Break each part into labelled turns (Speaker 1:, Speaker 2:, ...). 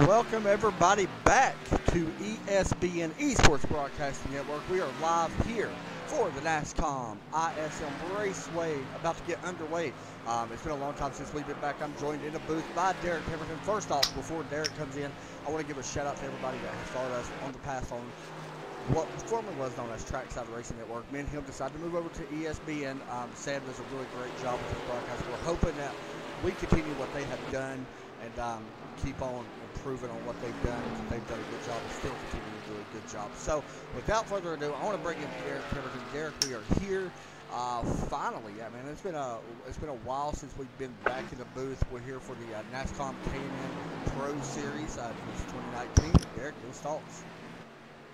Speaker 1: welcome everybody back to ESPN Esports Broadcasting Network. We are live here for the NASCOM ISM Raceway, about to get underway. It's been a long time since we've been back. I'm joined in a booth by Derek Pemberton. First off, before Derek comes in, I want to give a shout out to everybody that has followed us on the past on what formerly was known as Trackside Racing Network. Me and him decided to move over to ESPN. Sam does a really great job with his broadcast. We're hoping that we continue what they have done and keep on improving on what they've done. They've done a good job and still continue to do a good job. So without further ado, I want to bring in Derek Pemberton. Derek, we are here finally. I mean, it's been a while since we've been back in the booth. We're here for the NASCOM K&N Pro Series. It's 2019. Derek, those thoughts?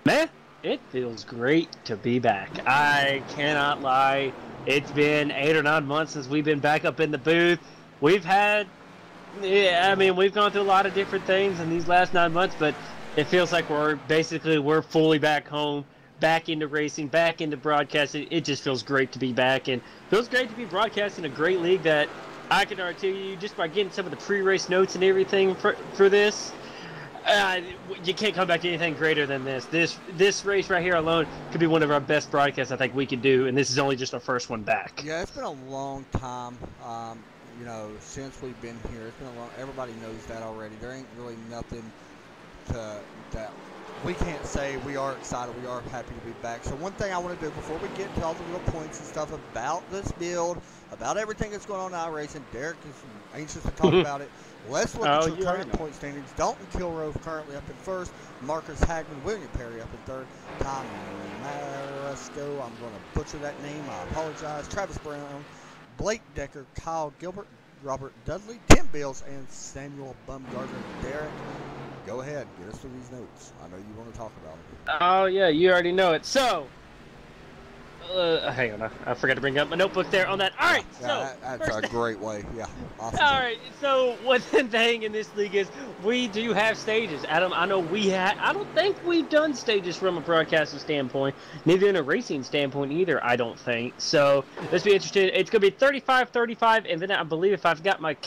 Speaker 2: Man, it feels great to be back. I cannot lie. It's been 8 or 9 months since we've been back up in the booth. We've had, we've gone through a lot of different things in these last 9 months, but it feels like we're fully back home, back into racing, back into broadcasting. It just feels great to be back, and it feels great to be broadcasting a great league that I can tell you just by getting some of the pre-race notes and everything for this. You can't come back to anything greater than this. This race right here alone could be one of our best broadcasts I think we could do, and this is only just our first one back.
Speaker 1: Yeah, it's been a long time, since we've been here. It's been a long. Everybody knows that already. There ain't really nothing that we can't say. We are excited. We are happy to be back. So one thing I want to do before we get into all the little points and stuff about this build, about everything that's going on in iRacing, Derek is anxious to talk about it. Let's look at your current point standings. Dalton Kilrove currently up in first. Marcus Hagman, William Perry up in third. Tom Maresco, I'm going to butcher that name. I apologize. Travis Brown, Blake Decker, Kyle Gilbert, Robert Dudley, Tim Bills, and Samuel Bumgarner. Derek, go ahead. Get us through these notes. I know you want to talk about them.
Speaker 2: Oh, yeah. You already know it. So, hang on, I forgot to bring up my notebook there on that. All right,
Speaker 1: yeah,
Speaker 2: so
Speaker 1: that's a great way. Yeah, awesome.
Speaker 2: All right, so one thing in this league is we do have stages. Adam, I know I don't think we've done stages from a broadcasting standpoint, neither in a racing standpoint either. I don't think so. Let's be interested. It's going to be 35-35, and then I believe if I've got my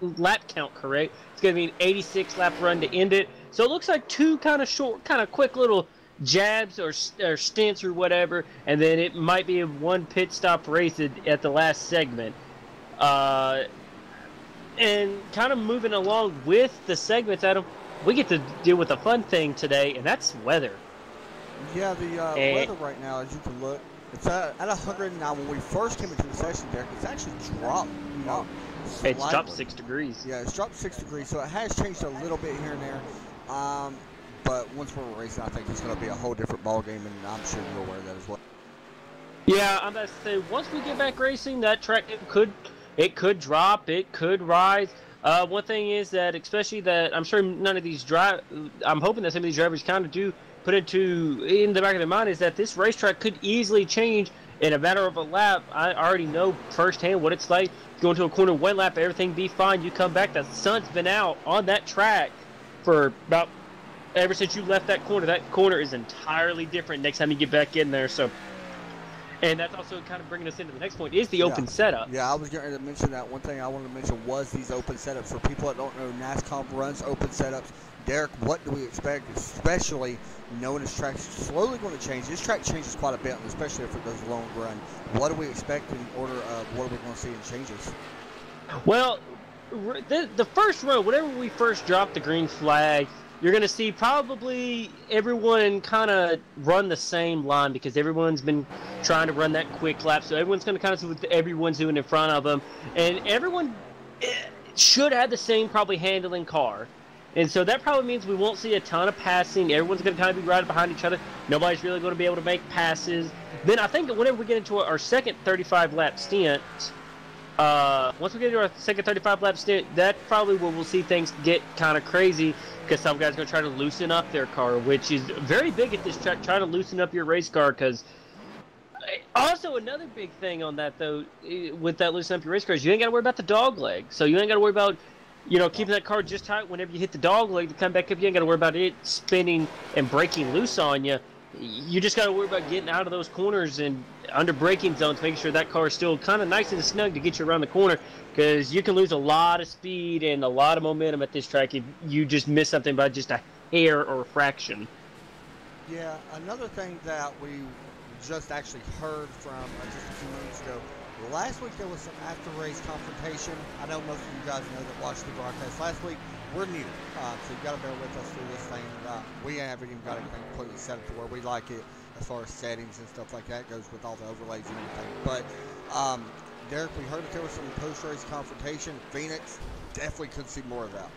Speaker 2: lap count correct, it's going to be an 86 lap run to end it. So it looks like two kind of short, kind of quick little jabs or stints or whatever, and then it might be a one pit stop race at the last segment. And kind of moving along with the segments, Adam, we get to deal with a fun thing today, and that's weather.
Speaker 1: Yeah, the weather right now, as you can look, it's at 109. When we first came into the session, Derek, it's actually dropped.
Speaker 2: It's dropped 6 degrees.
Speaker 1: Yeah, it's dropped 6 degrees, so it has changed a little bit here and there. But once we're racing, I think it's going to be a whole different ball game, and I'm sure you're aware of that as well.
Speaker 2: Yeah, I'm about to say, once we get back racing, that track it could drop, it could rise. One thing is that, especially that I'm sure none of these I'm hoping that some of these drivers kind of do put in the back of their mind is that this racetrack could easily change in a matter of a lap. I already know firsthand what it's like. Go into a corner, one lap, everything be fine. You come back, the sun's been out on that track for about ever since you left that corner. That corner is entirely different next time you get back in there. So, and that's also kind of bringing us into the next point is the open setup.
Speaker 1: Yeah, I was going to mention that. One thing I wanted to mention was these open setups. For people that don't know, NASCOM runs open setups. Derek, what do we expect, especially knowing this track's slowly going to change? This track changes quite a bit, especially if it does a long run. What do we expect in order of what are we going to see in changes?
Speaker 2: Well, the first run, whenever we first drop the green flag, you're going to see probably everyone kind of run the same line because everyone's been trying to run that quick lap. So everyone's going to kind of see what everyone's doing in front of them. And everyone should have the same probably handling car. And so that probably means we won't see a ton of passing. Everyone's going to kind of be right behind each other. Nobody's really going to be able to make passes. Then I think that whenever we get into our second 35-lap stint, once we get into our second 35-lap stint, that's probably where we'll see things get kind of crazy because some guys are going to try to loosen up their car, which is very big at this track, trying to loosen up your race car. Because also another big thing on that, though, with that loosen up your race car is you ain't got to worry about the dog leg. So you ain't got to worry about, keeping that car just tight whenever you hit the dog leg to come back up. You ain't got to worry about it spinning and breaking loose on you. You just got to worry about getting out of those corners and under braking zones, making sure that car is still kind of nice and snug to get you around the corner, because you can lose a lot of speed and a lot of momentum at this track if you just miss something by just a hair or a fraction.
Speaker 1: Yeah, another thing that we just actually heard from just a few minutes ago, last week there was some after-race confrontation. I know most of you guys know that watched the broadcast last week. We're new, so you got to bear with us through this thing. We haven't even got everything completely set up to where we like it as far as settings and stuff like that goes with all the overlays and everything. But, Derek, we heard that there was some post-race confrontation. Phoenix definitely could see more of that.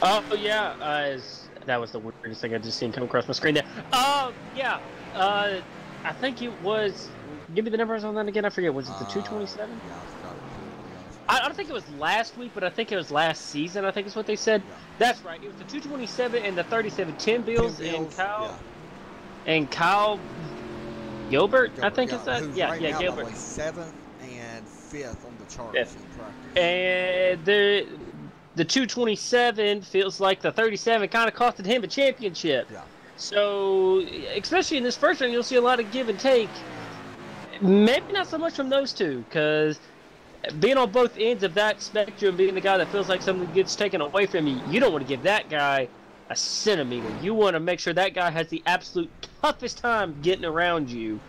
Speaker 2: Oh, yeah. That was the weirdest thing I just seen come across my screen there. Yeah. I think it was... Give me the numbers on that again. I forget. Was it the 227?
Speaker 1: Yeah, I forgot it.
Speaker 2: I don't think it was last week, but I think it was last season. I think is what they said.
Speaker 1: Yeah.
Speaker 2: That's right. It was the 227 and the 37 Tim Bills and Kyle.
Speaker 1: Yeah.
Speaker 2: And Kyle Gilbert, I think
Speaker 1: yeah,
Speaker 2: is that.
Speaker 1: Who's
Speaker 2: Yeah,
Speaker 1: right
Speaker 2: yeah,
Speaker 1: now,
Speaker 2: Gilbert.
Speaker 1: By the way, 7th and 5th on the charts
Speaker 2: Fifth.
Speaker 1: in practice.
Speaker 2: And the 227 feels like the 37 kind of costed him a championship.
Speaker 1: Yeah.
Speaker 2: So, especially in this first round, you'll see a lot of give and take. Maybe not so much from those two, because being on both ends of that spectrum, being the guy that feels like something gets taken away from you, you don't want to give that guy a centimeter. You want to make sure that guy has the absolute toughest time getting around you.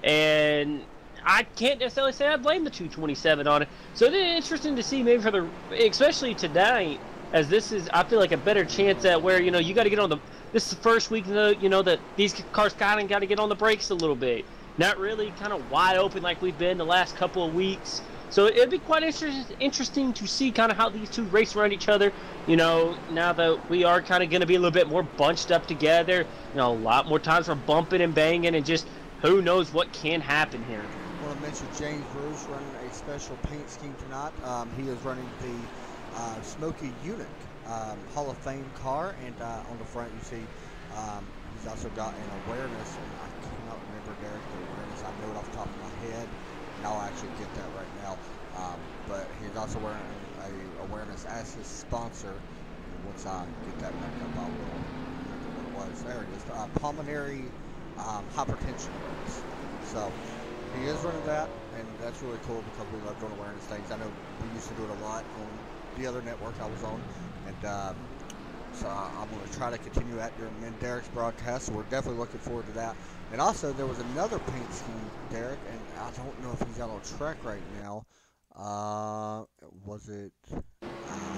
Speaker 2: And I can't necessarily say I blame the 227 on it. So it's interesting to see maybe for the, especially tonight, as this is, I feel like a better chance at where, you got to get on the, this is the first week, that these cars kind of got to get on the brakes a little bit. Not really kind of wide open like we've been the last couple of weeks. So it'd be quite interesting to see kind of how these two race around each other. Now that we are kind of going to be a little bit more bunched up together, a lot more times for bumping and banging, and just who knows what can happen here.
Speaker 1: I want to mention James Bruce running a special paint scheme tonight. He is running the Smoky Eunuch Hall of Fame car, and on the front you see he's also got an awareness, and I cannot remember, Derek, the awareness. I know it off the top of my head, and I'll actually get that right now. But he's also wearing a awareness as his sponsor. And once I get that back up, I will remember what it was. There it is. Pulmonary hypertension awareness. So he is running that, and that's really cool because we love doing awareness things. I know we used to do it a lot on the other network I was on, and so I'm going to try to continue that during Derek's broadcast, so we're definitely looking forward to that. And also, there was another paint scheme, Derek, and I don't know if he's out on track right now. Was it?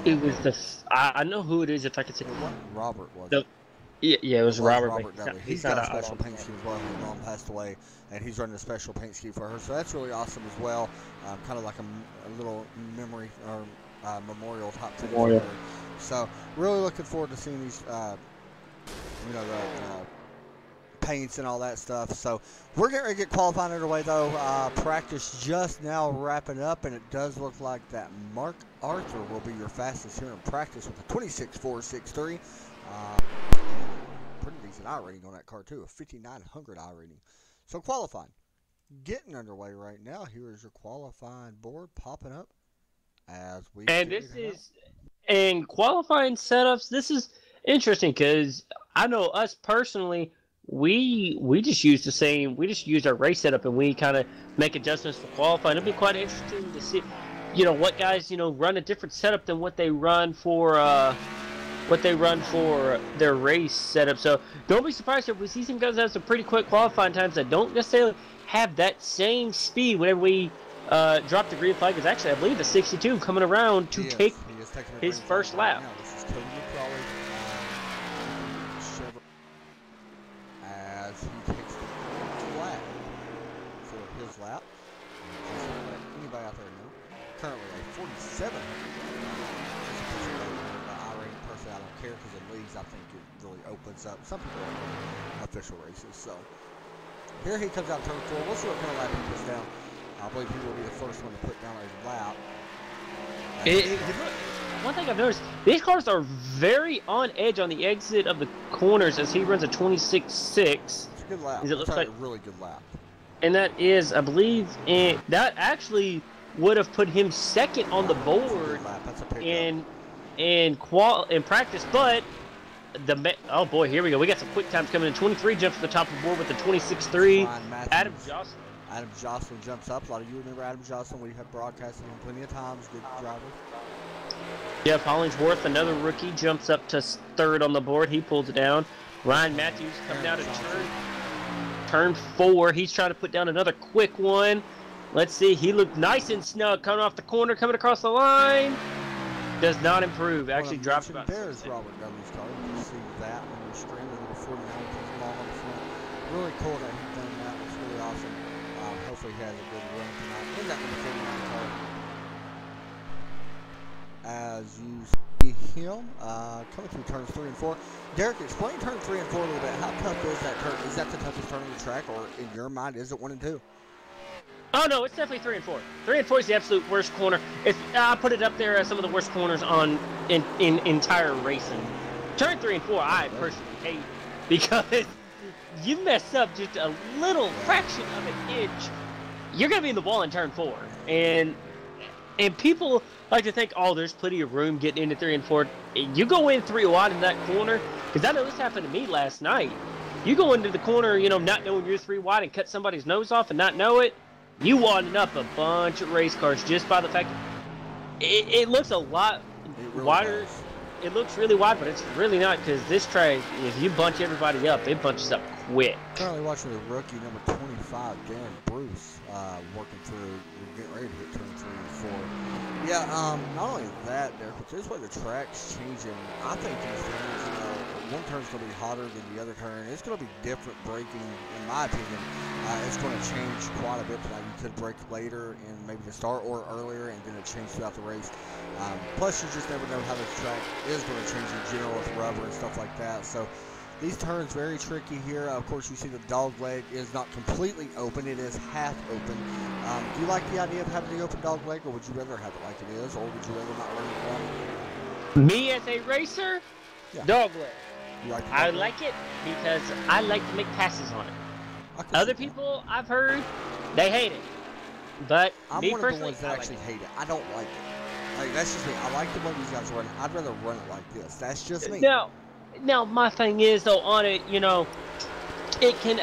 Speaker 2: It was the. I know who it is. If I could say.
Speaker 1: Robert was
Speaker 2: it? Yeah, it was Robert.
Speaker 1: Dudley. He's got a special paint scheme as well. His mom passed away, and he's running a special paint scheme for her. So that's really awesome as well. Kind of like a little memory or memorial type thing. Memorial. So really looking forward to seeing these, the paints and all that stuff. So we're getting ready to get qualifying underway though. Practice just now wrapping up, and it does look like that Mark Arthur will be your fastest here in practice with a 26.463. Pretty decent I rating on that car too, a 5,900 I rating. So qualifying, getting underway right now. Here is your qualifying board popping up as we.
Speaker 2: And this is. And qualifying setups, this is interesting because I know us personally, we just use the same, we just use our race setup and we kind of make adjustments for qualifying. It'll be quite interesting to see, what guys, run a different setup than what they run for their race setup. So don't be surprised if we see some guys that have some pretty quick qualifying times that don't necessarily have that same speed whenever we drop the green flag. Is actually, I believe, the 62 coming around to take his first lap.
Speaker 1: This is Tony McCrawley as he takes the flag for his lap. Just to let anybody out there know, currently a 47. I rating personally, I don't care because in leagues I think it really opens up. Some people are official races. So here he comes out turn 4. We'll see what kind of lap he puts down. I believe he will be the first one to put down a lap.
Speaker 2: One thing I've noticed, these cars are very on edge on the exit of the corners as he runs a 26.6.
Speaker 1: It's a good lap.
Speaker 2: It looks like
Speaker 1: a really good lap.
Speaker 2: And that is, I believe, that actually would have put him second on the board in practice. But oh boy, here we go. We got some quick times coming in. 23 jumps to the top of the board with the 26.3. Adam Jocelyn.
Speaker 1: Adam Jocelyn jumps up. A lot of you remember Adam Jocelyn. We have broadcasted him plenty of times. Good driver.
Speaker 2: Jeff Hollingsworth, another rookie, jumps up to third on the board. He pulls it down. Ryan Matthews coming out of turn 4. He's trying to put down another quick one. Let's see. He looked nice and snug coming off the corner, coming across the line. Does not improve. Actually drops about.
Speaker 1: There's Robert Dudley's car. You can see that on the screen. The little 49 inches long on the front. Really cool that he's done that. It's really awesome. Hopefully he has a good run tonight in that number 49 car. As you see him coming through turns 3 and 4. Derek, explain turn 3 and 4 a little bit. How tough is that turn? Is that the toughest turn on the track, or in your mind, is it 1 and 2?
Speaker 2: Oh no, it's definitely 3 and 4. 3 and 4 is the absolute worst corner. I put it up there as some of the worst corners in entire racing. Turn 3 and 4, I personally hate, because you mess up just a little fraction of an inch, you're gonna be in the wall in turn 4. And people like to think, oh, there's plenty of room getting into 3 and 4. You go in 3 wide in that corner, because I know this happened to me last night. You go into the corner, you know, not knowing you're 3 wide and cut somebody's nose off and not know it. You wadding up a bunch of race cars just by the fact it looks a lot wider.
Speaker 1: Does.
Speaker 2: It looks really wide, but it's really not, because this track, if you bunch everybody up, it bunches up quick.
Speaker 1: Currently watching the rookie number 25, Dan Bruce, working through. We're getting ready to hit turn 3 and 4. Yeah, not only that, Derek, but this way the track's changing. I think these turns, you know, one turn's going to be hotter than the other turn. It's going to be different braking, in my opinion. It's going to change quite a bit tonight. You could brake later in maybe the start or earlier, and then it change throughout the race. Plus, you just never know how the track is going to change in general with rubber and stuff like that. So these turns very tricky here. Of course, you see the dog leg is not completely open. It is half open. Do you like the idea of having the open dog leg, or would you rather have it like it is, or would you rather not run it long?
Speaker 2: Me as a racer, dog leg. I like it because I like to make passes on it. Other people, I've heard, they hate it. But
Speaker 1: I'm
Speaker 2: me
Speaker 1: one
Speaker 2: personally,
Speaker 1: of the ones that actually hate it. I don't like it. Like, that's just me. I like the way these guys run. I'd rather run it like this. That's just me.
Speaker 2: Now my thing is, though, on it, you know, it can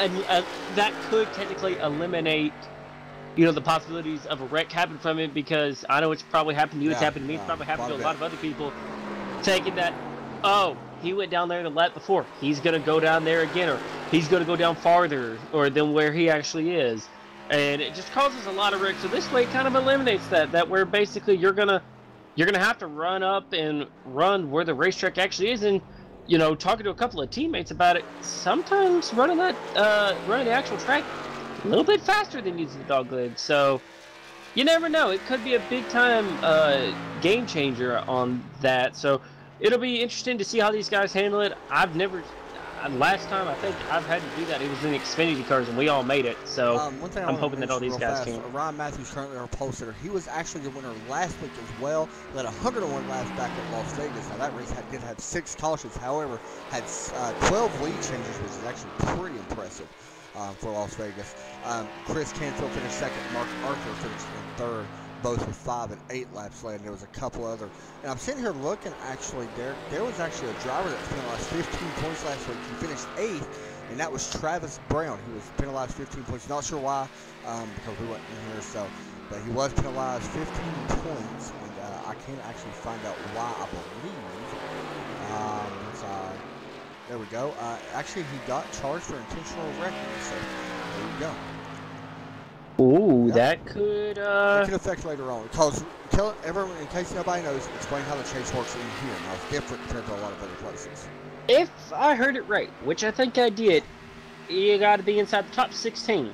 Speaker 2: that could technically eliminate, you know, the possibilities of a wreck happening from it, because I know it's probably happened to you. It's happened to me. It's probably happened to a lot of other people. Taking that, oh, he went down there the lap before. He's gonna go down there again, or he's gonna go down farther, or than where he actually is, and it just causes a lot of wrecks. So this way, it kind of eliminates that where basically you're gonna have to run up and run where the racetrack actually is, and you know, talking to a couple of teammates about it, sometimes running the actual track a little bit faster than using the dog leg. So you never know. It could be a big time game changer on that. So it'll be interesting to see how these guys handle it. I've never, last time I think I've had to do that, it was in Xfinity cars, and we all made it. So I'm hoping that all these guys can.
Speaker 1: Ryan Matthews, currently our pole sitter, he was actually the winner last week as well. Led 101 laps back at Las Vegas. Now that race did have 6 cautions, however, had 12 lead changes, which is actually pretty impressive for Las Vegas. Chris Canfield finished second. Mark Arthur finished in third, both with 5 and 8 laps led. And there was a couple other. And I'm sitting here looking, actually, there was actually a driver that penalized 15 points last week. He finished 8th, and that was Travis Brown. He was penalized 15 points. Not sure why, because we weren't in here. So, but he was penalized 15 points, and I can't actually find out why, I believe. There we go. Actually, he got charged for intentional wrecking. So there you go.
Speaker 2: Ooh, that could
Speaker 1: it can affect later on. Because tell everyone, in case nobody knows, explain how the chase works in here. Now it's different compared to a lot of other places.
Speaker 2: If I heard it right, which I think I did, you got to be inside the top 16.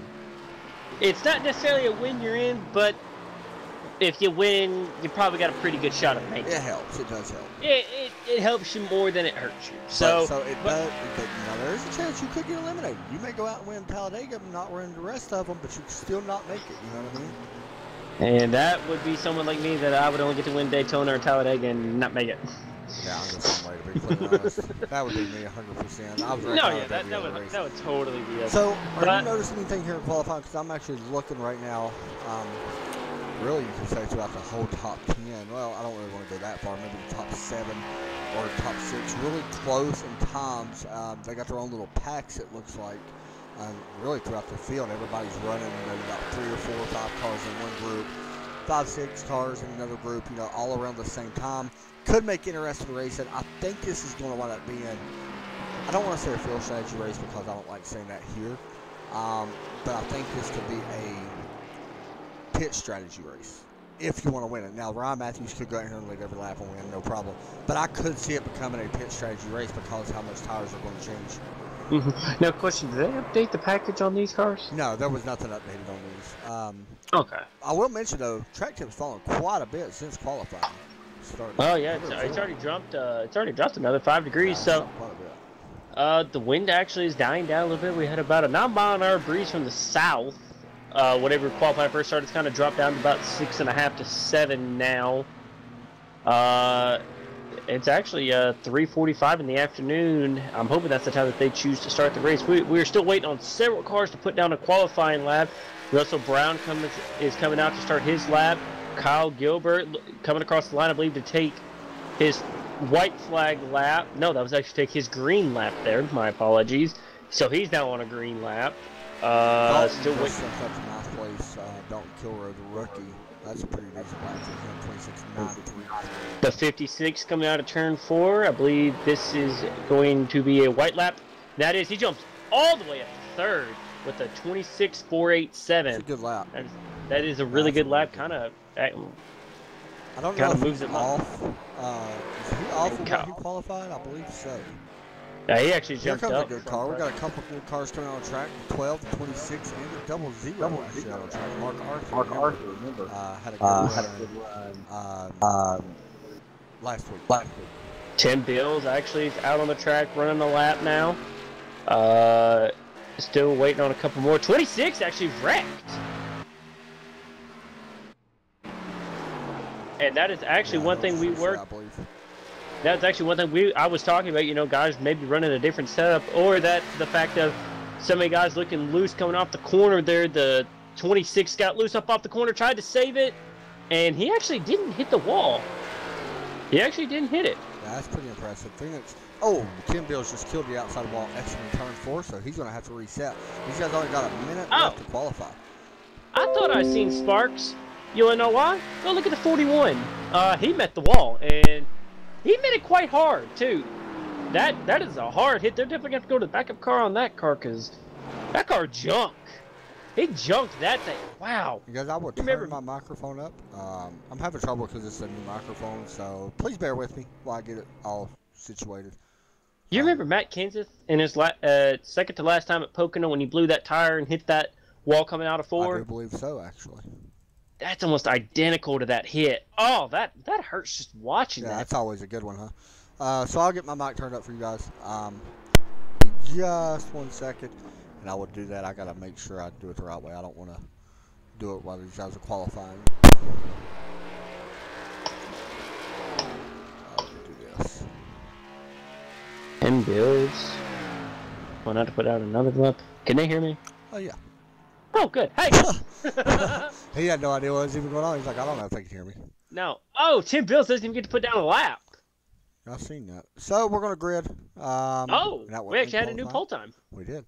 Speaker 2: It's not necessarily a win you're in, but if you win, you probably got a pretty good shot at making it.
Speaker 1: It helps. It does help.
Speaker 2: It helps you more than it hurts you. So
Speaker 1: it does. But you know, there is a chance you could get eliminated. You may go out and win Talladega and not win the rest of them, but you can still not make it. You know what I mean?
Speaker 2: And that would be someone like me, that I would only get to win Daytona or Talladega and not make it.
Speaker 1: Yeah, I'm the same way, to be completely honest. That would be me 100%. I was
Speaker 2: that would totally be it.
Speaker 1: So, are you noticing anything here in qualifying? Because I'm actually looking right now. Really, you can say throughout the whole top 10. Well, I don't really want to go that far. Maybe the top 7 or top 6. Really close in times. They got their own little packs, it looks like. really throughout the field. Everybody's running, you know, you got 3 or 4 or 5 cars in one group, 5, 6 cars in another group, you know, all around the same time. Could make interesting racing. I think this is going to wind up being, I don't want to say a field strategy race because I don't like saying that here, but I think this could be a pit strategy race if you want to win it. Now, Ryan Matthews could go out here and lead every lap and win, no problem. But I could see it becoming a pit strategy race because how much tires are going to change.
Speaker 2: Now, question, did they update the package on these cars?
Speaker 1: No, there was nothing updated on these.
Speaker 2: Okay.
Speaker 1: I will mention, though, track tip's fallen quite a bit since qualifying.
Speaker 2: Oh, yeah, it's already dropped another 5 degrees,
Speaker 1: yeah,
Speaker 2: so the wind actually is dying down a little bit. We had about a 9-mile-an-hour breeze from the south. Whenever qualifying first started, it's kind of dropped down to about 6.5 to 7 now. It's actually 3:45 in the afternoon. I'm hoping that's the time that they choose to start the race. We're still waiting on several cars to put down a qualifying lap. Russell Brown is coming out to start his lap. Kyle Gilbert coming across the line, I believe, to take his white flag lap. No, that was actually take his green lap there. My apologies. So he's now on a green lap. Still waiting.
Speaker 1: That's a nice place. Dalton Kilroy, the rookie. That's a pretty decent lap for him. 26.93.
Speaker 2: The 56 coming out of turn 4. I believe this is going to be a white lap. That is, he jumps all the way up to 3rd with a 26.487.
Speaker 1: That's a good lap.
Speaker 2: That is a really good lap. Kind of.
Speaker 1: I don't know if
Speaker 2: moves
Speaker 1: he's
Speaker 2: him
Speaker 1: off. Is he off of when he qualified? I believe so.
Speaker 2: Yeah, he actually
Speaker 1: Here
Speaker 2: jumped
Speaker 1: comes
Speaker 2: up.
Speaker 1: a good car. We got a couple good cars coming on the track. 12, 26, and a double zero actually on the track. Mark Arthur, remember, had a good run last week.
Speaker 2: Tim Bills actually is out on the track running the lap now. Still waiting on a couple more. 26 actually wrecked. And that is actually one thing we worked. That's actually one thing I was talking about, you know, guys maybe running a different setup, or that the fact of so many guys looking loose coming off the corner there. The 26 got loose up off the corner, tried to save it, and he actually didn't hit the wall. He actually didn't hit it.
Speaker 1: Yeah, that's pretty impressive. Tim Bills just killed the outside wall exiting turn 4, so he's going to have to reset. These guys only got a minute left to qualify.
Speaker 2: I thought I seen Sparks. You want to know why? Go look at the 41. He met the wall, and he met it quite hard, too. That is a hard hit. They're definitely going to have to go to the backup car on that car, because that car junked. He junked that thing. Wow.
Speaker 1: You guys, I will turn my microphone up. I'm having trouble because it's a new microphone, so please bear with me while I get it all situated.
Speaker 2: You remember Matt Kenseth in his second to last time at Pocono when he blew that tire and hit that wall coming out of 4?
Speaker 1: I do believe so, actually.
Speaker 2: That's almost identical to that hit. Oh, that hurts just watching that.
Speaker 1: Yeah, that's always a good one, huh? So I'll get my mic turned up for you guys. Just 1 second, and I will do that. I gotta make sure I do it the right way. I don't want to do it while these guys are qualifying. I'll do this.
Speaker 2: And Bills. Why not to put out another lap? Can they hear me?
Speaker 1: Oh yeah.
Speaker 2: Oh, good. Hey!
Speaker 1: He had no idea what was even going on. He's like, I don't know if they can hear me.
Speaker 2: No. Oh, Tim Bills doesn't even get to put down a lap.
Speaker 1: I've seen that. So we're going to grid.
Speaker 2: We actually had a new pole time.
Speaker 1: We did.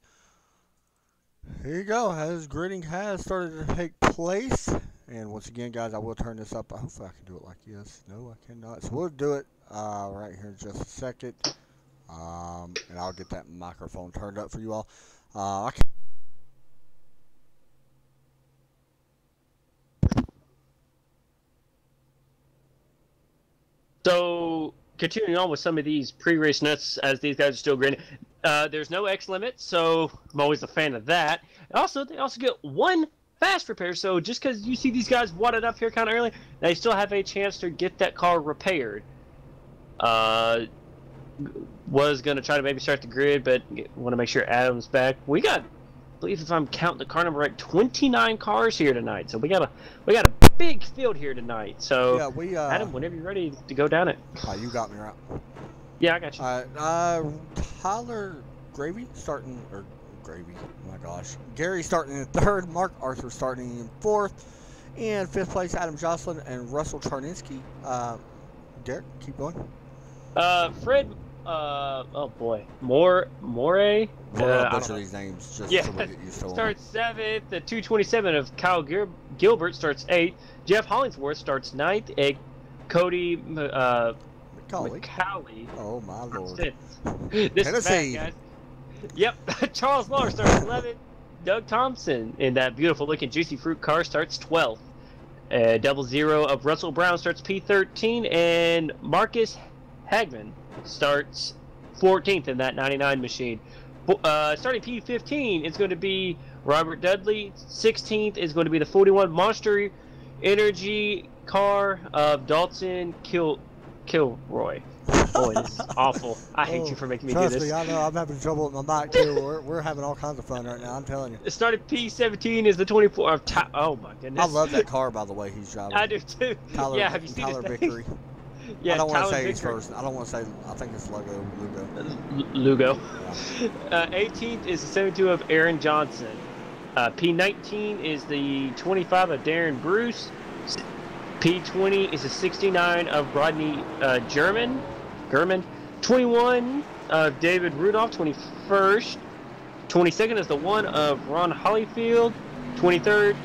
Speaker 1: Here you go. As gridding has started to take place. And once again, guys, I will turn this up. Hopefully I can do it like this. No, I cannot. So we'll do it right here in just a second. And I'll get that microphone turned up for you all.
Speaker 2: So, continuing on with some of these pre-race nuts, as these guys are still grinding, there's no X limit, so I'm always a fan of that. Also, they also get 1 fast repair, so just because you see these guys wadded up here kind of early, they still have a chance to get that car repaired. Was going to try to maybe start the grid, but want to make sure Adam's back. We got, I believe if I'm counting the car number right, 29 cars here tonight, so we got a big field here tonight. So yeah, Adam, whenever you're ready to go down it.
Speaker 1: You got me right.
Speaker 2: Yeah, I got you.
Speaker 1: Tyler Gravy starting, or Gravy, oh my gosh. Gary starting in 3rd, Mark Arthur starting in 4th, and 5th place Adam Jocelyn and Russell Charninsky. Derek, keep going.
Speaker 2: Fred oh boy, More.
Speaker 1: We're gonna butcher these names just
Speaker 2: Yeah,
Speaker 1: so we get used to them.
Speaker 2: starts 7th. The 227 of Kyle Gilbert starts 8th. Jeff Hollingsworth starts 9th. And Cody McCauley.
Speaker 1: Oh my lord.
Speaker 2: This
Speaker 1: Tennessee.
Speaker 2: is bad, guys. Yep. Charles Lawler starts 11th. Doug Thompson in that beautiful looking Juicy Fruit car starts 12th. 00 of Russell Brown starts P13, and Marcus Hagman starts 14th in that 99 machine. Starting P15 is going to be Robert Dudley. 16th is going to be the 41 Monster Energy car of Dalton Kilroy. Boy, this is awful. I hate you for making me do this.
Speaker 1: Trust me, I know. I'm having trouble with my mic too. We're having all kinds of fun right now. I'm telling you.
Speaker 2: It started P17 is the 24 of oh my goodness.
Speaker 1: I love that car, by the way. He's driving.
Speaker 2: I do too.
Speaker 1: Tyler,
Speaker 2: yeah, have you seen
Speaker 1: Tyler
Speaker 2: his
Speaker 1: Victory?
Speaker 2: Yeah,
Speaker 1: I don't want to say
Speaker 2: Vickery.
Speaker 1: his first. I don't want to say. I think it's Lugo.
Speaker 2: Lugo.
Speaker 1: Yeah.
Speaker 2: 18th is the 72 of Aaron Johnson. P19 is the 25 of Darren Bruce. P20 is the 69 of Rodney German. 21 of David Rudolph. 21st. 22nd is the 1 of Ron Hollyfield. 23rd,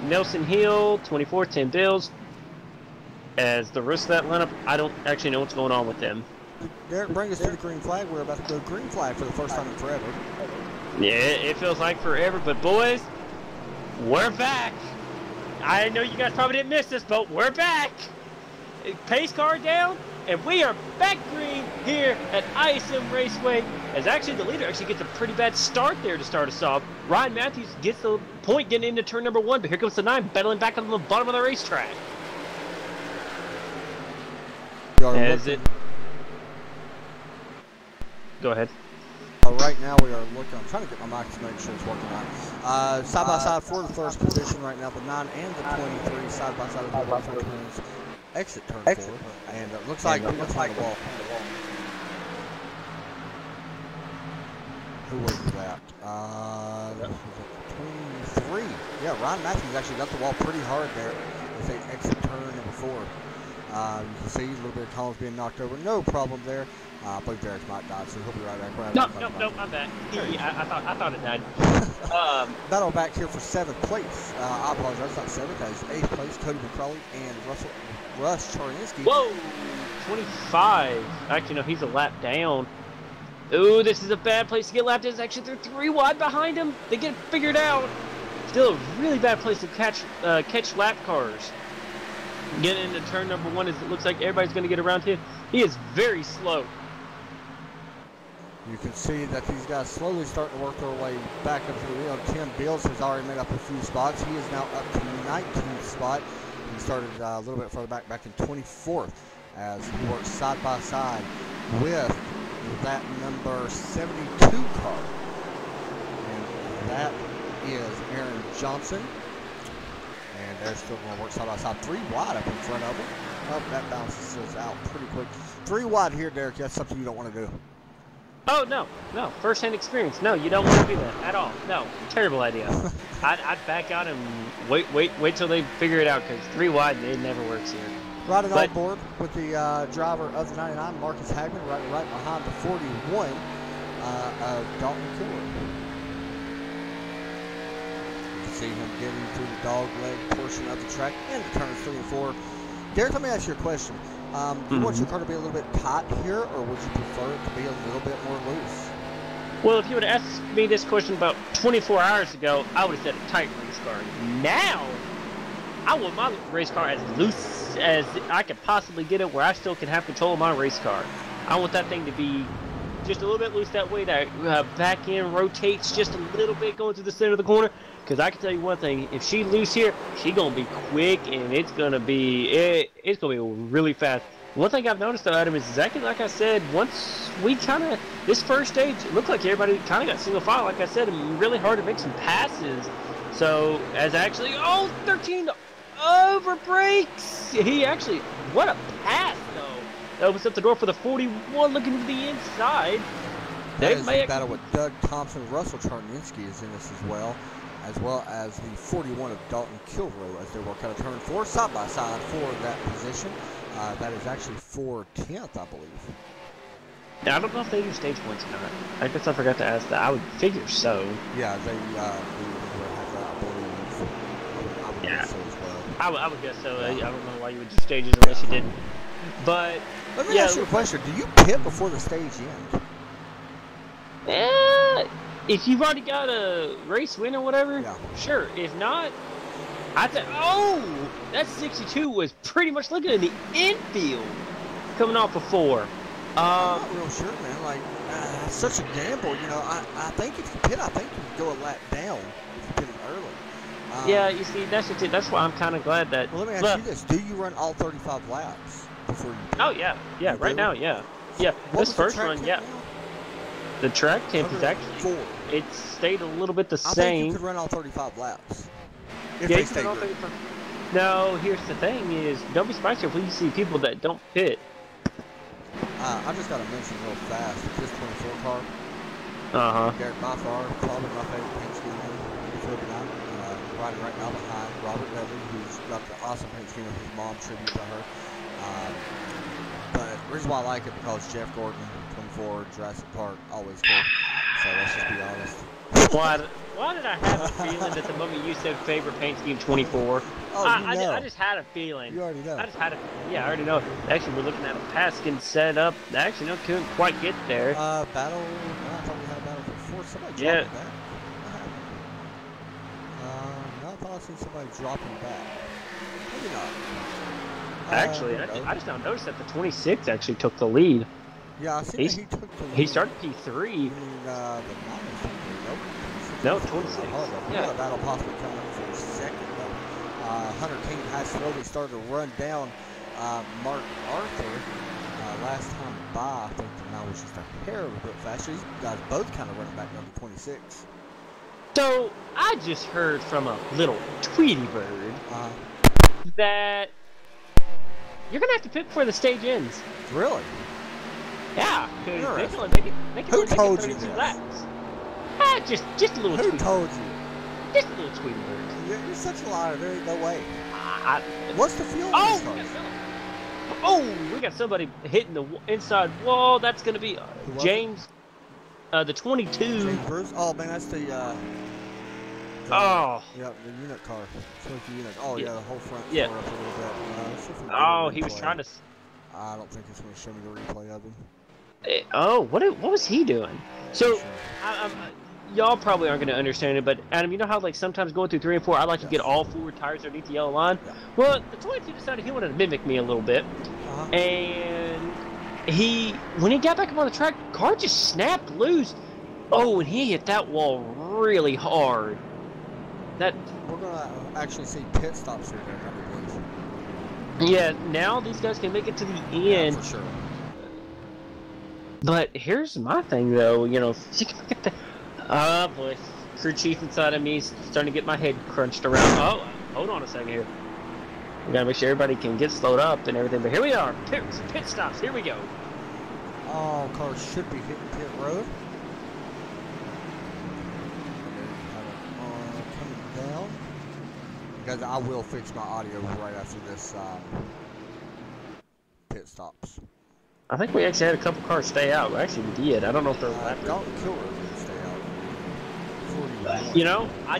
Speaker 2: Nelson Hill. 24th, Tim Bills. As the rest of that lineup, I don't actually know what's going on with them.
Speaker 1: Derek, bring us to the green flag. We're about to go green flag for the first time in forever.
Speaker 2: Yeah, it feels like forever, but boys, we're back. I know you guys probably didn't miss this, but we're back. Pace car down, and we are back green here at ISM Raceway. As actually the leader actually gets a pretty bad start there to start us off. Ryan Matthews gets the point getting into turn number 1, but here comes the 9 battling back on the bottom of the racetrack. As it... Go ahead.
Speaker 1: Right now we are looking. I'm trying to get my mic to make sure it's working out. Side by side for the first position right now. The 9 and the 23 side by side of the turns. Exit turn 4, and it looks like the wall. Who was that? 23. Yeah, Ryan Matthews actually got the wall pretty hard there. As they exit turn number 4. You can see a little bit of columns being knocked over. No problem there. I believe Derek's mic died, so he'll be right back.
Speaker 2: No, I'm back. I thought it died.
Speaker 1: Battle back here for 7th place. I apologize, not 7th. That is 8th place. Cody McCrawley and Russ Charlinski.
Speaker 2: Whoa! 25. Actually, no, he's a lap down. Ooh, this is a bad place to get lapped. It's actually they're 3 wide behind him. They get it figured out. Still a really bad place to catch lap cars. Getting into turn number 1 as it looks like everybody's going to get around him. He is very slow.
Speaker 1: You can see that these guys slowly starting to work their way back up to the wheel. Tim Bills has already made up a few spots. He is now up to 19th spot. He started a little bit further back in 24th as he works side by side with that number 72 car. And that is Aaron Johnson. And they're still going to work side by side. 3 wide up in front of them. Oh, that bounces out pretty quick. 3 wide here, Derek. That's something you don't want to do.
Speaker 2: Oh, no. First-hand experience. No, you don't want to do that at all. No, terrible idea. I'd back out and wait till they figure it out, because 3 wide, it never works here.
Speaker 1: Riding on board with the driver of the 99, Marcus Hagman, right behind the 41 of Dalton Kilroy. You can see him getting through the dog leg portion of the track into turns 3 and 4. Derek, let me ask you a question. Do you want your car to be a little bit tight here, or would you prefer it to be a little bit more loose?
Speaker 2: Well, if you would have asked me this question about 24 hours ago, I would have said a tight race car. Now, I want my race car as loose as I could possibly get it, where I still can have control of my race car. I want that thing to be just a little bit loose, that way that back end rotates just a little bit going through the center of the corner. Because I can tell you one thing, if she loose here, she gonna be quick, and it's gonna be really fast. One thing I've noticed though, Adam, is exactly like I said. Once we this first stage, it looked like everybody kind of got single file, like I said, and really hard to make some passes. So as 13 over brakes. He actually, what a pass though. That opens up the door for the 41 looking to the inside.
Speaker 1: That is the battle with Doug Thompson. Russell Charlinski is in this as well as the 41 of Dalton Kilroy as they work out of turn 4 side by side for that position. That is actually for 10th, I believe.
Speaker 2: I don't know if they do stage points or not. I guess I forgot to ask that. I would figure so.
Speaker 1: Yeah, they do have that, I believe. I would guess so as well.
Speaker 2: I would guess so. I don't know why you would do stages unless you didn't. But
Speaker 1: let me ask you a question. Do you pit before the stage ends?
Speaker 2: If you've already got a race win or whatever, sure. If not, I think. Oh, that 62 was pretty much looking at the infield coming off of 4.
Speaker 1: I'm not real sure, man. Like, such a gamble. You know, I think if you pit, I think you can go a lap down if you pit it early.
Speaker 2: Yeah, you see, that's just it. That's why I'm kind of glad that.
Speaker 1: Well, let me ask you this: do you run all 35 laps before you pit?
Speaker 2: Oh yeah, right now, yeah. This first run, yeah. The track temp is actually 4. It stayed a little bit the same.
Speaker 1: I think you could run all 35 laps. If they stay good.
Speaker 2: No, here's the thing: is don't be surprised if we see people that don't pit.
Speaker 1: I just got to mention real fast, this 24 car. Derek, by far, probably my favorite paint scheme in the 49. Riding right now behind Robert Dudley, who's got the awesome paint scheme with his mom, tribute to her. But the reason why I like it because Jeff Gordon, 24, Jurassic Park, always cool. So let's just be honest.
Speaker 2: Why did I have a feeling that the moment you said favorite paint scheme 24?
Speaker 1: Oh,
Speaker 2: I just had a feeling.
Speaker 1: You already know.
Speaker 2: I already know. Actually, we're looking at a Paskin setup. Actually, no, couldn't quite get there.
Speaker 1: Battle. I thought we had a battle for 4. Somebody dropping back. What happened? No, I thought I seen somebody dropping back. Maybe not.
Speaker 2: Actually, I just now noticed that the 26 actually took the lead.
Speaker 1: Yeah, I see that he took the lead.
Speaker 2: He started P3.
Speaker 1: You mean the
Speaker 2: No, 26.
Speaker 1: Yeah, the battle possibly coming up for a second, though. Hunter King has slowly started to run down Mark Arthur. Last time by, I think now was just a hair of a bit faster. These guys both kind of running back down to 26.
Speaker 2: So, I just heard from a little Tweety bird that you're going to have to pick before the stage ends.
Speaker 1: Really?
Speaker 2: Yeah, because they can only make it
Speaker 1: Who told you
Speaker 2: 32
Speaker 1: this?
Speaker 2: laps. Just a little
Speaker 1: Who
Speaker 2: Tweety
Speaker 1: told
Speaker 2: bird.
Speaker 1: you?
Speaker 2: Just a little Tweety bird.
Speaker 1: You're such a liar. There ain't no way. What's the fuel?
Speaker 2: We got somebody hitting the inside wall. That's going to be James, the 22.
Speaker 1: James Bruce? Oh, man, that's the yeah, the unit car. Unit. Oh, yeah, the whole front.
Speaker 2: Yeah.
Speaker 1: Up a little bit.
Speaker 2: He was trying to.
Speaker 1: I don't think it's going to show me the replay of him.
Speaker 2: What was he doing? So, y'all probably aren't going to understand it, but Adam, you know how like sometimes going through 3 and 4, I like to get all forward tires underneath the yellow line.
Speaker 1: Yeah.
Speaker 2: Well, the 22 decided he wanted to mimic me a little bit, and when he got back up on the track, car just snapped loose. Oh, and he hit that wall really hard. We're
Speaker 1: gonna actually see pit stops here, I believe.
Speaker 2: Yeah, now these guys can make it to the end.
Speaker 1: Yeah, for sure.
Speaker 2: But here's my thing, though. You know, if you can get the. Oh boy, crew chief inside of me is starting to get my head crunched around. Oh, hold on a second here. We gotta make sure everybody can get slowed up and everything. But here we are, pit stops. Here we go.
Speaker 1: All cars should be hitting pit road. Coming down. Because I will fix my audio right after this pit stops.
Speaker 2: I think we actually had a couple cars stay out. Actually, we did. I don't know if they're left.
Speaker 1: Dalton Kilroy did stay out.
Speaker 2: You know, I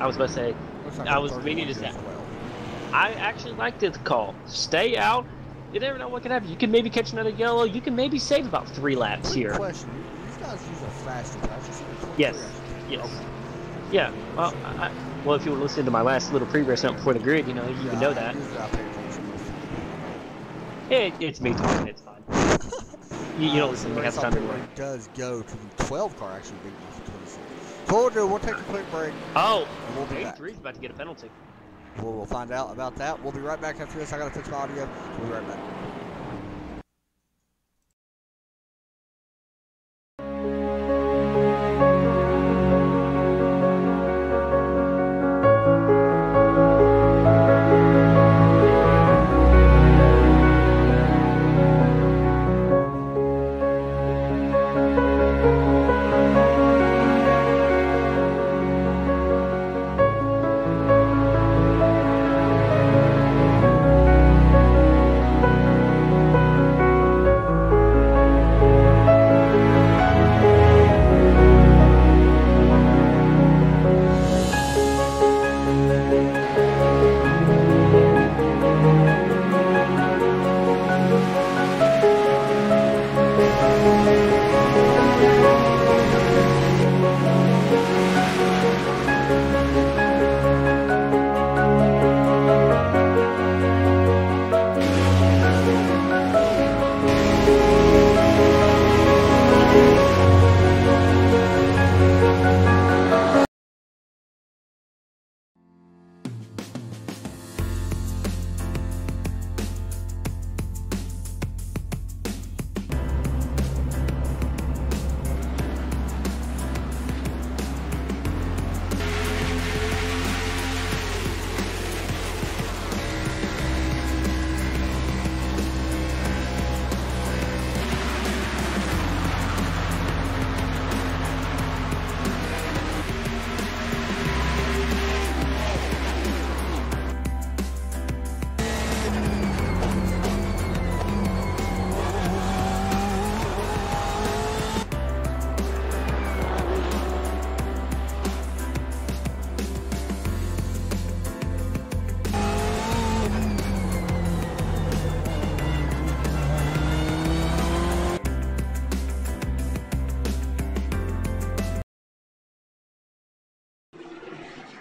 Speaker 2: was about to say, I was meaning to say, I actually like this call. Stay out. You never know what can happen. You can maybe catch another yellow. You can maybe save about 3 laps here.
Speaker 1: Question. These guys use a faster patch.
Speaker 2: Yes. Okay. Yeah. Well, if you were listening to my last little pre-race note before the grid, you know, you would know that. It's me talking. It's fine. You don't listen. We have time to work.
Speaker 1: It does go to the 12 car actually beating the 26. So we'll take a quick break.
Speaker 2: Oh,
Speaker 1: and we'll be back.
Speaker 2: 83 is about to get a penalty.
Speaker 1: We'll find out about that. We'll be right back after this. I gotta fix my audio. We'll be right back.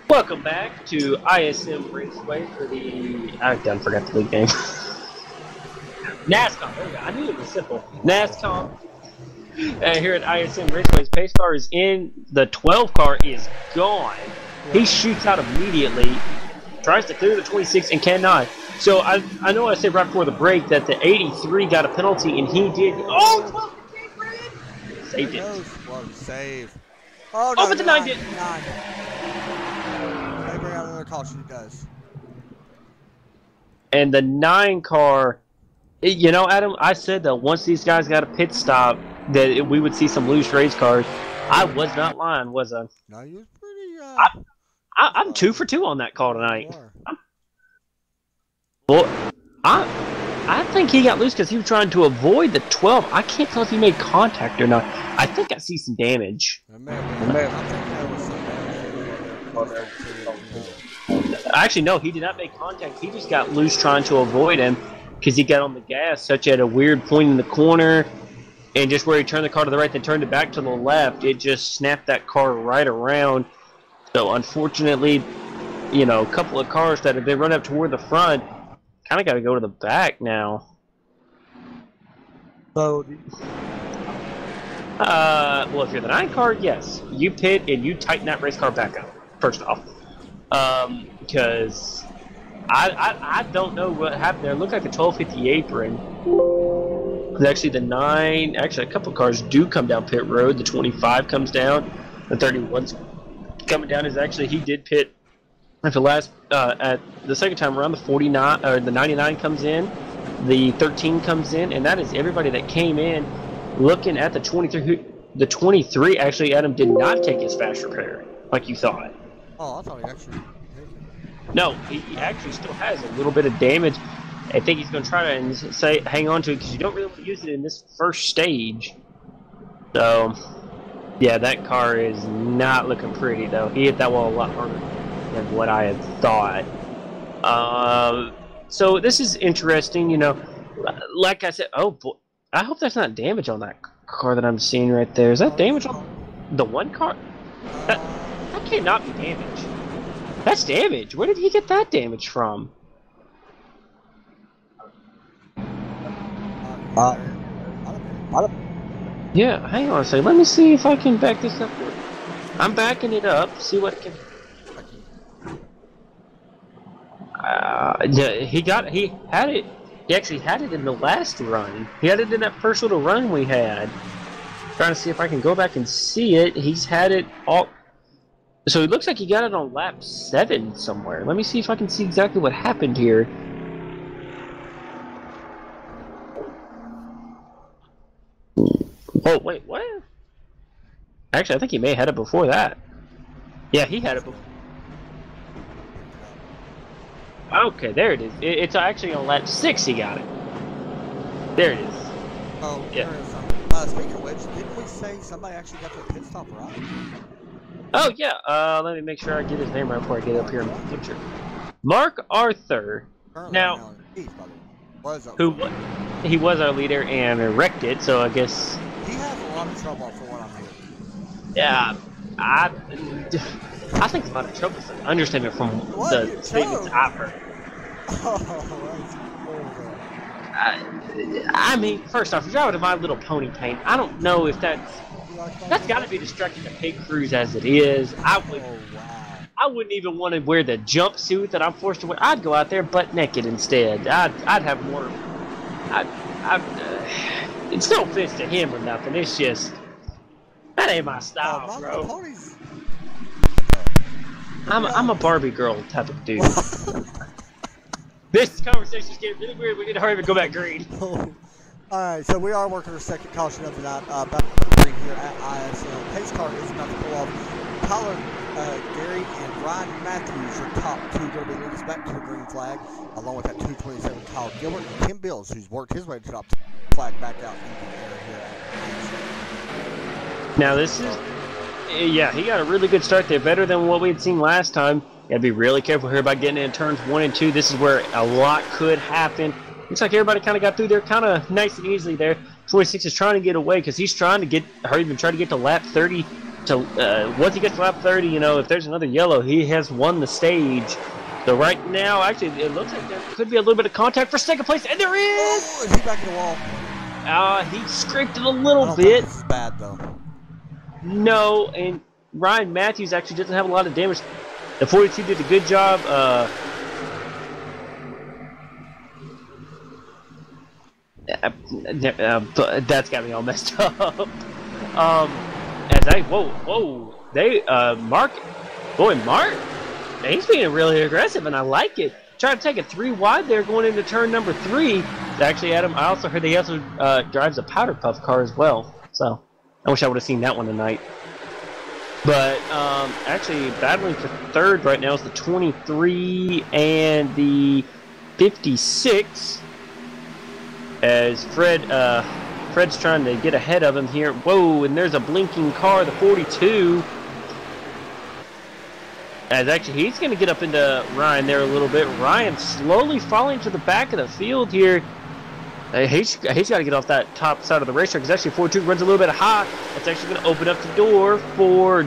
Speaker 2: Welcome back to ISM Raceway for the... I done forgot the league name. NASCOM, there we go. I knew it was simple. NASCOM. Here at ISM Raceway's pace car is in. The 12 car is gone. He shoots out immediately, tries to clear the 26 and cannot. So I know I said right before the break that the 83 got a penalty and he did. Oh, 12 saved it.
Speaker 1: Whoa, save. Oh, no,
Speaker 2: but the 9 did.
Speaker 1: 9. They bring out another caution, he does.
Speaker 2: And the 9 car, you know, Adam, I said that once these guys got a pit stop, that we would see some loose race cars. I was not lying, was I?
Speaker 1: No, you was pretty.
Speaker 2: I'm 2 for 2 on that call tonight. Well, I think he got loose because he was trying to avoid the 12. I can't tell if he made contact or not. I think I see some damage. Actually, no, he did not make contact. He just got loose trying to avoid him because he got on the gas such at a weird point in the corner. And just where he turned the car to the right, then turned it back to the left, it just snapped that car right around. So unfortunately, you know, a couple of cars that have been run up toward the front kind of got to go to the back now. So, well, if you're the 9 car, yes, you pit and you tighten that race car back up. First off, because I don't know what happened there. It looked like a 1250 apron. Actually, the 9, actually a couple of cars do come down pit road. The 25 comes down. The 31's coming down. Is actually he did pit at the last at the second time around. The 49 or the 99 comes in. The 13 comes in, and that is everybody that came in. Looking at the 23, the 23 actually Adam did not take his fast repair like you thought.
Speaker 1: Oh, I thought he actually.
Speaker 2: No, he actually still has a little bit of damage. I think he's going to try to hang on to it because you don't really want to use it in this first stage. So, yeah, that car is not looking pretty, though. He hit that wall a lot harder than what I had thought. So this is interesting, you know. Like I said, oh, boy, I hope that's not damage on that car that I'm seeing right there. Is that damage on the 1 car? That cannot be damage. That's damage. Where did he get that damage from? Yeah, hang on a second. Let me see if I can back this up. I'm backing it up. See what it can. Yeah, he had it. He actually had it in the last run. He had it in that first little run we had. Trying to see if I can go back and see it. He's had it all. So it looks like he got it on lap 7 somewhere. Let me see if I can see exactly what happened here. Oh, wait, what? Actually, I think he may have had it before that. Yeah, he had it before. Okay, there it is. It's actually on lap 6 he got it. There it is.
Speaker 1: Oh,
Speaker 2: yeah.
Speaker 1: Speaking of which, didn't we say somebody actually got their pit stop right?
Speaker 2: Oh, yeah. Let me make sure I get his name right before I get up here in the picture. Mark Arthur. Now, he was our leader and wrecked it, so I guess...
Speaker 1: He has a lot of trouble for what I'm hearing.
Speaker 2: Yeah, I think a lot of trouble is an understatement from the statements I've heard. I mean, first off, if you're driving a My Little Pony paint, I don't know if that's got to be distracting the pit crews as it is. I wouldn't even want to wear the jumpsuit that I'm forced to wear. I'd go out there butt naked instead. I'd have more. It's no offense to him or nothing. It's just that ain't my style, bro. I'm a Barbie girl type of dude. This conversation's getting really weird. We need to hurry up and go back green.
Speaker 1: Alright, so we are working our second caution of the night back to green here at ISM. Pace car is about to pull off. Tyler, Gary, and Ryan Matthews are top 2 going to be leading us back to the green flag, along with that 227 Kyle Gilbert and Tim Bills, who's worked his way to the top flag back out in the air here at ISM.
Speaker 2: Now this is, yeah, he got a really good start there, better than what we had seen last time. You gotta be really careful here about getting in turns 1 and 2. This is where a lot could happen. Looks like everybody kind of got through there kind of nice and easily there. 26 is trying to get away because he's trying to get, or even try to get to lap 30 So once he gets to lap 30, you know, if there's another yellow, he has won the stage. So right now, actually, it looks like there could be a little bit of contact for second place, and there is!
Speaker 1: Oh, is he back in the wall?
Speaker 2: He scraped it a little
Speaker 1: I don't
Speaker 2: bit.
Speaker 1: think this is bad, though.
Speaker 2: No, and Ryan Matthews actually doesn't have a lot of damage. The 42 did a good job. That's got me all messed up. Mark, he's being really aggressive, and I like it. Trying to take it 3 wide there, going into turn number 3. Actually, Adam, I also heard that he also drives a powder puff car as well. So I wish I would have seen that one tonight. But actually, battling for third right now is the 23 and the 56. As Fred's trying to get ahead of him here. Whoa, and there's a blinking car, the 42. As actually, he's going to get up into Ryan there a little bit. Ryan slowly falling to the back of the field here. He's got to get off that top side of the racetrack, because actually 42 runs a little bit high. That's actually going to open up the door for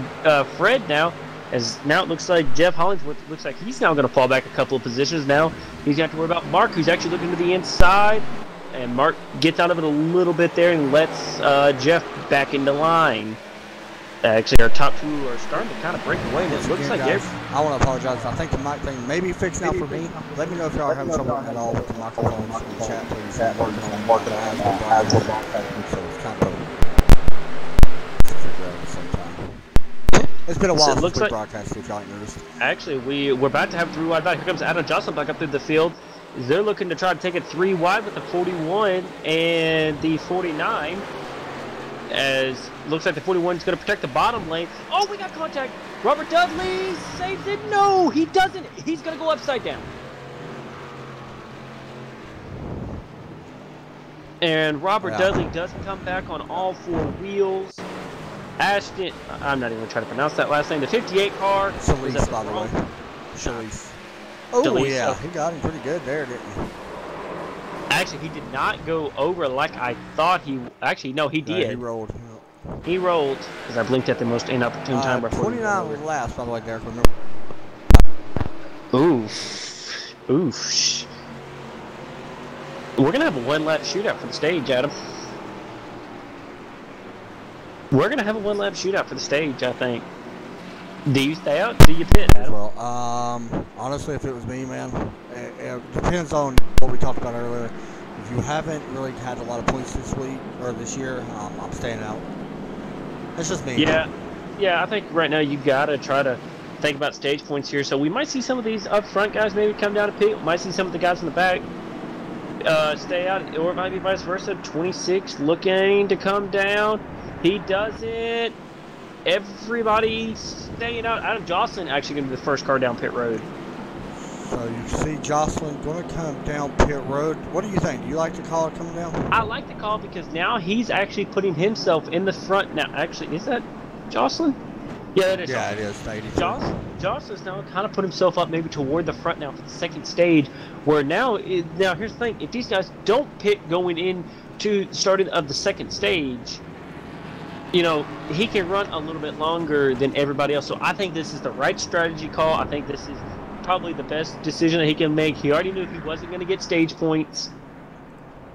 Speaker 2: Fred now. As now it looks like Jeff Hollingsworth looks like he's now going to fall back a couple of positions now. He's got to worry about Mark, who's actually looking to the inside. And Mark gets out of it a little bit there and lets Jeff back into line. Actually, our top 2 are starting to kind of break away. It looks like
Speaker 1: guys, I want to apologize. I think the mic thing may be fixed now for me. Let me know if y'all are having trouble at all with the microphones in the chat, please. I'm working on it so it's kind of figure out at the same time. It's been a while since we broadcasted, if y'all ain't noticed.
Speaker 2: Actually, we're about to have 3 wide back. Here comes Adam Johnson back up through the field. They're looking to try to take it 3 wide with the 41 and the 49. As looks like the 41 is going to protect the bottom lane. Oh, we got contact. Robert Dudley saves it. No, he doesn't. He's going to go upside down. And Robert Dudley does come back on all 4 wheels. Ashton, I'm not even going to try to pronounce that last name. The 58 car.
Speaker 1: Shalise, by the way. Shalise. Oh, Delise. Yeah, he got him pretty good there, didn't he?
Speaker 2: Actually, he did not go over like I thought he... Actually, no, he did.
Speaker 1: He rolled.
Speaker 2: He rolled, because I blinked at the most inopportune time.
Speaker 1: 29 last, by the way, Derek.
Speaker 2: Oof. Oof. We're going to have a 1-lap shootout for the stage, Adam. We're going to have a 1-lap shootout for the stage, I think. Do you stay out? Do you pit, Adam?
Speaker 1: Well, honestly, if it was me, man, it depends on what we talked about earlier. If you haven't really had a lot of points this week or this year, I'm staying out. That's just me.
Speaker 2: Yeah. I think right now you gotta try to think about stage points here. So we might see some of these up front guys maybe come down to pit. We might see some of the guys in the back stay out, or it might be vice versa. 26 looking to come down. He does it. Everybody staying out. Adam Jocelyn actually going to be the first car down pit road.
Speaker 1: So you see Jocelyn going to come down pit road. What do you think? Do you like the call coming down?
Speaker 2: I like the call because now he's actually putting himself in the front. Now, actually, is that Jocelyn? Yeah, that is.
Speaker 1: Yeah,
Speaker 2: Jocelyn.
Speaker 1: it is.
Speaker 2: Jocelyn's now kind of put himself up maybe toward the front now for the second stage. Where now here's the thing: if these guys don't pit going into starting of the second stage, you know, he can run a little bit longer than everybody else. So I think this is the right strategy call. I think this is probably the best decision that he can make. He already knew he wasn't going to get stage points.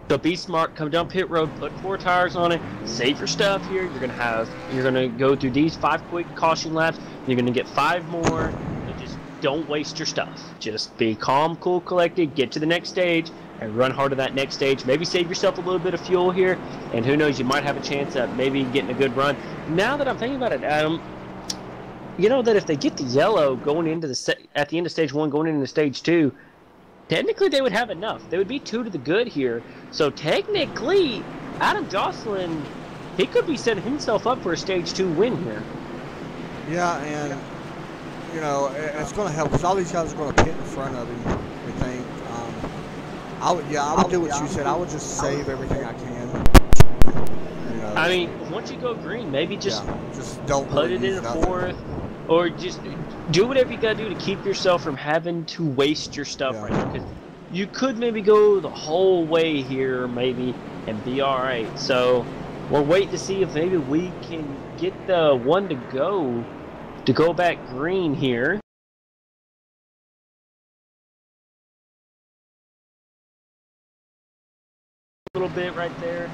Speaker 2: So be smart, come down pit road, put 4 tires on it, save your stuff here. You're gonna go through these 5 quick caution laps. You're gonna get 5 more. And just don't waste your stuff. Just be calm, cool, collected, get to the next stage, and run hard to that next stage. Maybe save yourself a little bit of fuel here, and who knows, you might have a chance at maybe getting a good run. Now that I'm thinking about it, Adam, you know that if they get the yellow going into at the end of stage 1, going into stage 2, technically they would have enough. They would be 2 to the good here. So technically, Adam Jocelyn, he could be setting himself up for a stage 2 win here.
Speaker 1: Yeah, and you know, it's going to help because all these guys are going to pit in front of him, I think. I would do what you said. I would just save everything I can. You know,
Speaker 2: I mean, once you go green, maybe just
Speaker 1: don't
Speaker 2: put it in a 4th, or just do whatever you gotta do to keep yourself from having to waste your stuff right now. Because you could maybe go the whole way here, maybe, and be all right. So we're waiting to see if maybe we can get the one to go back green here. A little bit right there.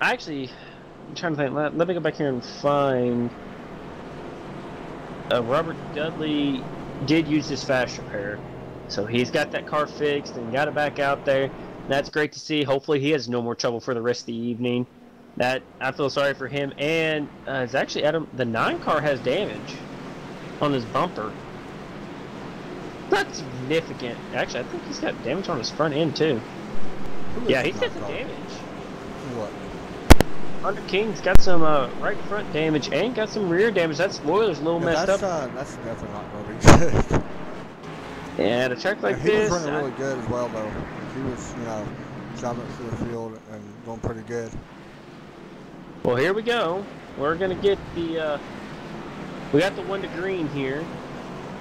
Speaker 2: Actually, I'm trying to think. Let me go back here and find. Robert Dudley did use his fast repair, so he's got that car fixed and got it back out there. That's great to see. Hopefully, he has no more trouble for the rest of the evening. That I feel sorry for him. And it's actually Adam. The 9 car has damage on his bumper. Not significant. Actually, I think he's got damage on his front end too. Yeah, he's got some damage.
Speaker 1: What?
Speaker 2: Hunter King's got some right front damage and got some rear damage. That spoiler's a little messed up.
Speaker 1: That's definitely not going to be good.
Speaker 2: Yeah, at a track like
Speaker 1: he
Speaker 2: this,
Speaker 1: was running really good as well, though. He was, driving through the field and going pretty good.
Speaker 2: Well, here we go. We're gonna get the. We got the one to green here,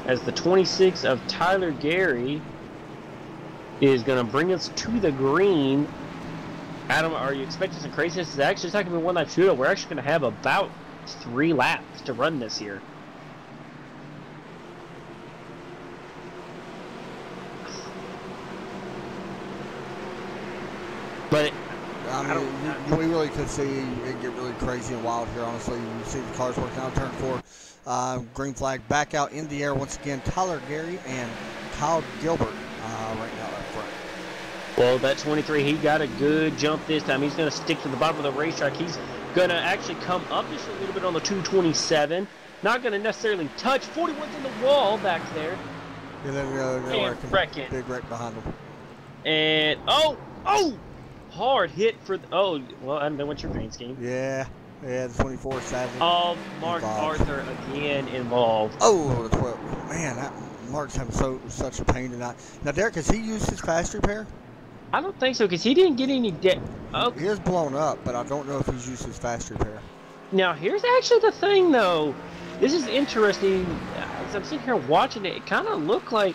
Speaker 2: as the 26 of Tyler Gary is gonna bring us to the green. Adam, are you expecting some craziness? It's actually not going to be one lap shootout. We're actually going to have about 3 laps to run this year. But
Speaker 1: we really could see it get really crazy and wild here, honestly. You see the cars working out turn 4. Green flag back out in the air once again. Tyler Gary and Kyle Gilbert right now up front.
Speaker 2: Well, that 23, he got a good jump this time. He's going to stick to the bottom of the racetrack. He's going to actually come up just a little bit on the 227. Not going to necessarily touch. 41's in the wall back there.
Speaker 1: And then
Speaker 2: wrecking.
Speaker 1: Big wreck behind him.
Speaker 2: And, oh! Hard hit for the, well, I don't know what's your green scheme.
Speaker 1: Yeah, the 24 sadly.
Speaker 2: Oh, Mark Arthur again involved.
Speaker 1: Oh, the 12. Man, Mark's having such a pain tonight. Now, Derek, has he used his fast repair?
Speaker 2: I don't think so, because he didn't get any
Speaker 1: He is blown up, but I don't know if he's used his fast repair.
Speaker 2: Now, here's actually the thing, though. This is interesting. As I'm sitting here watching it, it kind of looked like,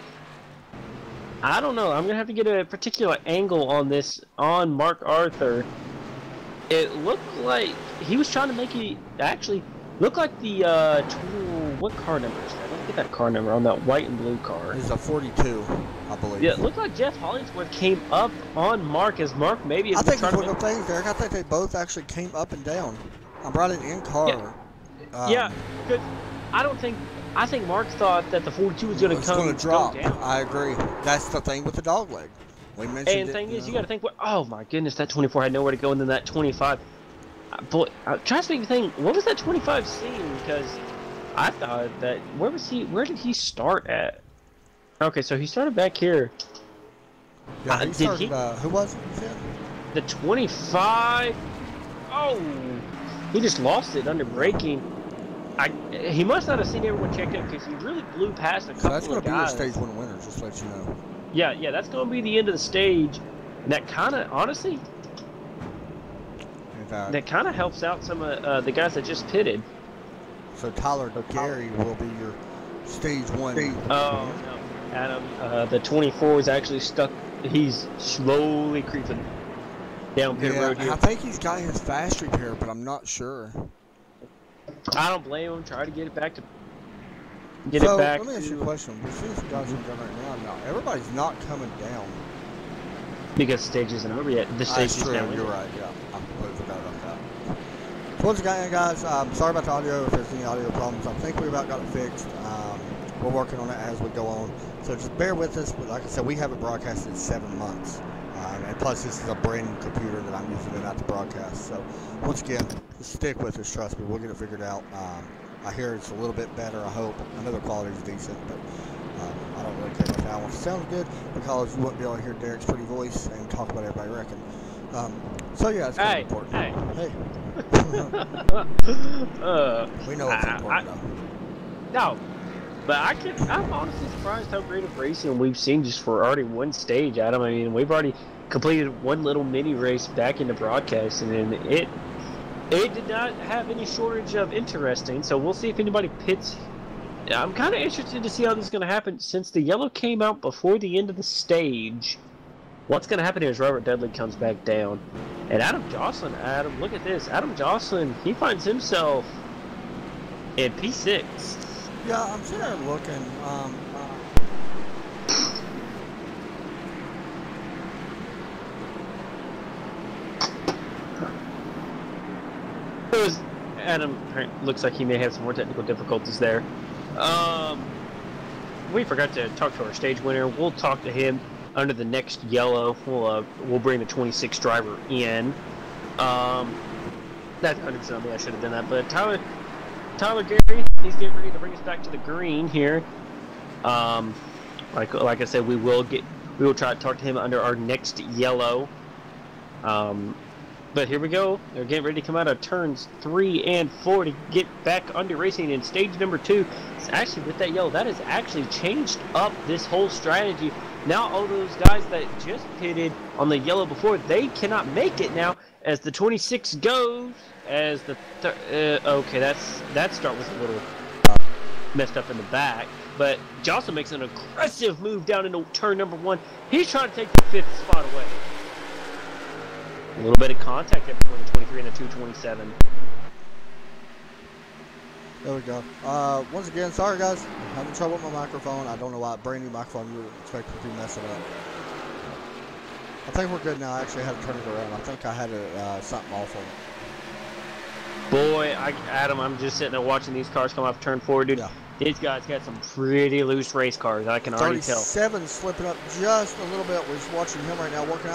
Speaker 2: I don't know, I'm going to have to get a particular angle on this, on Mark Arthur. It looked like he was trying to make it, actually, looked like the, what car number is that? Let's get that car number on that white and blue car.
Speaker 1: It's a 42, I believe.
Speaker 2: Yeah, it looked like Jeff Hollingsworth came up on Mark as Mark maybe.
Speaker 1: I think it's one of the things, Derek. I think they both actually came up and down. I brought it in car.
Speaker 2: Yeah, because I think Mark thought that the 42 was going to come
Speaker 1: drop.
Speaker 2: Go down.
Speaker 1: I agree. That's the thing with the dog leg. We mentioned
Speaker 2: and the thing is, you got to think, oh my goodness, that 24 had nowhere to go, and then that 25. Boy, try to think, what was that 25 seeing? Because I thought that, where did he start at? Okay, so he started back here.
Speaker 1: Yeah, who was it, you said?
Speaker 2: The 25. Oh, he just lost it under braking. He must not have seen everyone checked out because he really blew past a couple of guys.
Speaker 1: So that's going to be the stage 1 winner, just to let you know.
Speaker 2: Yeah, that's going to be the end of the stage. And that kind of, honestly, that kind of helps out some of the guys that just pitted.
Speaker 1: So Tyler Gary will be your stage 1.
Speaker 2: Oh, no. Adam, the 24 is actually stuck. He's slowly creeping down pit road here.
Speaker 1: I think he's got his fast repair, but I'm not sure.
Speaker 2: I don't blame him. Try to get it back to.
Speaker 1: Let me ask you a question. We're seeing some guys coming down right now. Everybody's not coming down.
Speaker 2: Because the stage isn't over yet. The stage is down.
Speaker 1: You're right. Yeah, I completely forgot about that. So once again, guys, sorry about the audio. If there's any audio problems, I think we about got it fixed. We're working on it as we go on. So just bear with us. But like I said, we haven't broadcasted in 7 months. And plus, this is a brand new computer that I'm using tonight to broadcast. So once again, just stick with us. Trust me, we'll get it figured out. I hear it's a little bit better, I hope. I know the quality is decent, but I don't really care about that. I want it to sound good because you won't be able to hear Derek's pretty voice and talk about everybody reckon. So yeah, it's kind of important. Hey. We know it's important though.
Speaker 2: No. But I'm honestly surprised how great of racing we've seen just for already one stage, Adam. I mean, we've already completed one little mini race back into broadcasting, and it did not have any shortage of interesting. So we'll see if anybody pits. I'm kind of interested to see how this is going to happen since the yellow came out before the end of the stage. What's going to happen here is Robert Dudley comes back down. And Adam Jocelyn, look at this. Adam Jocelyn, he finds himself in P6.
Speaker 1: Yeah, I'm sitting there looking.
Speaker 2: Adam looks like he may have some more technical difficulties there. We forgot to talk to our stage winner. We'll talk to him under the next yellow. We'll bring the 26 driver in. That's 100% me. I should have done that. But Tyler Gary, he's getting ready to bring us back to the green here. Like I said, we will try to talk to him under our next yellow. But here we go. They're getting ready to come out of turns 3 and 4 to get back under racing in stage number 2. It's actually with that yellow, that has actually changed up this whole strategy. Now all those guys that just pitted on the yellow before, they cannot make it now as the 26 goes. As the okay, that start was a little messed up in the back. But Johnson makes an aggressive move down into turn number 1. He's trying to take the 5th spot away. A little bit of contact there between the 23 and the 227.
Speaker 1: There we go. Once again, sorry guys, I'm having trouble with my microphone. I don't know why. Brand new microphone, you would expect it to mess it up. I think we're good now. I actually had to turn it around. I think I had something off on it.
Speaker 2: Boy, Adam, I'm just sitting there watching these cars come off turn 4, dude.
Speaker 1: Yeah.
Speaker 2: These guys got some pretty loose race cars. I can already tell.
Speaker 1: 37 slipping up just a little bit. We're just watching him right now working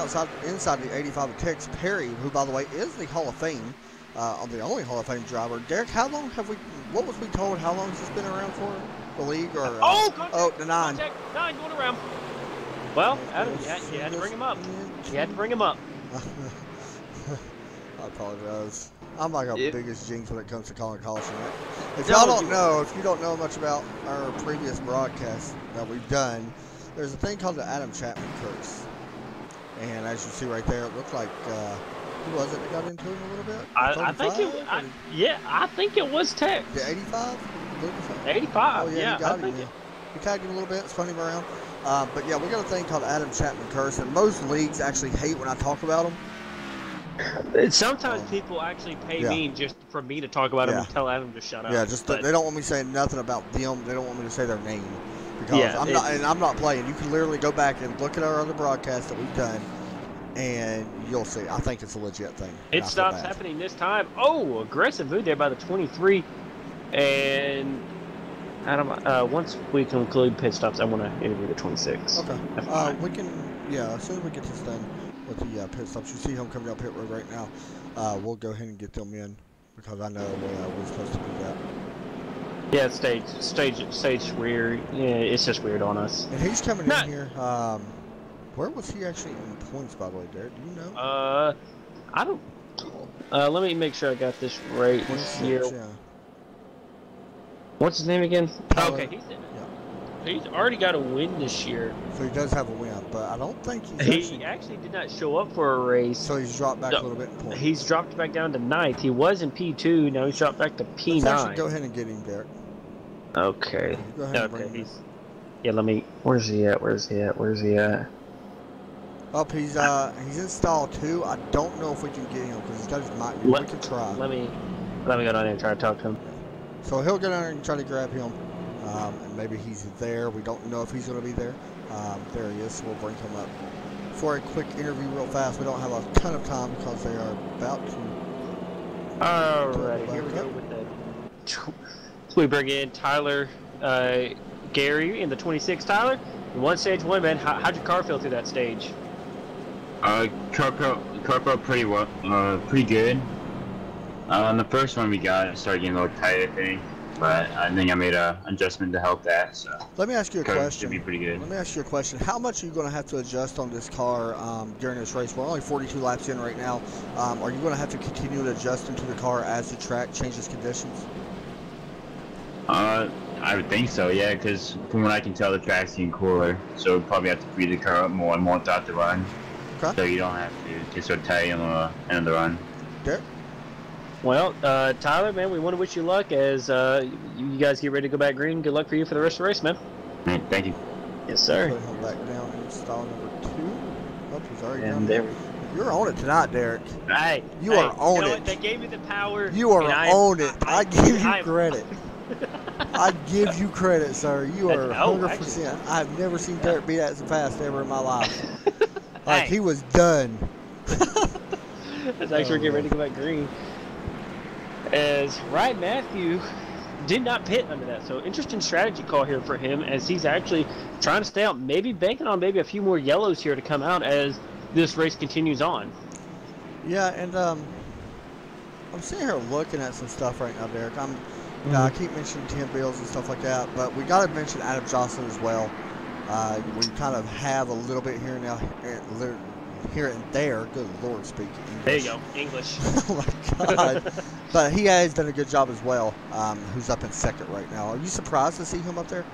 Speaker 1: inside the 85 of Tex Perry, who, by the way, is the Hall of Fame, the only Hall of Fame driver. Derek, how long have we? What was we told? How long has this been around for? The league or? The 9.
Speaker 2: Contact, 9 going around. Well, Adam, you had to bring him up. You had to bring him up.
Speaker 1: I apologize. I'm like a biggest jinx when it comes to calling caution. If y'all don't know, if you don't know much about our previous broadcasts that we've done, there's a thing called the Adam Chapman curse. And as you see right there, it looks like, who was it that got into him a little bit?
Speaker 2: I think it was Tex.
Speaker 1: The 85?
Speaker 2: 85,
Speaker 1: oh, yeah. He tagged him a little bit, spun him around. But yeah, we got a thing called the Adam Chapman curse, and most leagues actually hate when I talk about them.
Speaker 2: Sometimes people actually pay me just for me to talk about them and tell Adam to shut up.
Speaker 1: Yeah, they don't want me saying nothing about them. They don't want me to say their name because I'm not playing. You can literally go back and look at our other broadcasts that we've done, and you'll see. I think it's a legit thing.
Speaker 2: It stops happening this time. Oh, aggressive move there by the 23, and Adam. Once we conclude pit stops, I want to interview the 26.
Speaker 1: Okay. We can. Yeah, as soon as we get this done with the pit stops, you see him coming up pit road right now. We'll go ahead and get them in because I know we're supposed to do that.
Speaker 2: Yeah, stage weird. Yeah, it's just weird on us.
Speaker 1: And he's coming in here. Where was he actually in points, by the way, Derek? Do you know?
Speaker 2: I don't. Let me make sure I got this right here.
Speaker 1: Yeah.
Speaker 2: What's his name again?
Speaker 1: Tyler.
Speaker 2: Okay, he's already got a win this year.
Speaker 1: So he does have a win, but I don't think
Speaker 2: he actually did not show up for a race.
Speaker 1: So he's dropped back a little bit in points.
Speaker 2: He's dropped back down to 9th. He was in P2. Now he's dropped back to P9.
Speaker 1: Let's actually go ahead and get him, Derek.
Speaker 2: Okay.
Speaker 1: Go ahead and bring him.
Speaker 2: Yeah, let me. Where's he at?
Speaker 1: Oh, he's in stall 2. I don't know if we can get him because he's got his mic. We can try.
Speaker 2: Let me go down there and try to talk to him.
Speaker 1: So he'll go down there and try to grab him. And maybe he's there. We don't know if he's going to be there. There he is. So we'll bring him up for a quick interview real fast. We don't have a ton of time because they are about to.
Speaker 2: Alright, here we go with the. So we bring in Tyler Gary in the 26. Tyler, in stage 1, man. How'd your car feel through that stage?
Speaker 3: Car felt pretty well, pretty good. On the first one we got, it started getting a little tight, I think. But I think I made an adjustment to help that. So
Speaker 1: let me ask you a question.
Speaker 3: Should be pretty good.
Speaker 1: Let me ask you a question. How much are you going to have to adjust on this car during this race? We're only 42 laps in right now. Are you going to have to continue to adjust into the car as the track changes conditions?
Speaker 3: I would think so, yeah, because from what I can tell, the track's getting cooler. So we'll probably have to free the car up more and more throughout the run. Okay. So you don't have to get so tight on the end of the run.
Speaker 1: Derek?
Speaker 2: Well, Tyler, man, we want to wish you luck as you guys get ready to go back green. Good luck for you for the rest of the race, man.
Speaker 3: Right, thank you.
Speaker 2: Yes, sir.
Speaker 1: Put him back down in stall number 2. Oh, he's already down
Speaker 2: there.
Speaker 1: You're on it tonight, Derek.
Speaker 2: Hey,
Speaker 1: you are on it.
Speaker 2: They gave me the power.
Speaker 1: You are on it. I give you credit. I give you credit, sir. You are 100%. I've never seen Derek be that fast ever in my life. Like, he was done.
Speaker 2: That's actually getting ready to go back green. As Ryan Matthew did not pit under that. So, interesting strategy call here for him as he's actually trying to stay out, maybe banking on maybe a few more yellows here to come out as this race continues on.
Speaker 1: Yeah, and I'm sitting here looking at some stuff right now, Derek. I keep mentioning Tim Bills and stuff like that, but we got to mention Adam Johnson as well. We kind of have a little bit here now, here and there. Good Lord, speak English.
Speaker 2: There you go, English.
Speaker 1: Oh my God! But he has done a good job as well. Who's up in second right now? Are you surprised to see him up there?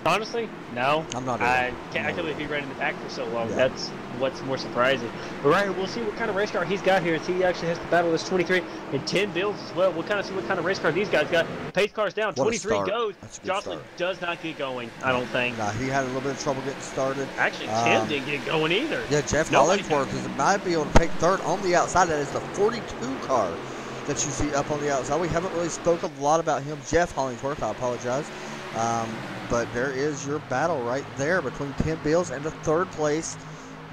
Speaker 2: Honestly, no.
Speaker 1: I'm not.
Speaker 2: I can't believe he ran in the back for so long. Yeah. That's what's more surprising. But right, we'll see what kind of race car he's got here. As he actually has to battle this 23 and 10 Bills as well. We'll kind of see what kind of race car these guys got. Pace car's down. 23 goes. Jocelyn does not get going, I don't think.
Speaker 1: Nah, he had a little bit of trouble getting started.
Speaker 2: Actually, Tim didn't get going either.
Speaker 1: Yeah, Jeff Hollingsworth might be able to take third on the outside. That is the 42 car that you see up on the outside. We haven't really spoken a lot about him. Jeff Hollingsworth, I apologize. But there is your battle right there between Tim Bills and the third place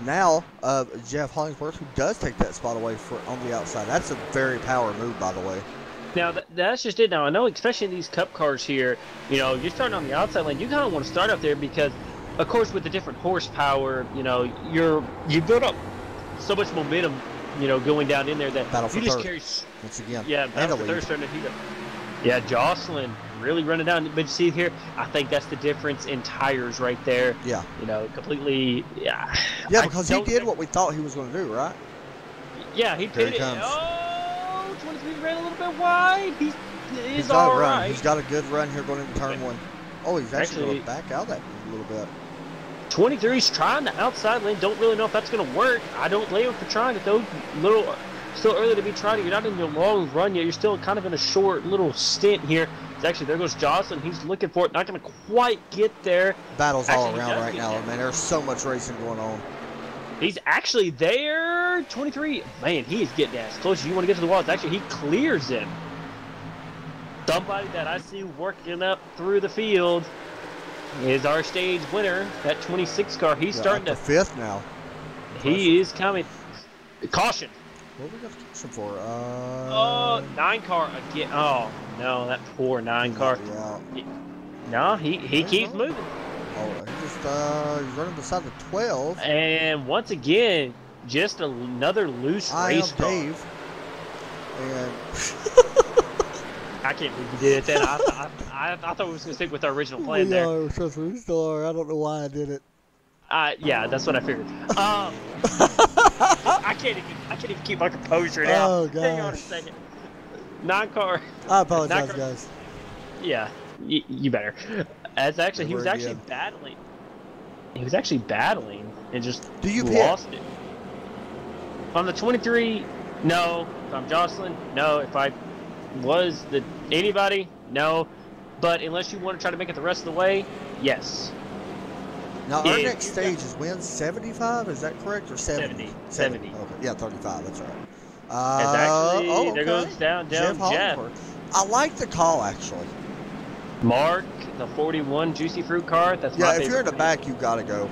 Speaker 1: now of Jeff Hollingsworth, who does take that spot away on the outside. That's a very power move, by the way.
Speaker 2: Now, that's just it. Now, I know, especially in these cup cars here, you know, you're starting on the outside lane. You kind of want to start up there because, of course, with the different horsepower, you know, you build up so much momentum, you know, going down in there that
Speaker 1: battle for
Speaker 2: you just
Speaker 1: third.
Speaker 2: carry.
Speaker 1: Once again.
Speaker 2: Yeah, battle for third starting to heat up. Yeah, Jocelyn really running down. But you see here, I think that's the difference in tires right there.
Speaker 1: Yeah.
Speaker 2: You know, completely. Yeah.
Speaker 1: Yeah, because he did what we thought he was going to do, right?
Speaker 2: Yeah, he pitted it. Oh, 23 ran a little bit wide. He's all right.
Speaker 1: He's got a good run here going into turn one. Oh, he's actually going to back out that a little bit.
Speaker 2: 23's trying the outside lane. Don't really know if that's going to work. I don't blame him for trying it, though. Still early to be trying it. You're not in your long run yet. You're still kind of in a short little stint here. Actually, there goes Jocelyn. He's looking for it. Not going to quite get there.
Speaker 1: Battles all around right now, man. There's so much racing going on.
Speaker 2: He's actually there. 23. Man, he is getting as close as you want to get to the walls. Actually, he clears him. Somebody that I see working up through the field is our stage winner. That 26 car. He's starting to
Speaker 1: fifth now.
Speaker 2: He is coming. Caution.
Speaker 1: What we got to catch him for?
Speaker 2: 9 car again. Oh no, that poor 9 car. No, he keeps moving.
Speaker 1: Oh, he's running beside the 12.
Speaker 2: And once again, just another loose race car.
Speaker 1: Dave. And
Speaker 2: I can't believe you did it then. I thought we was gonna stick with our original plan there.
Speaker 1: We still are. I don't know why I did it.
Speaker 2: Yeah, that's what I figured. I can't even keep my composure now.
Speaker 1: Oh, gosh.
Speaker 2: Hang on a second. 9 car.
Speaker 1: I apologize, guys.
Speaker 2: Yeah, you better. As actually, he was actually battling. He was actually battling and just lost it. If I'm the 23, no. If I'm Jocelyn, no. If I was anybody, no. But unless you want to try to make it the rest of the way, yes.
Speaker 1: Now, our next stage is when? 75? Is that correct? Or 70?
Speaker 2: 70.
Speaker 1: Okay. Yeah, 35. That's right.
Speaker 2: Actually, there goes down Jeff.
Speaker 1: I like the call, actually.
Speaker 2: Mark, the 41 Juicy Fruit car. That's my favorite.
Speaker 1: Yeah, if you're in the back, you got to go.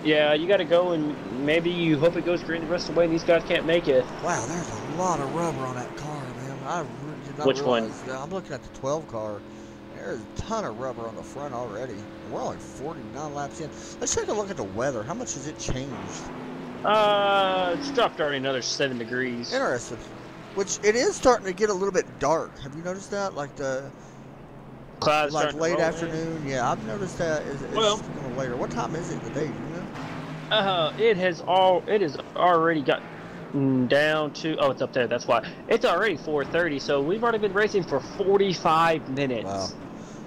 Speaker 2: Yeah, you got to go, and maybe you hope it goes green the rest of the way, and these guys can't make it.
Speaker 1: Wow, there's a lot of rubber on that car, man. I really did not
Speaker 2: Which one?
Speaker 1: I'm looking at the 12 car. There's a ton of rubber on the front already. We're only 49 laps in. Let's take a look at the weather. How much has it changed?
Speaker 2: It's dropped already another 7 degrees.
Speaker 1: Interesting. Which it is starting to get a little bit dark. Have you noticed that? Like the
Speaker 2: clouds,
Speaker 1: like late afternoon. Yeah, I've noticed that. It's going later. What time is it today? Do you know?
Speaker 2: It has already gotten down to. Oh, it's up there. That's why it's already 4:30. So we've already been racing for 45 minutes.
Speaker 1: Wow.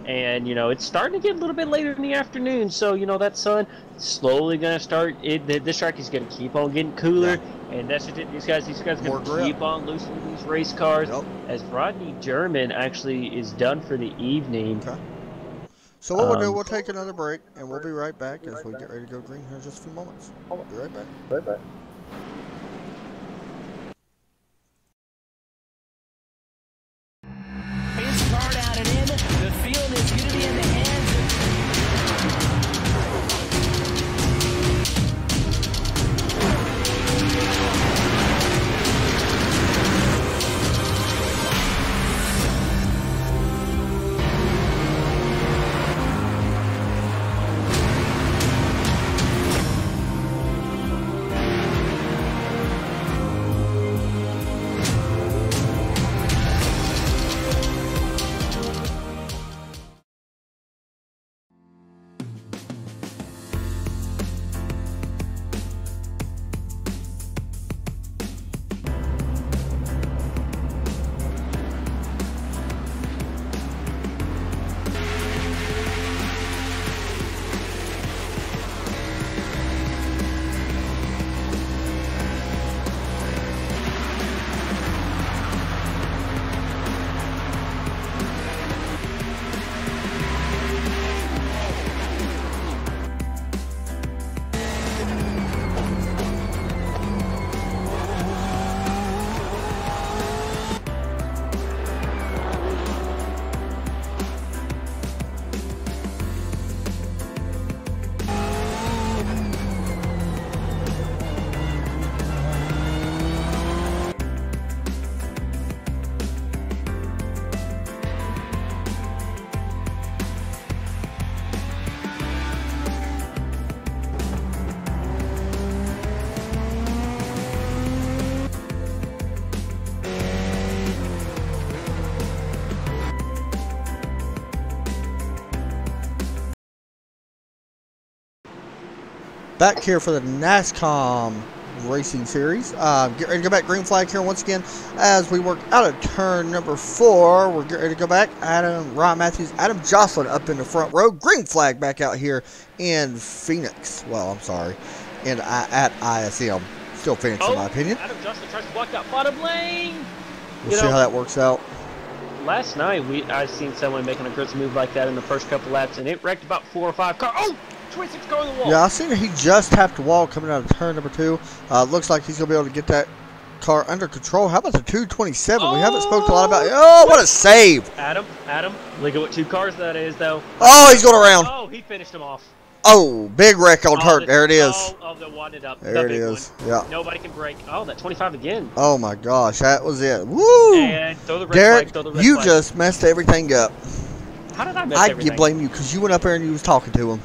Speaker 2: And, you know, it's starting to get a little bit later in the afternoon. So, you know, that sun slowly going to start. This track is going to keep on getting cooler. Yeah. And that's just it. These guys are going to keep on loosening these race cars.
Speaker 1: Yep.
Speaker 2: As Rodney German actually is done for the evening.
Speaker 1: Okay. So what we'll do, we'll take another break, and we'll be right back as we get ready to go green here in just a few moments. Be right back.
Speaker 4: His card out and in. The field is going to be in the hands of...
Speaker 1: Back here for the NASCOM Racing Series. Get ready to go back green flag here once again as we work out of turn number 4. We're getting ready to go back. Ron Matthews, Adam Jocelyn up in the front row. Green flag back out here in Phoenix. Well, I'm sorry. At ISM. Still Phoenix in my opinion.
Speaker 2: Adam Jocelyn tries to block that bottom lane.
Speaker 1: We'll see how that works out.
Speaker 2: Last night, I've seen someone making a grits move like that in the first couple laps, and it wrecked about 4 or 5 cars. Oh! 26 car on the wall. Yeah, I seen he just tapped the wall coming out of turn number 2. Looks like he's going to be able to get that car under control. How about the 227? We haven't spoken a lot about it. Oh, what a save. Adam, look at what 2 cars that is, though.
Speaker 1: Oh, he's going around.
Speaker 2: Oh, he finished them off.
Speaker 1: Oh, big wreck on turn. There it is.
Speaker 2: The wadded up.
Speaker 1: There it is.
Speaker 2: One.
Speaker 1: Yeah.
Speaker 2: Nobody can break. Oh, that 25 again.
Speaker 1: Oh, my gosh. That was it. Woo.
Speaker 2: And throw the red
Speaker 1: Derek,
Speaker 2: flag, throw the red
Speaker 1: you
Speaker 2: flag.
Speaker 1: just messed everything up.
Speaker 2: How did I mess everything?
Speaker 1: I blame you because you went up there and you was talking to him.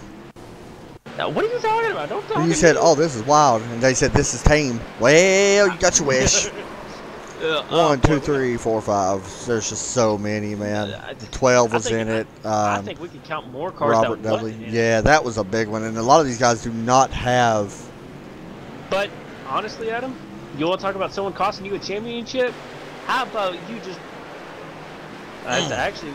Speaker 2: Now, what are you talking about? Don't talk
Speaker 1: and you
Speaker 2: to
Speaker 1: said,
Speaker 2: me.
Speaker 1: oh, this is wild. And they said, this is tame. Well, you got your wish. 1, 2, 3, 4, 5. There's just so many, man. 12 was in it.
Speaker 2: I think we could count more cars.
Speaker 1: Robert Dudley. Yeah, that was a big one. And a lot of these guys do not have.
Speaker 2: But honestly, Adam, you want to talk about someone costing you a championship? How about you just? Actually,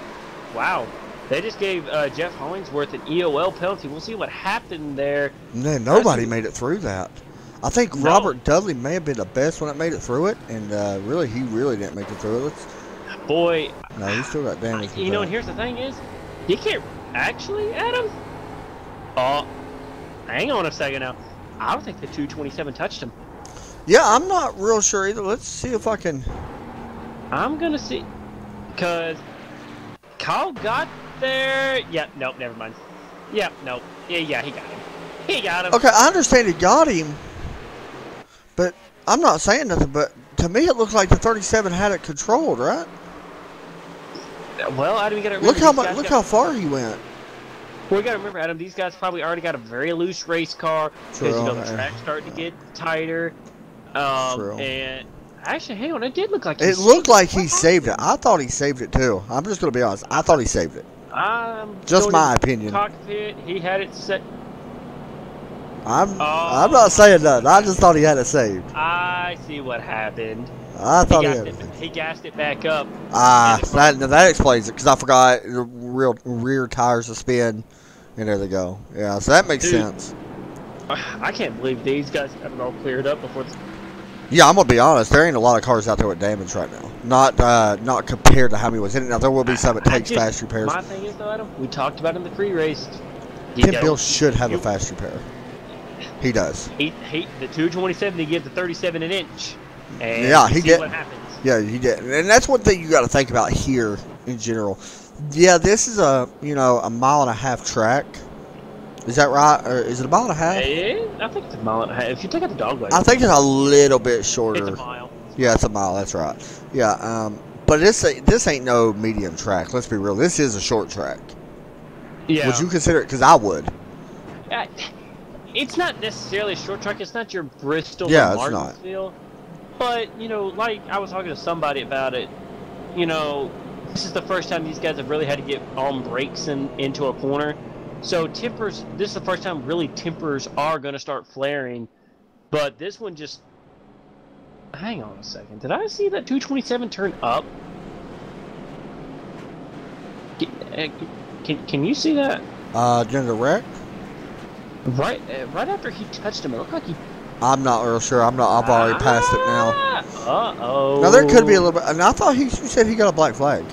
Speaker 2: wow. They just gave Jeff Hollingsworth an EOL penalty. We'll see what happened there.
Speaker 1: Man, nobody made it through that. I think Robert Dudley may have been the best one that made it through it, and he really didn't make it through it.
Speaker 2: Boy,
Speaker 1: no, he still got damage.
Speaker 2: You know, and here's the thing is, you can't actually, Adam. Oh, hang on a second now. I don't think the 227 touched him.
Speaker 1: Yeah, I'm not real sure either. Let's see if I can.
Speaker 2: I'm gonna see, cause Kyle got there. Yeah, nope, never mind. Yeah, nope. Yeah, he got him. He got him.
Speaker 1: Okay, I understand he got him. But I'm not saying nothing, but to me it looked like the 37 had it controlled, right?
Speaker 2: Well, Adam, you gotta
Speaker 1: remember. Look how far he went.
Speaker 2: Well, you gotta remember, Adam, these guys probably already got a very loose race car because the track's starting to get tighter. And actually, hang on, it did look like
Speaker 1: he saved it. I thought he saved it too. I'm just gonna be honest. I thought he saved it. Just my opinion.
Speaker 2: Cockpit, he had it set.
Speaker 1: I'm not saying nothing. I just thought he had it saved.
Speaker 2: I see what happened.
Speaker 1: I thought
Speaker 2: he gassed it back up.
Speaker 1: That explains it because I forgot the rear tires to spin, and there they go. Yeah, so that makes sense.
Speaker 2: I can't believe these guys got it all cleared up before.
Speaker 1: Yeah, I'm gonna be honest. There ain't a lot of cars out there with damage right now. Not compared to how many was in it. Now there will be some that takes fast repairs.
Speaker 2: My thing is though, Adam, we talked about in the pre-race.
Speaker 1: Tim Bill should have a fast repair. He does.
Speaker 2: The 227 he gives the 37 an inch. And
Speaker 1: yeah, he did.
Speaker 2: What happens.
Speaker 1: Yeah, he did. And that's one thing you got to think about here in general. Yeah, this is a a mile-and-a-half track. Is that right? Or is it a mile and a half?
Speaker 2: Yeah, I think it's a mile and a half. If you take out the dog leg.
Speaker 1: I think it's a little bit shorter.
Speaker 2: It's a mile.
Speaker 1: Yeah, it's a mile. That's right. Yeah, but this ain't no medium track. Let's be real. This is a short track.
Speaker 2: Yeah.
Speaker 1: Would you consider it? Because I would.
Speaker 2: It's not necessarily a short track. It's not your Bristol
Speaker 1: or
Speaker 2: Martinsville. But, like I was talking to somebody about it, this is the first time these guys have really had to get on brakes into a corner. So this is the first time really tempers are going to start flaring. But this one just, hang on a second. Did I see that 227 turn up? Can you see that?
Speaker 1: During the wreck?
Speaker 2: Right after he touched him, it looked like he...
Speaker 1: I'm not real sure. I've already passed it now.
Speaker 2: Uh-oh.
Speaker 1: Now, there could be a little bit... And I thought you said he got a black flag.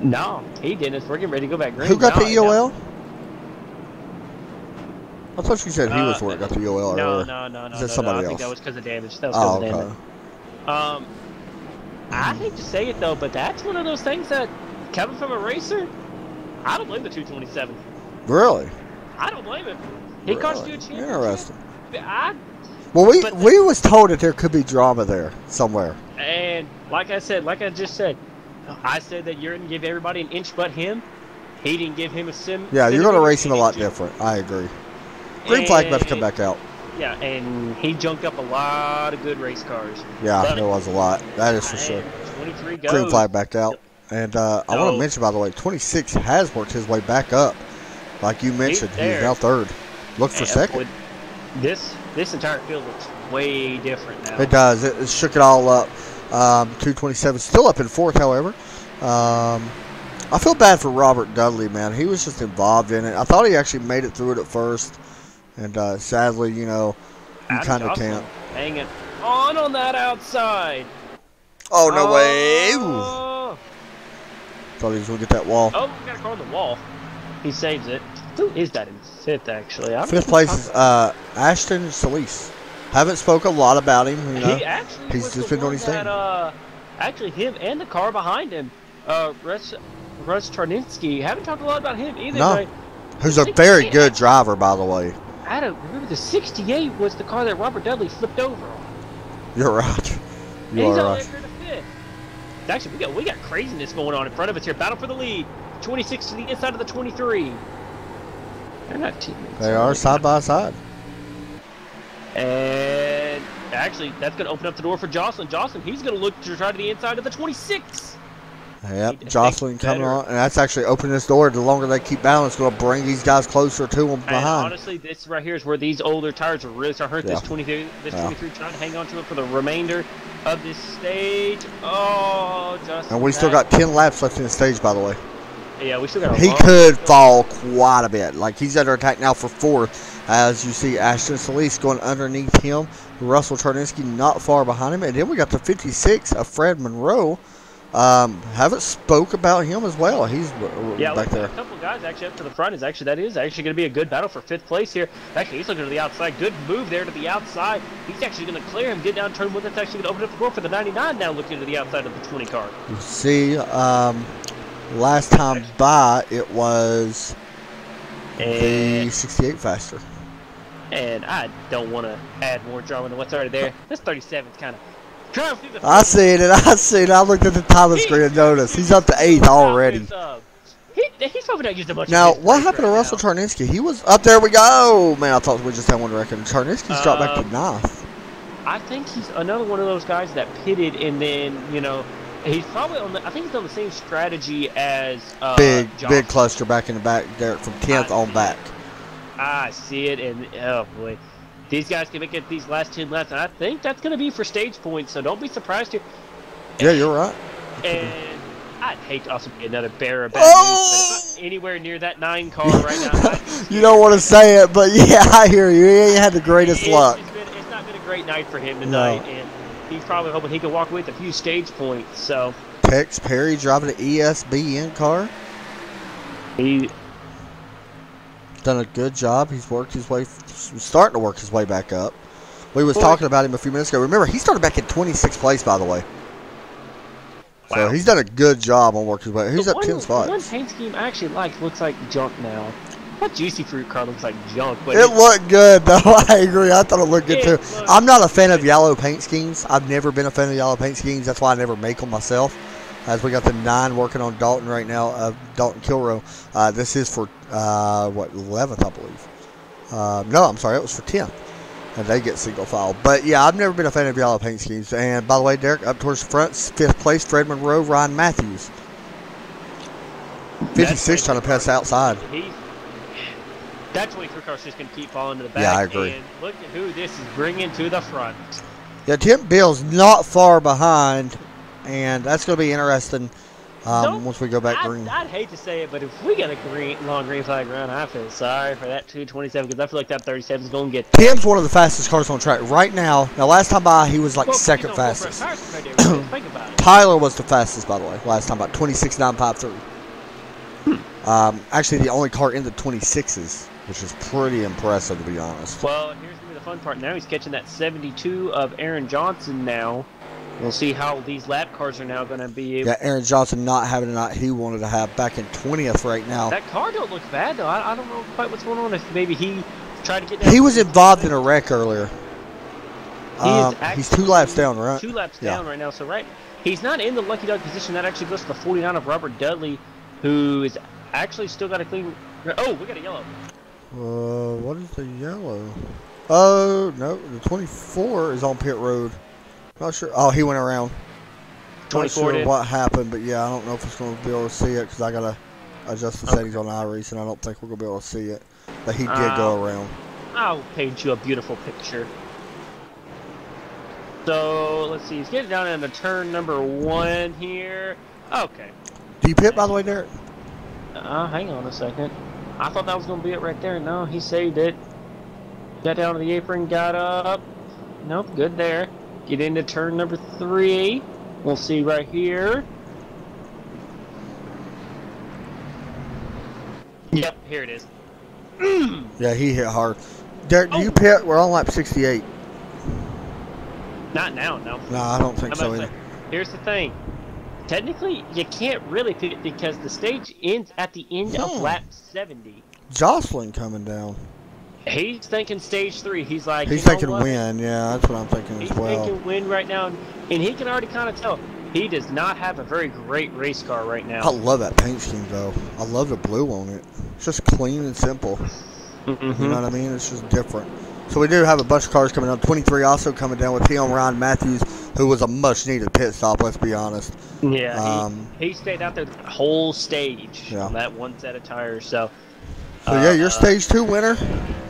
Speaker 2: No, he didn't. We're getting ready to go back green.
Speaker 1: Who got the EOL? I thought you said he was the one that got the EOL earlier.
Speaker 2: No.
Speaker 1: Is that somebody else?
Speaker 2: I think that was because of damage. That was because of damage. I hate to say it, though, but that's one of those things that, coming from a racer, I don't blame the 227.
Speaker 1: Really?
Speaker 2: I don't blame him. He cost you a chance.
Speaker 1: Interesting.
Speaker 2: Well,
Speaker 1: we was told that there could be drama there somewhere.
Speaker 2: And like I just said, I said that you're going to give everybody an inch but him. He didn't give him a sim.
Speaker 1: Yeah, you're going to race him a lot different. I agree. Green flag about to come back out.
Speaker 2: Yeah, and he junked up a lot of good race cars.
Speaker 1: Yeah, there was a lot. That is for sure.
Speaker 2: 23 goes.
Speaker 1: Green flag back out. And I want to mention, by the way, 26 has worked his way back up. Like you mentioned, he's now third. Look for second.
Speaker 2: This entire field looks way different now.
Speaker 1: It does. It shook it all up. 227 still up in fourth, however. I feel bad for Robert Dudley, man. He was just involved in it. I thought he actually made it through it at first. And sadly, you kind of can't.
Speaker 2: Hanging on that outside.
Speaker 1: Oh, no way. Ooh. Thought he was going to get that wall.
Speaker 2: Oh, we got a car on the wall. He saves it. Who is that in fifth, actually?
Speaker 1: Fifth place is Ashton Solis. Haven't spoke a lot about him. He's just been doing his thing.
Speaker 2: Actually, him and the car behind him, Russ Charninsky, haven't talked a lot about him either.
Speaker 1: No. Who's a very good driver, by the way.
Speaker 2: I don't remember. The 68 was the car that Robert Dudley flipped over on.
Speaker 1: You're right. You are right.
Speaker 2: He's only fifth. Actually, we got craziness going on in front of us here. Battle for the lead. 26 to the inside of the 23. They're not teammates.
Speaker 1: They are side by side.
Speaker 2: And actually, that's going to open up the door for Jocelyn. Jocelyn, he's going to look to try to the inside of the 26.
Speaker 1: Yep, Jocelyn coming on, and that's actually opening this door. The longer they keep battling, it's going to bring these guys closer to them behind.
Speaker 2: And honestly, this right here is where these older tires will really start hurting. This 23 trying to hang on to it for the remainder of this stage. Oh, Justin.
Speaker 1: And we still got 10 laps left in the stage, by the way.
Speaker 2: Yeah, we still got
Speaker 1: He could fall quite a bit. Like, he's under attack now for fourth. As you see, Ashton Solis going underneath him. Russell Charninsky not far behind him. And then we got the 56 of Fred Monroe. Haven't spoke about him as well. He's back there.
Speaker 2: A couple of guys actually up to the front. That is actually going to be a good battle for fifth place here. Actually, he's looking to the outside. Good move there to the outside. He's actually going to clear him, get down turn one. That's actually going to open up the door for the 99 now, looking to the outside of the 20 car.
Speaker 1: You see, last time by it was the 68 faster.
Speaker 2: And I don't want to add more drama than what's already there. This 37's kind of.
Speaker 1: I seen it. I looked at the time of the screen and noticed. He's up to 8th already.
Speaker 2: He's probably not used much.
Speaker 1: Now, what happened to Russell Charninsky? He was up there. We go. Man, I thought we just had one record. Charninsky's dropped back to 9th.
Speaker 2: I think he's another one of those guys that pitted and then, he's probably on the. I think he's on the same strategy as
Speaker 1: big cluster back in the back there from 10th on back.
Speaker 2: I see it, and oh boy. These guys can make it these last 10 laps, and I think that's going to be for stage points, so don't be surprised here.
Speaker 1: Yeah, you're right.
Speaker 2: And I'd hate to also be another bearer of bad news, but if I'm anywhere near that 9 car right now.
Speaker 1: You don't want to say it, but yeah, I hear you. He ain't had the greatest luck.
Speaker 2: It's not been a great night for him tonight, and he's probably hoping he can walk away with a few stage points. So
Speaker 1: Tex Perry driving an ESBN car.
Speaker 2: He
Speaker 1: done a good job. He's worked his way, starting to work his way back up. We was talking about him a few minutes ago. Remember, he started back in 26th place, by the way. Wow. So he's done a good job on working his way. He's up 10 spots.
Speaker 2: The one paint scheme I actually like looks like junk now. That Juicy Fruit car looks like junk. But
Speaker 1: it looked good, though. I agree. I thought it looked good, too. I'm not a fan of yellow paint schemes. I've never been a fan of yellow paint schemes. That's why I never make them myself. As we got the 9 working on Dalton right now, Dalton Kilroe. This is for, 11th, I believe. No, I'm sorry. It was for 10th. And they get single file. But, yeah, I've never been a fan of yellow paint schemes. And, by the way, Derek, up towards the front, 5th place, Fred Monroe, Ryan Matthews. 56 trying to pass outside.
Speaker 2: That 23 car's just going to keep falling to the back.
Speaker 1: Yeah, I agree.
Speaker 2: And look at who this is bringing to the front.
Speaker 1: Yeah, Tim Bill's not far behind. And that's going to be interesting once we go back green.
Speaker 2: I'd hate to say it, but if we get a long green flag round, I feel sorry for that 227 because I feel like that 37 is going to get.
Speaker 1: Tim's one of the fastest cars on track right now. Now, last time by, he was like second fastest.
Speaker 2: Think about it.
Speaker 1: Tyler was the fastest, by the way, last time by 26.953. Actually, the only car in the 26s, which is pretty impressive, to be honest.
Speaker 2: Well, here's going to be the fun part. Now he's catching that 72 of Aaron Johnson now. We'll see how these lap cars are now going to be.
Speaker 1: Yeah, Aaron Johnson not having a night he wanted to have back in 20th right now.
Speaker 2: That car don't look bad, though. I don't know quite what's going on. If maybe he tried to get down.
Speaker 1: He was involved in a wreck earlier. He's 2 laps down, right?
Speaker 2: 2 laps down right now. So, he's not in the lucky dog position. That actually goes to the 49 of Robert Dudley, who is actually still got a clean. Oh, we got a yellow.
Speaker 1: What is the yellow? Oh, no. The 24 is on pit road. Not sure. Oh, he went around. Not sure what happened, but yeah, I don't know if it's going to be able to see it because I got to adjust the settings on iRacing. I don't think we're going to be able to see it. But he did go around.
Speaker 2: I'll paint you a beautiful picture. So, let's see. He's getting down into turn number 1 here. Okay.
Speaker 1: Do you pit, by the way, Derek?
Speaker 2: Hang on a second. I thought that was going to be it right there. No, he saved it. Got down to the apron, got up. Nope, good there. Get into turn number 3. We'll see right here. Yep, here it is.
Speaker 1: Yeah, he hit hard. Derek, do you pit? We're on lap 68.
Speaker 2: Not now, no.
Speaker 1: No, I don't think so either.
Speaker 2: Here's the thing. Technically, you can't really pit because the stage ends at the end of lap 70.
Speaker 1: Jocelyn coming down.
Speaker 2: He's thinking stage 3. He's like,
Speaker 1: he's thinking win. Yeah, that's what I'm thinking as well.
Speaker 2: He's thinking win right now, and he can already kind of tell he does not have a very great race car right now.
Speaker 1: I love that paint scheme though. I love the blue on it. It's just clean and simple. You know what I mean? It's just different. So we do have a bunch of cars coming up. 23 also coming down with him, Ryan Matthews, who was a much-needed pit stop. Let's be honest.
Speaker 2: Yeah, he stayed out there the whole stage on that one set of tires. So
Speaker 1: yeah, your stage 2 winner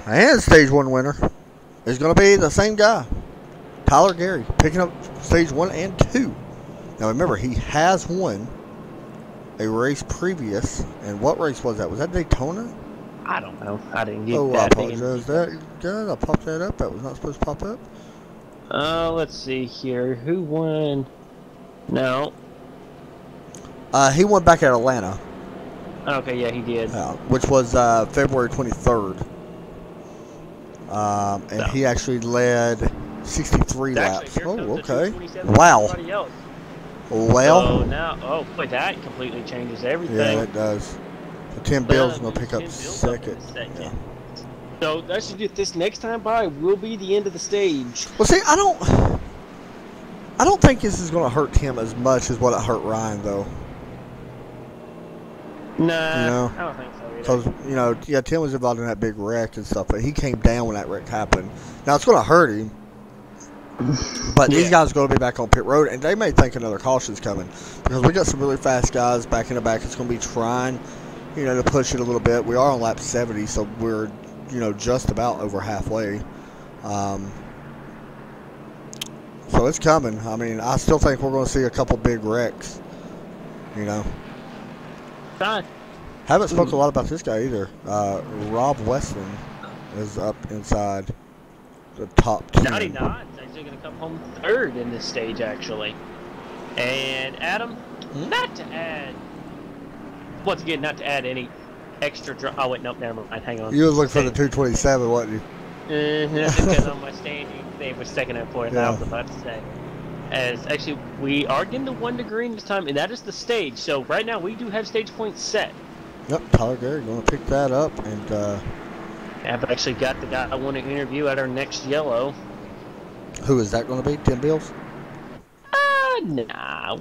Speaker 1: and stage 1 winner is going to be the same guy, Tyler Gary, picking up stage 1 and 2. Now remember, he has won a race previous, and what race was that? Was that Daytona?
Speaker 2: I don't know. I didn't get
Speaker 1: that.
Speaker 2: I
Speaker 1: apologize. I popped that up. That was not supposed to pop up.
Speaker 2: Let's see here. Who won? No.
Speaker 1: He won back at Atlanta.
Speaker 2: Okay, yeah, he did.
Speaker 1: Which was February 23rd. And he actually led 63 laps. Oh, okay. Wow. Well.
Speaker 2: So boy, that completely changes everything.
Speaker 1: Yeah, it does. So Tim Bill's going to pick up second. Yeah.
Speaker 2: So that should do this next time by will be the end of the stage.
Speaker 1: Well, see, I don't think this is going to hurt Tim as much as what it hurt Ryan, though.
Speaker 2: Nah, I don't think so either.
Speaker 1: Because, Tim was involved in that big wreck and stuff, but he came down when that wreck happened. Now, it's going to hurt him, but these guys are going to be back on pit road, and they may think another caution's coming. Because we got some really fast guys back in the back. It's going to be trying, to push it a little bit. We are on lap 70, so we're, just about over halfway. So it's coming. I mean, I still think we're going to see a couple big wrecks, Haven't spoken a lot about this guy either. Rob Weston is up inside. the top 10.
Speaker 2: 99 is actually going to come home third in this stage, actually. And Adam, not to add, once again, not to add any extra. Oh wait, nope, never mind. Hang on.
Speaker 1: You was looking for the 227, wasn't you?
Speaker 2: Because on my standing, they were second and fourth.
Speaker 1: Yeah.
Speaker 2: I was about to say. As actually, we are getting the 1 to green this time, and that is the stage. So right now, we do have stage points set.
Speaker 1: Yep, Tyler Gary going to pick that up, and
Speaker 2: I've actually got the guy I want to interview at our next yellow.
Speaker 1: who is that going to be? Tim Bills?
Speaker 2: Nah,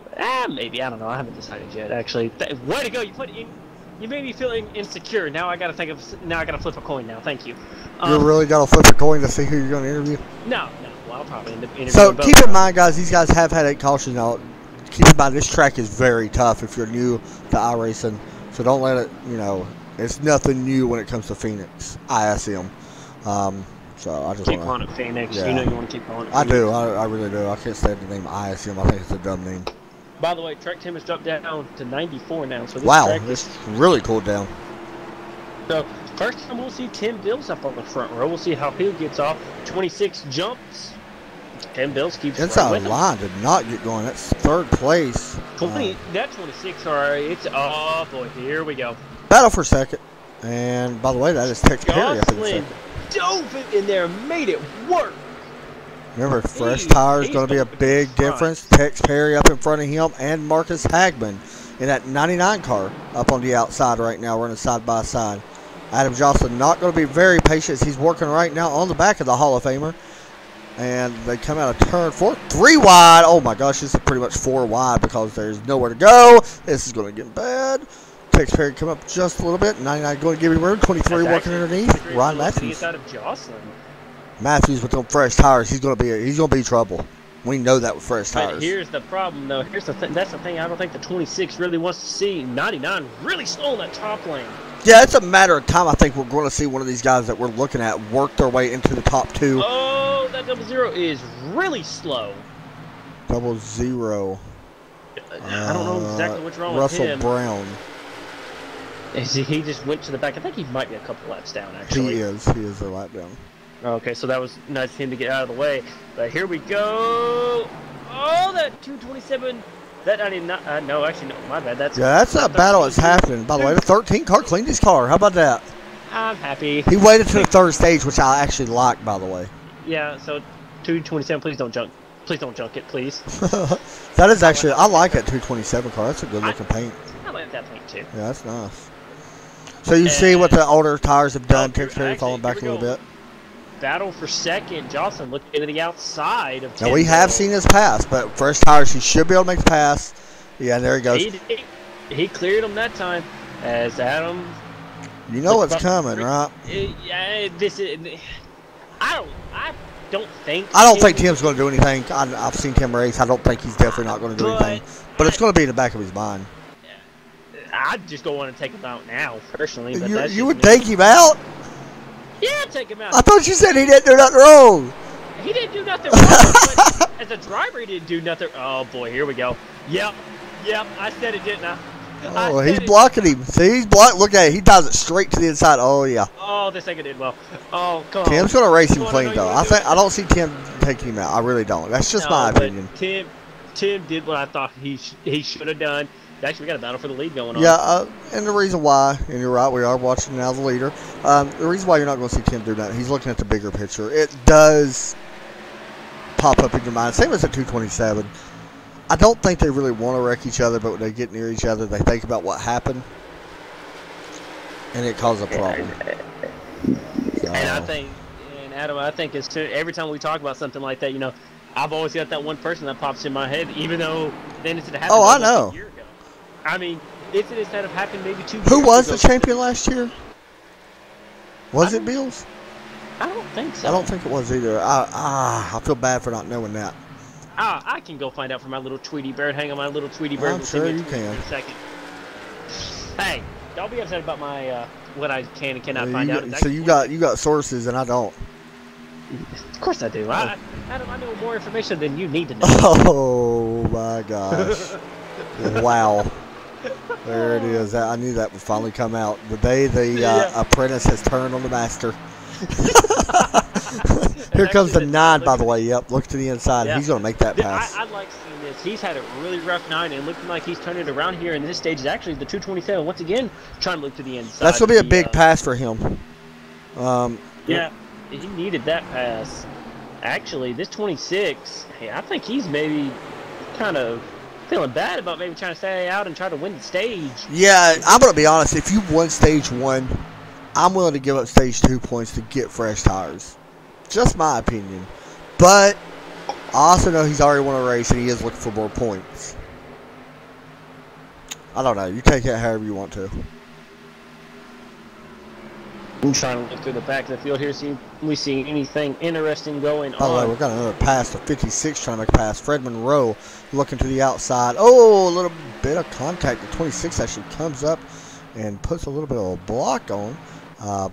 Speaker 2: maybe, I don't know. I haven't decided yet. Actually, way to go! You made me feel insecure. Now I gotta think of. Now I gotta flip a coin. Now, thank you.
Speaker 1: You really got to flip a coin to see who you're going to interview?
Speaker 2: No. Well, I'll probably end up interviewing
Speaker 1: So
Speaker 2: both.
Speaker 1: keep in mind, guys, these guys have had 8 cautions now. Keep in mind, this track is very tough if you're new to iRacing. So don't let it, it's nothing new when it comes to Phoenix, ISM. So I just
Speaker 2: Keep
Speaker 1: want
Speaker 2: calling it Phoenix.
Speaker 1: Yeah.
Speaker 2: You know you want to keep calling it
Speaker 1: I
Speaker 2: Phoenix.
Speaker 1: do. I really do. I can't stand the name ISM. I think it's a dumb name.
Speaker 2: By the way, track time has dropped down to 94 now. So this
Speaker 1: Wow,
Speaker 2: track
Speaker 1: it's really cooled down.
Speaker 2: So first time we'll see Tim Bills up on the front row. We'll see how he gets off. 26 jumps. Tim Bills keeps right
Speaker 1: Inside
Speaker 2: with him.
Speaker 1: line did not get going. That's 3rd place.
Speaker 2: 20. That 26. All right. It's oh boy. Here we go.
Speaker 1: Battle for 2nd. And by the way, that is Tex Perry up in
Speaker 2: Jocelyn
Speaker 1: 2nd.
Speaker 2: dove it in there, made it work.
Speaker 1: Remember, fresh tires
Speaker 2: he's
Speaker 1: going to be a
Speaker 2: going
Speaker 1: big
Speaker 2: in front.
Speaker 1: difference. Tex Perry up in front of him and Marcus Hagman in that 99 car up on the outside right now, running side by side. Adam Jocelyn not going to be very patient. He's working right now on the back of the Hall of Famer. And they come out of turn 4. 3 wide. Oh my gosh, this is pretty much 4 wide because there's nowhere to go. This is going to get bad. Tex Perry come up just a little bit. 99 going to give him room. 23 working underneath. Ron Matthews.
Speaker 2: Out of Jocelyn.
Speaker 1: Matthews with them fresh tires. He's going to be trouble. We know that with fresh tires.
Speaker 2: But here's the problem, though. Here's the thing. That's the thing. I don't think the 26 really wants to see 99 really slow in that top lane.
Speaker 1: Yeah, it's a matter of time. I think we're going to see one of these guys that we're looking at work their way into the top 2.
Speaker 2: Oh, that 00 is really slow.
Speaker 1: 00.
Speaker 2: I don't know exactly what's wrong
Speaker 1: Russell
Speaker 2: with him.
Speaker 1: Brown.
Speaker 2: He just went to the back. I think he might be a couple laps down, actually.
Speaker 1: He is a lap down.
Speaker 2: Okay, so that was nice of him to get out of the way. But here we go. Oh, that 227. That I did not. No, actually, no. My bad. That's
Speaker 1: a battle that's happening. By the way, the 13 car cleaned his car. How about that?
Speaker 2: I'm happy.
Speaker 1: He waited to the 3rd stage, which I actually like, by the way.
Speaker 2: Yeah. So 227. Please don't junk. Please don't junk it, please.
Speaker 1: That is actually, I like that 227 car. That's a good looking paint.
Speaker 2: I like that paint too.
Speaker 1: Yeah, that's nice. So you see what the older tires have done. Tex Perry falling back a little bit.
Speaker 2: Battle for 2nd. Jocelyn looking into the outside of.
Speaker 1: Now we have seen this pass, but fresh tires, he should be able to make the pass. Yeah, there he goes.
Speaker 2: He cleared him that time. As Adam.
Speaker 1: You know what's coming, right?
Speaker 2: Yeah, this is. I don't think.
Speaker 1: I don't think Tim's going to do anything. I've seen Tim race. I don't think he's definitely not going to do anything. But it's going to be in the back of his mind.
Speaker 2: I just don't want to take him out now, personally. But
Speaker 1: you would take him out?
Speaker 2: Yeah, take him out.
Speaker 1: I thought you said he didn't do nothing wrong.
Speaker 2: He didn't do nothing wrong. But as a driver, he didn't do nothing. Oh boy, here we go. Yep, I said it, didn't I?
Speaker 1: Oh, he's blocking him. See, he's blocking. Look at it. He does it straight to the inside. Oh yeah.
Speaker 2: Oh, this second did well. Oh, come on.
Speaker 1: Tim's gonna race him clean though. I don't see Tim taking him out. I really don't. That's just my opinion.
Speaker 2: Tim did what I thought he should have done. Actually, we got a battle for the lead going on.
Speaker 1: Yeah, and the reason why, and you're right, we are watching now the leader. The reason why you're not going to see Tim do that, he's looking at the bigger picture. It does pop up in your mind. Same as at 227. I don't think they really want to wreck each other, but when they get near each other, they think about what happened, and it causes a problem.
Speaker 2: And Adam, I think it's every time we talk about something like that, I've always got that one person that pops in my head, even though then it's happened.
Speaker 1: Oh, I know.
Speaker 2: A year ago. I mean, if it had happened maybe 2 years ago.
Speaker 1: Who was the champion last year? Was it Bills?
Speaker 2: I don't think so.
Speaker 1: I don't think it was either. I feel bad for not knowing that.
Speaker 2: I can go find out from my little Tweety Bird. Hang on, my little Tweety Bird.
Speaker 1: I'm sure you can.
Speaker 2: In a second. Hey, don't be upset about my what I can and cannot find out.
Speaker 1: So you got sources and I don't.
Speaker 2: Of course I do. I know more information than you need to know.
Speaker 1: Oh my gosh! Wow. There it is. I knew that would finally come out. The day the apprentice has turned on the master. Here comes the 9, by the way. Yep, look to the inside.
Speaker 2: Yeah.
Speaker 1: He's going to make that pass.
Speaker 2: I like seeing this. He's had a really rough night and looking like he's turning it around here. And this stage is actually the 227. Once again, trying to look to the inside.
Speaker 1: That's going to be a big pass for him.
Speaker 2: Yeah, he needed that pass. Actually, this 26, hey, I think he's maybe kind of feeling bad about maybe trying to stay out and try to win the stage.
Speaker 1: Yeah, I'm going to be honest. If you won stage 1, I'm willing to give up stage 2 points to get fresh tires. Just my opinion. But I also know he's already won a race and he is looking for more points. I don't know. You take it however you want to.
Speaker 2: I'm trying to look through the back of the field here, see if we see anything interesting going on.
Speaker 1: By the way, we've got another pass to 56 trying to make a pass. Fred Monroe looking to the outside. Oh, a little bit of contact. The 26 actually comes up and puts a little bit of a block on.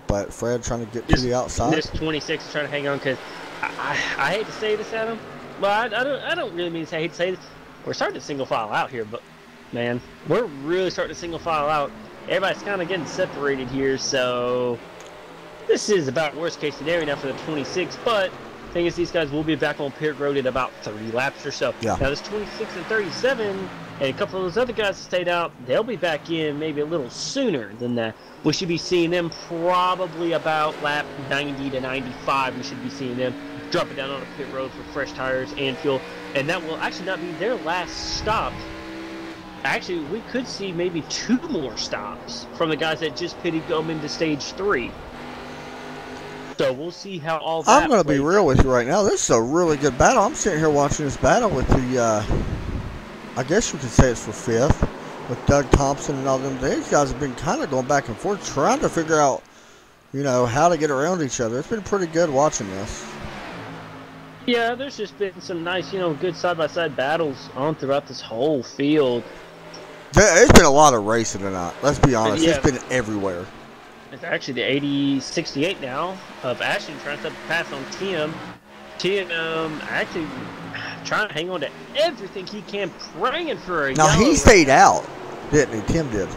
Speaker 1: But Fred trying to get to the outside.
Speaker 2: This 26 is trying to hang on because I hate to say this, Adam. But I don't really mean to say I hate to say this. We're starting to single file out here, but man, we're really starting to single file out. Everybody's kind of getting separated here, so this is about worst case scenario now for the 26. But the thing is, these guys will be back on pit road in about 30 laps or so.
Speaker 1: Yeah.
Speaker 2: Now this 26 and 37 and a couple of those other guys that stayed out, they'll be back in maybe a little sooner than that. We should be seeing them probably about lap 90 to 95. We should be seeing them drop it down on a pit road for fresh tires and fuel. And that will actually not be their last stop. Actually, we could see maybe 2 more stops from the guys that just pitted going into stage 3. So we'll see how all that
Speaker 1: I'm going to be real with you right now. This is a really good battle. I'm sitting here watching this battle with the, I guess you could say it's for 5th, with Doug Thompson and all them. These guys have been kind of going back and forth, trying to figure out, you know, how to get around each other. It's been pretty good watching this.
Speaker 2: Yeah, there's just been some nice, you know, good side-by-side battles on throughout this whole field.
Speaker 1: There's been a lot of racing tonight. Let's be honest.
Speaker 2: Yeah.
Speaker 1: It's been everywhere.
Speaker 2: It's actually the 80-68 now of Ashton trying to pass on Tim. Tim actually trying to hang on to everything he can, praying for a
Speaker 1: Now, he stayed out, didn't he? Tim did.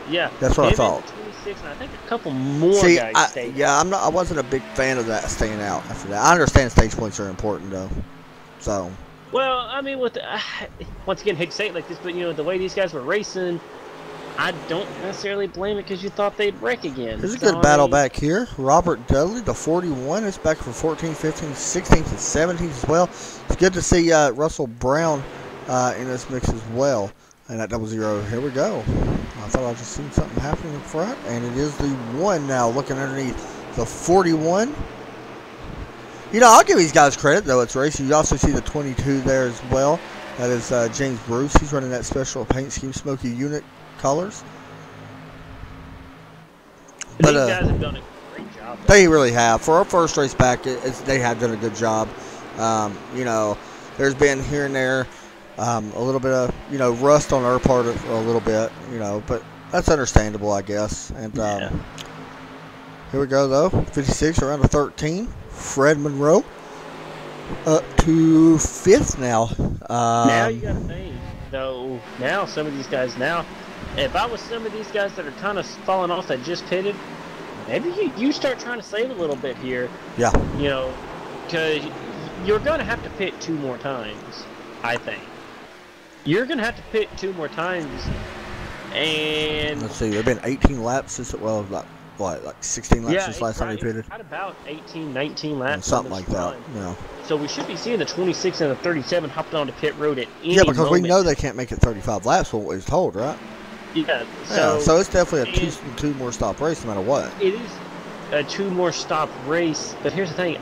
Speaker 2: Yeah.
Speaker 1: That's what I thought.
Speaker 2: 26, and I think a couple more
Speaker 1: See,
Speaker 2: guys stayed.
Speaker 1: yeah, I wasn't a big fan of that staying out after that. I understand stage points are important, though. So.
Speaker 2: Well, I mean, with once again, hate to say it like this, but, you know, the way these guys were racing, I don't necessarily blame it because you thought they'd wreck again.
Speaker 1: There's a good battle back here. Robert Dudley, the 41, is back for 14th, 15th, 16th, and 17th as well. It's good to see Russell Brown in this mix as well. And that 00, here we go. I thought I just seen something happening in front, and it is the 1 now looking underneath the 41. You know, I'll give these guys credit, though, it's racing. You also see the 22 there as well. That is James Bruce. He's running that special paint scheme, Smoky Unit colors.
Speaker 2: But these guys have done a great job.
Speaker 1: They really have. For our first race back, they have done a good job. You know, there's been here and there a little bit of, you know, rust on our part a little bit, you know, but that's understandable, I guess. And here we go, though. 56 around to 13. Fred Monroe up to 5th now.
Speaker 2: Now you got to think, though, now some of these guys now, if I was some of these guys that are kind of falling off that just pitted, maybe you start trying to save a little bit here.
Speaker 1: Yeah.
Speaker 2: You know, because you're going to have to pit 2 more times, I think. You're going to have to pit 2 more times, and
Speaker 1: let's see, there have been 18 laps since, well, like 16 laps since last time we pitted?
Speaker 2: At about 18, 19 laps.
Speaker 1: Yeah, something like that, yeah.
Speaker 2: So we should be seeing the 26 and the 37 hopping onto pit road at any moment.
Speaker 1: Yeah, because we know they can't make it 35 laps, what we was told, right?
Speaker 2: Yeah,
Speaker 1: so it's definitely a two more stop race no matter what.
Speaker 2: It is a 2 more stop race, but here's the thing.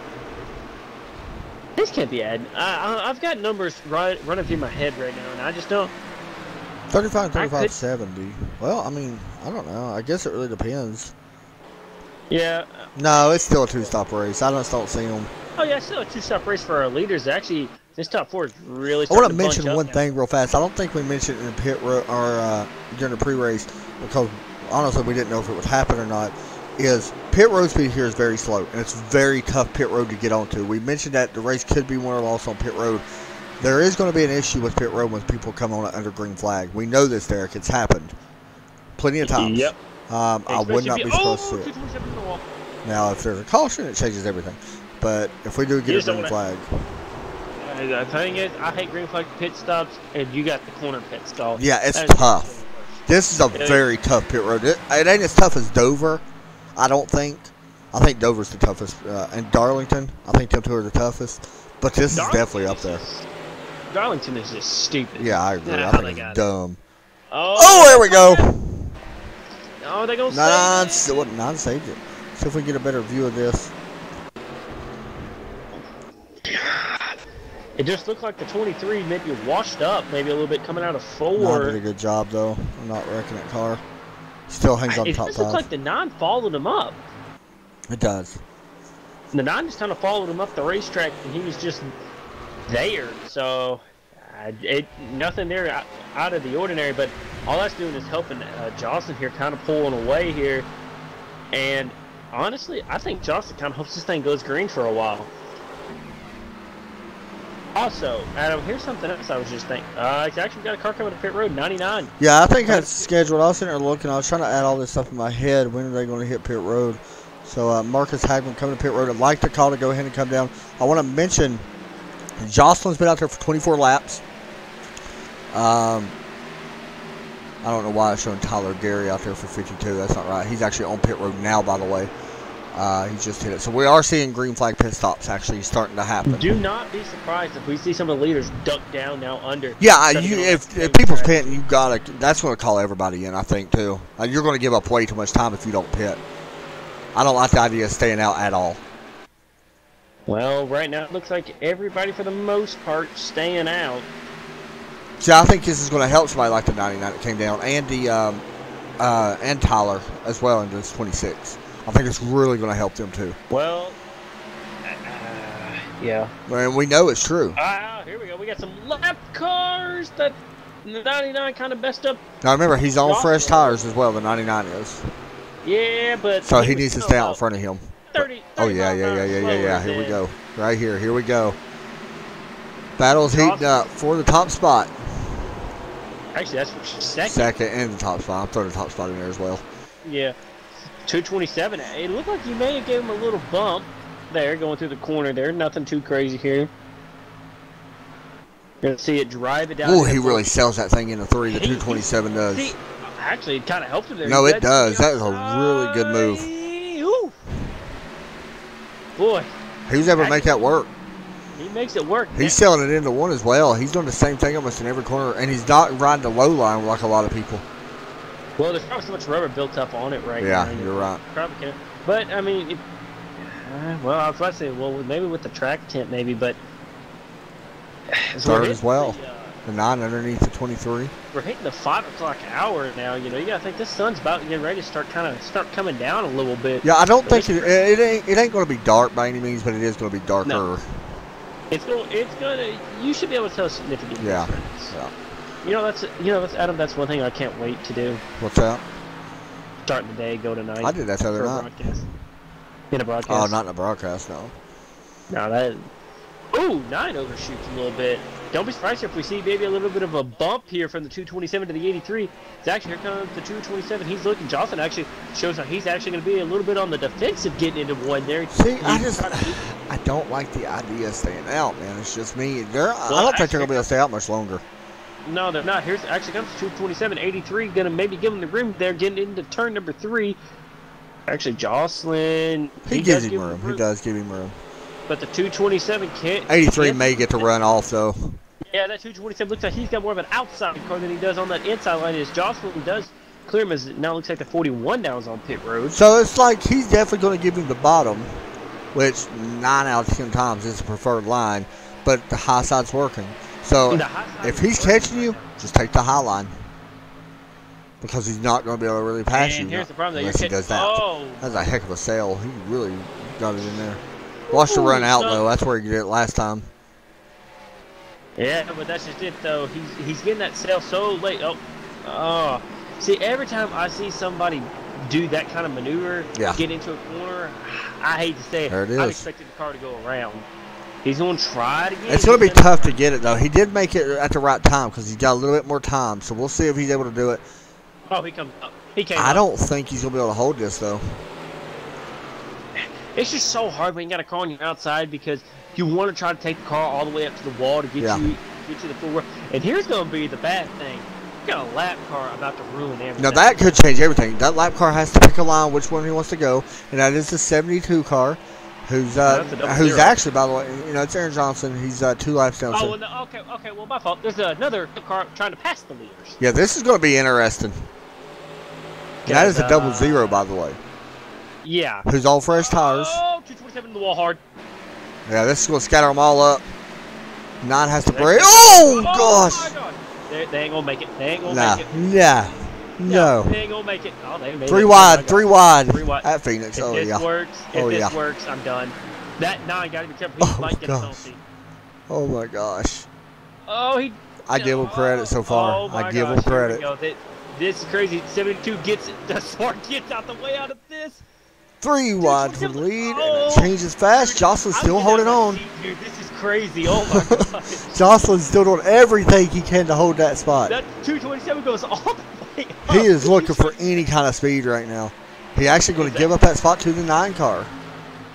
Speaker 2: This can't be added. I've got numbers running through my head right now, and I just don't.
Speaker 1: 35, 35, 70. Well, I mean, I don't know. I guess it really depends.
Speaker 2: Yeah.
Speaker 1: No, it's still a 2-stop race. I just don't see them.
Speaker 2: Oh, yeah, it's still a 2-stop race for our leaders. Actually, this top 4 is really
Speaker 1: I
Speaker 2: starting
Speaker 1: want
Speaker 2: to
Speaker 1: to mention one
Speaker 2: now.
Speaker 1: thing real fast. I don't think we mentioned it in the pit road or during the pre-race because honestly we didn't know if it would happen or not. Is pit road speed here is very slow and it's very tough pit road to get onto. We mentioned that the race could be won or lost on pit road. There is going to be an issue with pit road when people come on under green flag. We know this, Derek. It's happened plenty of times.
Speaker 2: Yep.
Speaker 1: I would not be supposed to see it. Now, if there's a caution, it changes everything. But if we do get a green flag.
Speaker 2: The thing is, I hate green flag pit stops, and you got the corner pit stop.
Speaker 1: Yeah, it's tough. This is a very tough pit road. It ain't as tough as Dover, I don't think. I think Dover's the toughest. And Darlington, I think them two are the toughest. But this is definitely up there.
Speaker 2: Darlington is just stupid.
Speaker 1: Yeah, I agree. I think it's dumb.
Speaker 2: Oh,
Speaker 1: there we go.
Speaker 2: Oh, they're going to save it.
Speaker 1: Nine saved it. See if we can get a better view of this.
Speaker 2: It just looked like the 23 maybe washed up, maybe a little bit coming out of 4.
Speaker 1: Not did a good job, though. I'm not wrecking that car. Still hangs on top 5.
Speaker 2: It just looked like the 9 followed him up.
Speaker 1: It does.
Speaker 2: The 9 just kind of followed him up the racetrack, and he was just there. So, nothing there out of the ordinary, but all that's doing is helping Jocelyn here kind of pulling away here. And honestly, I think Jocelyn kind of hopes this thing goes green for a while. Also, Adam, here's something else I was just thinking. It's actually got a car coming to pit road, 99.
Speaker 1: Yeah, I think that's scheduled. I was sitting there looking. I was trying to add all this stuff in my head. When are they going to hit pit road? So, Marcus Hagman coming to pit road. I'd like the call to go ahead and come down. I want to mention Jocelyn's been out there for 24 laps. I don't know why it's showing Tyler Gary out there for 52. That's not right. He's actually on pit road now, by the way. He just hit it. So we are seeing green flag pit stops actually starting to happen.
Speaker 2: Do not be surprised if we see some of the leaders duck down now under.
Speaker 1: Yeah, if people's pitting, you gotta. That's going to call everybody in, I think, too. You're going to give up way too much time if you don't pit. I don't like the idea of staying out at all.
Speaker 2: Well, right now it looks like everybody, for the most part, staying out.
Speaker 1: See, I think this is going to help somebody like the 99 that came down, and the and Tyler as well in this 26. I think it's really going to help them too.
Speaker 2: Well, yeah.
Speaker 1: And we know it's true.
Speaker 2: Here we go. We got some lap cars that the 99 kind of messed up.
Speaker 1: Now remember, he's on fresh tires as well. The 99 is.
Speaker 2: Yeah, but
Speaker 1: so he needs to stay out in front of him.
Speaker 2: 30
Speaker 1: oh yeah. Here we go. Right here. Here we go. Battle's heating up for the top spot.
Speaker 2: Actually, that's for second.
Speaker 1: Second and the top spot. I'm throwing the top spot in there as well.
Speaker 2: Yeah. 227. It looked like you may have given him a little bump there going through the corner there. Nothing too crazy here. You're going to see it drive it down.
Speaker 1: Oh, he really sells that thing into 3. The 227 does.
Speaker 2: See, actually, it kind of helped him there.
Speaker 1: No, it does. That is a really good move.
Speaker 2: Ooh. Boy.
Speaker 1: He was able to make that work.
Speaker 2: He makes it work.
Speaker 1: He's selling it into 1 as well. He's doing the same thing almost in every corner, and he's not riding the low line like a lot of people.
Speaker 2: Well, there's probably so much rubber built up on it right now.
Speaker 1: Yeah, you're right.
Speaker 2: Probably can. But, I mean, well, I was about to say, well, maybe with the track tent, maybe, but.
Speaker 1: Third as well. The 9 underneath the 23.
Speaker 2: We're hitting the 5 o'clock hour now. You know, you got to think this sun's about getting ready to start coming down a little bit.
Speaker 1: Yeah, I don't think it ain't going to be dark by any means, but it is going to be darker.
Speaker 2: No. It's gonna. You should be able to tell a significant difference.
Speaker 1: Yeah.
Speaker 2: You know, that's Adam. That's one thing I can't wait to do.
Speaker 1: What's that?
Speaker 2: Starting the day, go tonight.
Speaker 1: I did that the other night.
Speaker 2: In a broadcast.
Speaker 1: Oh, not in a broadcast, no.
Speaker 2: No, that. Ooh, 9 overshoots a little bit. Don't be surprised if we see maybe a little bit of a bump here from the 227 to the 83. It's actually, here comes the 227. He's looking. Jocelyn actually shows how he's actually going to be a little bit on the defensive getting into 1 there.
Speaker 1: See, I don't like the idea of staying out, man. It's just me. I don't think they're going to be able to stay out much longer.
Speaker 2: No, they're not. Here's actually comes 227, 83. Going to maybe give him the room there, getting into turn number 3. Actually, Jocelyn.
Speaker 1: He gives him room. He does give him room.
Speaker 2: But the 227 can't.
Speaker 1: 83 may get to run off, though.
Speaker 2: Yeah, that 227 looks like he's got more of an outside car than he does on that inside line. As Jocelyn does clear him, as it now looks like the 41 now is on pit road.
Speaker 1: So it's like he's definitely going to give him the bottom, which 9 out of 10 times is the preferred line, but the high side's working. So if he's catching you, just take the high line. Because he's not going to be able to really pass you.
Speaker 2: Here's the problem,
Speaker 1: unless he does that.
Speaker 2: Oh.
Speaker 1: That's a heck of a sail. He really got it in there. Watch the run out, though. That's where he did it last time.
Speaker 2: Yeah, but that's just it, though. He's getting that sail so late. Oh. See, every time I see somebody do that kind of maneuver, get into a corner, I hate to say it.
Speaker 1: There it is.
Speaker 2: I expected the car to go around. He's going to try it again.
Speaker 1: It's going to be tough to get it, though. He did make it at the right time because he's got a little bit more time. So we'll see if he's able to do it.
Speaker 2: Oh, he comes up. He came
Speaker 1: I
Speaker 2: up.
Speaker 1: don't think he's going to be able to hold this, though.
Speaker 2: It's just so hard when you got a car on your outside because you want to try to take the car all the way up to the wall to get you the full work. And here's going to be the bad thing. You got a lap car about to ruin everything.
Speaker 1: Now that could change everything. That lap car has to pick a line which one he wants to go, and that is the 72 car, who's actually, by the way, you know, it's Aaron Johnson. He's 2 laps down.
Speaker 2: Oh, well, okay, well, my fault. There's another car trying to pass the leaders.
Speaker 1: Yeah, this is going to be interesting. And that is a 00, by the way.
Speaker 2: Yeah.
Speaker 1: Who's all fresh tires.
Speaker 2: Oh, 227 in the wall hard.
Speaker 1: Yeah, this is going to scatter them all up. 9 has to brake. Oh, gosh.
Speaker 2: My God. They ain't going to make it. They ain't going to make it.
Speaker 1: No.
Speaker 2: They ain't going to make it. Oh, they made
Speaker 1: 3
Speaker 2: it.
Speaker 1: wide, 3 wide.
Speaker 2: 3 wide.
Speaker 1: At Phoenix.
Speaker 2: If this works, I'm done. That 9 got to be careful. He might get a penalty.
Speaker 1: Oh, my gosh.
Speaker 2: Oh,
Speaker 1: I give him credit so far.
Speaker 2: Oh my
Speaker 1: I give him credit.
Speaker 2: This is crazy. 72 gets it. The Smart gets out the way out of this.
Speaker 1: 3 wide for the lead, and it changes fast. Jocelyn's still holding on.
Speaker 2: Dude, this is crazy. Oh my god.
Speaker 1: Jocelyn's still doing everything he can to hold that spot.
Speaker 2: That 227 goes all the way up.
Speaker 1: He is looking for any kind of speed right now. He actually going to give up that spot to the 9 car.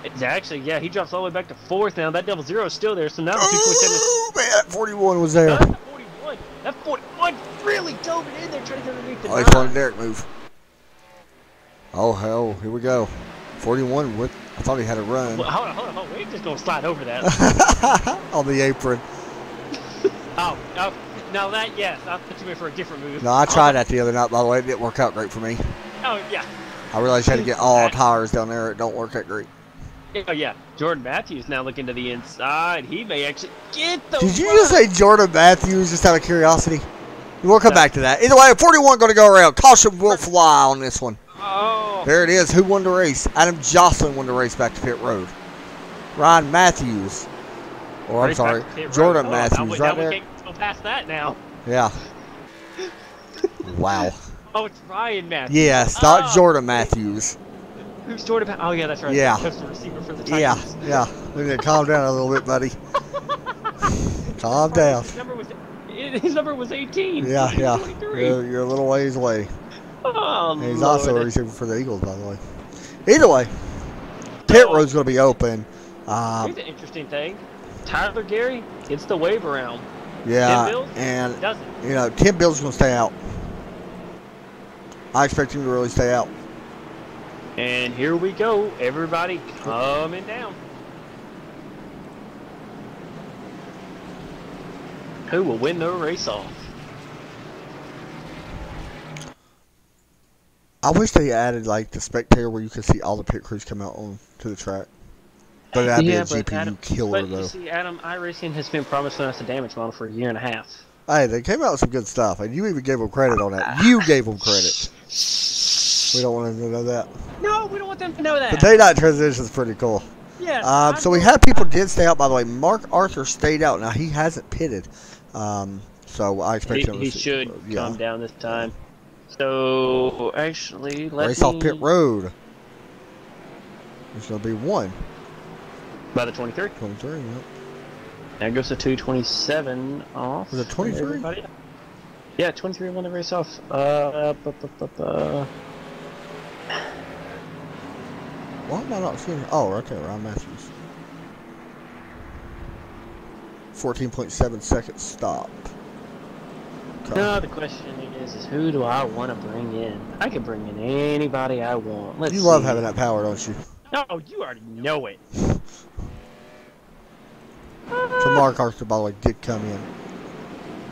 Speaker 2: It's actually, yeah, he drops all the way back to 4th now. That 00 is still there, so now the 227 is...
Speaker 1: Oh, man, that 41 was there.
Speaker 2: That 41 really dove it in there trying to get underneath the 9.
Speaker 1: He's letting Derek move. Oh, hell, here we go. 41 with, I thought he had a run.
Speaker 2: Well, hold on. We're just going to slide over that.
Speaker 1: On the apron.
Speaker 2: Oh, now that, yes, I thought you went for a different move.
Speaker 1: No, I tried that the other night, by the way. It didn't work out great for me.
Speaker 2: Oh, yeah.
Speaker 1: I realized you had to get all tires down there. It don't work that great.
Speaker 2: Oh, yeah. Jordan Matthews now looking to the inside. He may actually get the
Speaker 1: Did you just say Jordan Matthews just out of curiosity? We'll come back to that. Either way, 41 going to go around. Caution will fly on this one.
Speaker 2: Oh.
Speaker 1: There it is. Who won the race? Adam Jocelyn won the race back to pit road. Ryan Matthews. Or I'm sorry, Jordan Matthews. Right there.
Speaker 2: We can't go past that now.
Speaker 1: Yeah. Wow.
Speaker 2: Oh, it's Ryan Matthews.
Speaker 1: Yes, not Jordan Matthews.
Speaker 2: Who's Jordan Matthews? Oh, yeah, that's right.
Speaker 1: Yeah.
Speaker 2: That's the receiver for the Titans.
Speaker 1: Yeah. We need to calm down a little bit, buddy. Calm down.
Speaker 2: His number was 18.
Speaker 1: Yeah. You're a little ways away.
Speaker 2: Oh,
Speaker 1: and he's also a receiver for the Eagles, by the way. Either way, pit road's going to be open.
Speaker 2: Here's an interesting thing. Tyler Gary gets the wave around.
Speaker 1: Yeah,
Speaker 2: Tim Bills
Speaker 1: and
Speaker 2: doesn't.
Speaker 1: You know, Tim Bills is going to stay out. I expect him to really stay out.
Speaker 2: And here we go. Everybody coming down. Who will win the race off?
Speaker 1: I wish they added like the spectator where you could see all the pit crews come out on to the track. But that'd be a GPU killer though.
Speaker 2: You see, Adam, iRacing has been promising us a damage model for a year and a half.
Speaker 1: Hey, they came out with some good stuff, and you even gave them credit on that. You gave them credit. We don't want them to know that.
Speaker 2: No, we don't want them to know that.
Speaker 1: The day night transition is pretty cool.
Speaker 2: Yeah.
Speaker 1: So we had people did stay out, by the way. Mark Arthur stayed out. Now, he hasn't pitted. So I expect him to
Speaker 2: he should come down this time. So, actually,
Speaker 1: race off pit road. There's going to be 1.
Speaker 2: By the 23?
Speaker 1: 23, yep.
Speaker 2: There goes the 227 off.
Speaker 1: Was it 23?
Speaker 2: Yeah, 23 won the race off.
Speaker 1: Why am I not seeing it? Oh, right there, Ryan Matthews. 14.7 seconds stop. Okay.
Speaker 2: No, the question is who do I want to bring in? I can bring in anybody I want. Let's see.
Speaker 1: Love having that power, don't you?
Speaker 2: No, you already know it.
Speaker 1: So Mark Arthur, by the way, did come in.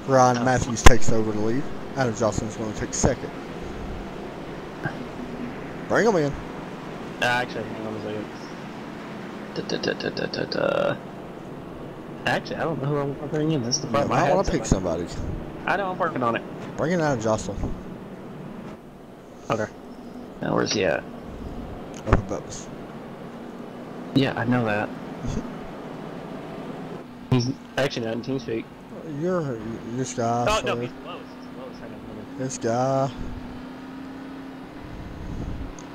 Speaker 1: Ryan Matthews takes over the lead. Adam Johnson's going to take second. Bring him in.
Speaker 2: Actually, hang on a second. Actually, I don't know who I want to bring in. That's the problem.
Speaker 1: I want to pick somebody.
Speaker 2: I know, I'm working on it.
Speaker 1: Bring in Adam Jocelyn.
Speaker 2: Okay. Now, where's he at?
Speaker 1: Up above us.
Speaker 2: Yeah, I know that. He's actually not in TeamSpeak.
Speaker 1: You're this guy.
Speaker 2: Oh, no, he's close.
Speaker 1: This guy.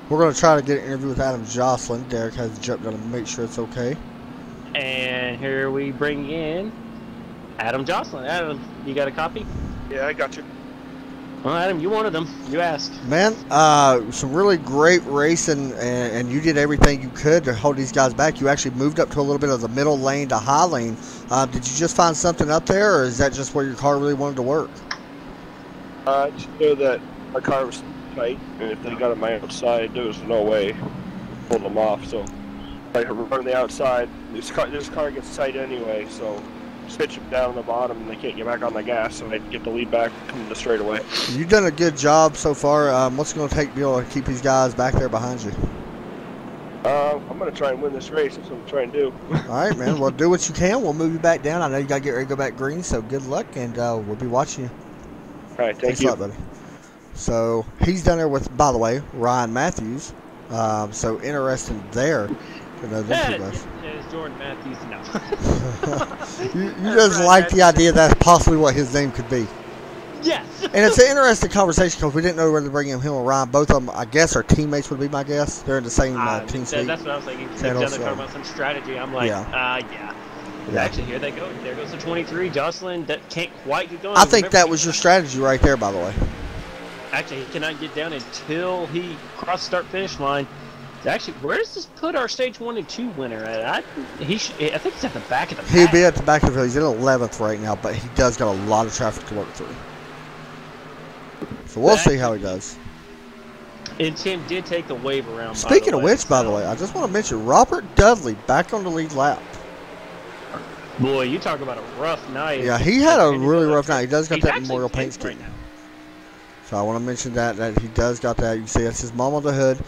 Speaker 1: We're going to try to get an interview with Adam Jocelyn. Derek has jumped on to make sure it's okay.
Speaker 2: And here we bring in Adam Jocelyn. Adam, you got a copy?
Speaker 5: Yeah, I got you.
Speaker 2: Well, Adam, you wanted them. You asked.
Speaker 1: Man, some really great racing, and you did everything you could to hold these guys back. You actually moved up to a little bit of the middle lane to high lane. Did you just find something up there, or is that just where your car really wanted to work?
Speaker 5: I just knew that my car was tight, and if they got on my outside, there was no way pulling them off. So I run the outside. This car gets tight anyway, so pitch them down on the bottom, and they can't get back on the gas, so they get the lead back coming the straightaway.
Speaker 1: You've done a good job so far. What's it going to take to be able to keep these guys back there behind you?
Speaker 5: I'm going to try and win this race. That's what I'm trying to do.
Speaker 1: All right, man. Well, do what you can. We'll move you back down. I know you got to get ready to go back green, so good luck, and we'll be watching you.
Speaker 5: All right,
Speaker 1: Thanks a lot, buddy. So he's down there with, by the way, Ryan Matthews. So interesting there.
Speaker 2: Is Jordan Matthews? No.
Speaker 1: you just like the idea that's possibly what his name could be.
Speaker 2: Yes.
Speaker 1: And it's an interesting conversation because we didn't know whether to bring him or Ryan. Both of them, I guess, are teammates would be my guess. They're in the same team suite.
Speaker 2: That's what I was thinking. They're talking about some strategy. I'm like, yeah. Actually, here they go. There goes the 23. Jocelyn that can't quite get going.
Speaker 1: I think that was your strategy right there, by the way.
Speaker 2: Actually, he cannot get down until he crossed start-finish line. Actually, where does this put our stage 1 and 2 winner at? I think he's at the back of the pack.
Speaker 1: He'd be at the back of the field. He's in 11th right now, but he does got a lot of traffic to work through. So we'll see how he does.
Speaker 2: And Tim did take the wave around.
Speaker 1: Speaking of which, by the way, I just want to mention Robert Dudley back on the lead lap.
Speaker 2: Boy, you talk about a rough night.
Speaker 1: Yeah, he had a really rough night. He does got that Memorial paint scheme.
Speaker 2: Right now.
Speaker 1: So I want to mention that he does got that. You can see that's his mom on the hood.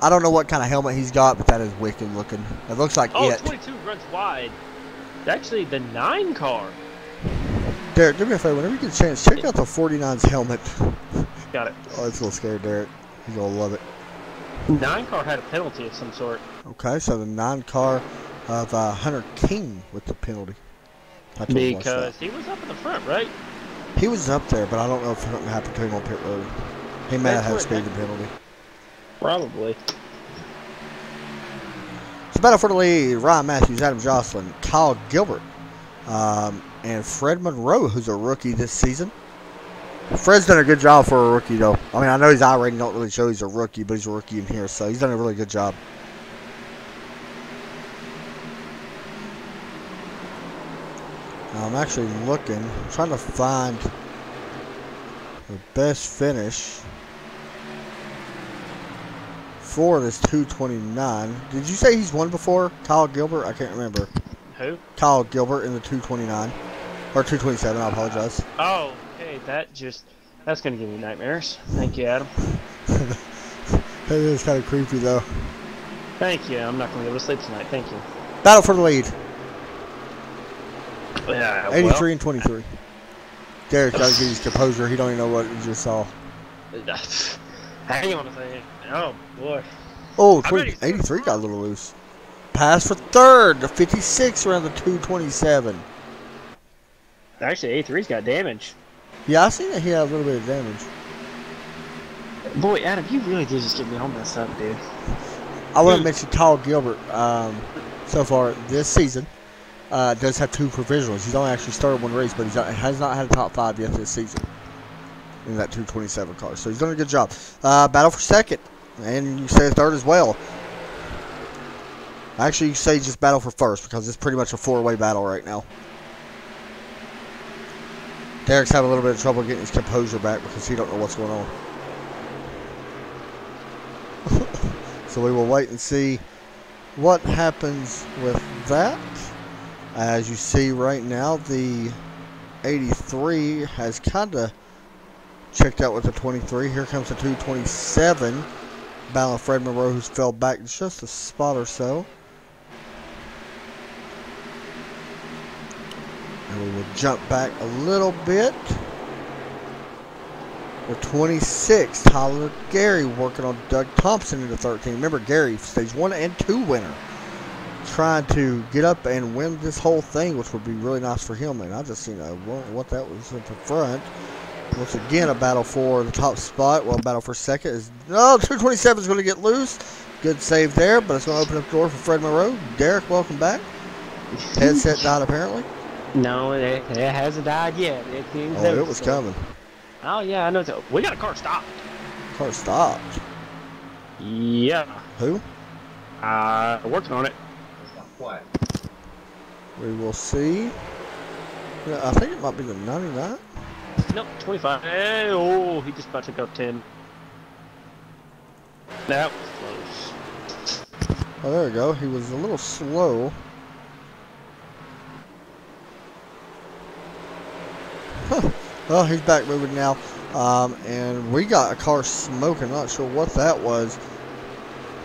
Speaker 1: I don't know what kind of helmet he's got, but that is wicked looking. It looks like it.
Speaker 2: 22 runs wide. Actually, the 9 car.
Speaker 1: Derek, do me a favor. Whenever you get a chance, check out the 49's helmet.
Speaker 2: Got it.
Speaker 1: Oh, it's a little scared, Derek. He's going to love it.
Speaker 2: 9 car had a penalty of some sort.
Speaker 1: Okay, so the 9 car of Hunter King with the penalty.
Speaker 2: Because he was up in the front, right?
Speaker 1: He was up there, but I don't know if something happened to him on pit road. He may have had a speeding penalty.
Speaker 2: Probably.
Speaker 1: So battle for the lead, Ryan Matthews, Adam Jocelyn, Kyle Gilbert, and Fred Monroe, who's a rookie this season. Fred's done a good job for a rookie, though. I mean, I know his I rating don't really show he's a rookie, but he's a rookie in here, so he's done a really good job. Now, I'm actually looking, trying to find the best finish for this 229. Did you say he's won before? Kyle Gilbert? I can't remember.
Speaker 2: Who?
Speaker 1: Kyle Gilbert in the 229. Or 227, I apologize.
Speaker 2: Oh, okay, that's going to give me nightmares. Thank you, Adam.
Speaker 1: That is kind of creepy, though.
Speaker 2: Thank you. I'm not going to be able to sleep tonight. Thank you.
Speaker 1: Battle for the lead.
Speaker 2: Yeah,
Speaker 1: 83 and 23. Derek got to get his composure. He don't even know what he just saw.
Speaker 2: Hang on a second. Oh, boy.
Speaker 1: Oh, 83 got a little loose. Pass for third. The 56 around the 227.
Speaker 2: Actually, A3's got damage.
Speaker 1: Yeah, I seen that he had a little bit of damage.
Speaker 2: Boy, Adam, you really did just get me all messed up, dude.
Speaker 1: I want to mention Kyle Gilbert so far this season. Does have 2 provisionals. He's only actually started 1 race, but he has not had a top 5 yet this season in that 227 car. So he's done a good job. Battle for second, and you say third as well. Actually, you say just battle for first because it's pretty much a 4-way battle right now. Derek's having a little bit of trouble getting his composure back because he don't know what's going on. So we will wait and see what happens with that. As you see right now, the 83 has kind of checked out with the 23. Here comes the 227. Battling Fred Monroe, who's fell back just a spot or so. And we will jump back a little bit. The 26, Tyler Gary working on Doug Thompson in the 13. Remember, Gary, stage 1 and 2 winner. Trying to get up and win this whole thing, which would be really nice for him. And I just seen what that was at the front. Once again, a battle for the top spot. Well, battle for second is 227 is going to get loose. Good save there, but it's going to open up the door for Fred Monroe. Derek, welcome back. Headset died apparently.
Speaker 2: No, it hasn't died yet.
Speaker 1: It was coming.
Speaker 2: Oh yeah, I know. We got a car stopped.
Speaker 1: Car stopped.
Speaker 2: Yeah.
Speaker 1: Who?
Speaker 2: Working on it.
Speaker 6: What?
Speaker 1: We will see. Yeah, I think it might be the 99.
Speaker 2: Nope, 25. Hey, oh, he just about took out 10. That was close.
Speaker 1: Oh, there we go. He was a little slow. Huh. Well, he's back moving now. And we got a car smoking. Not sure what that was.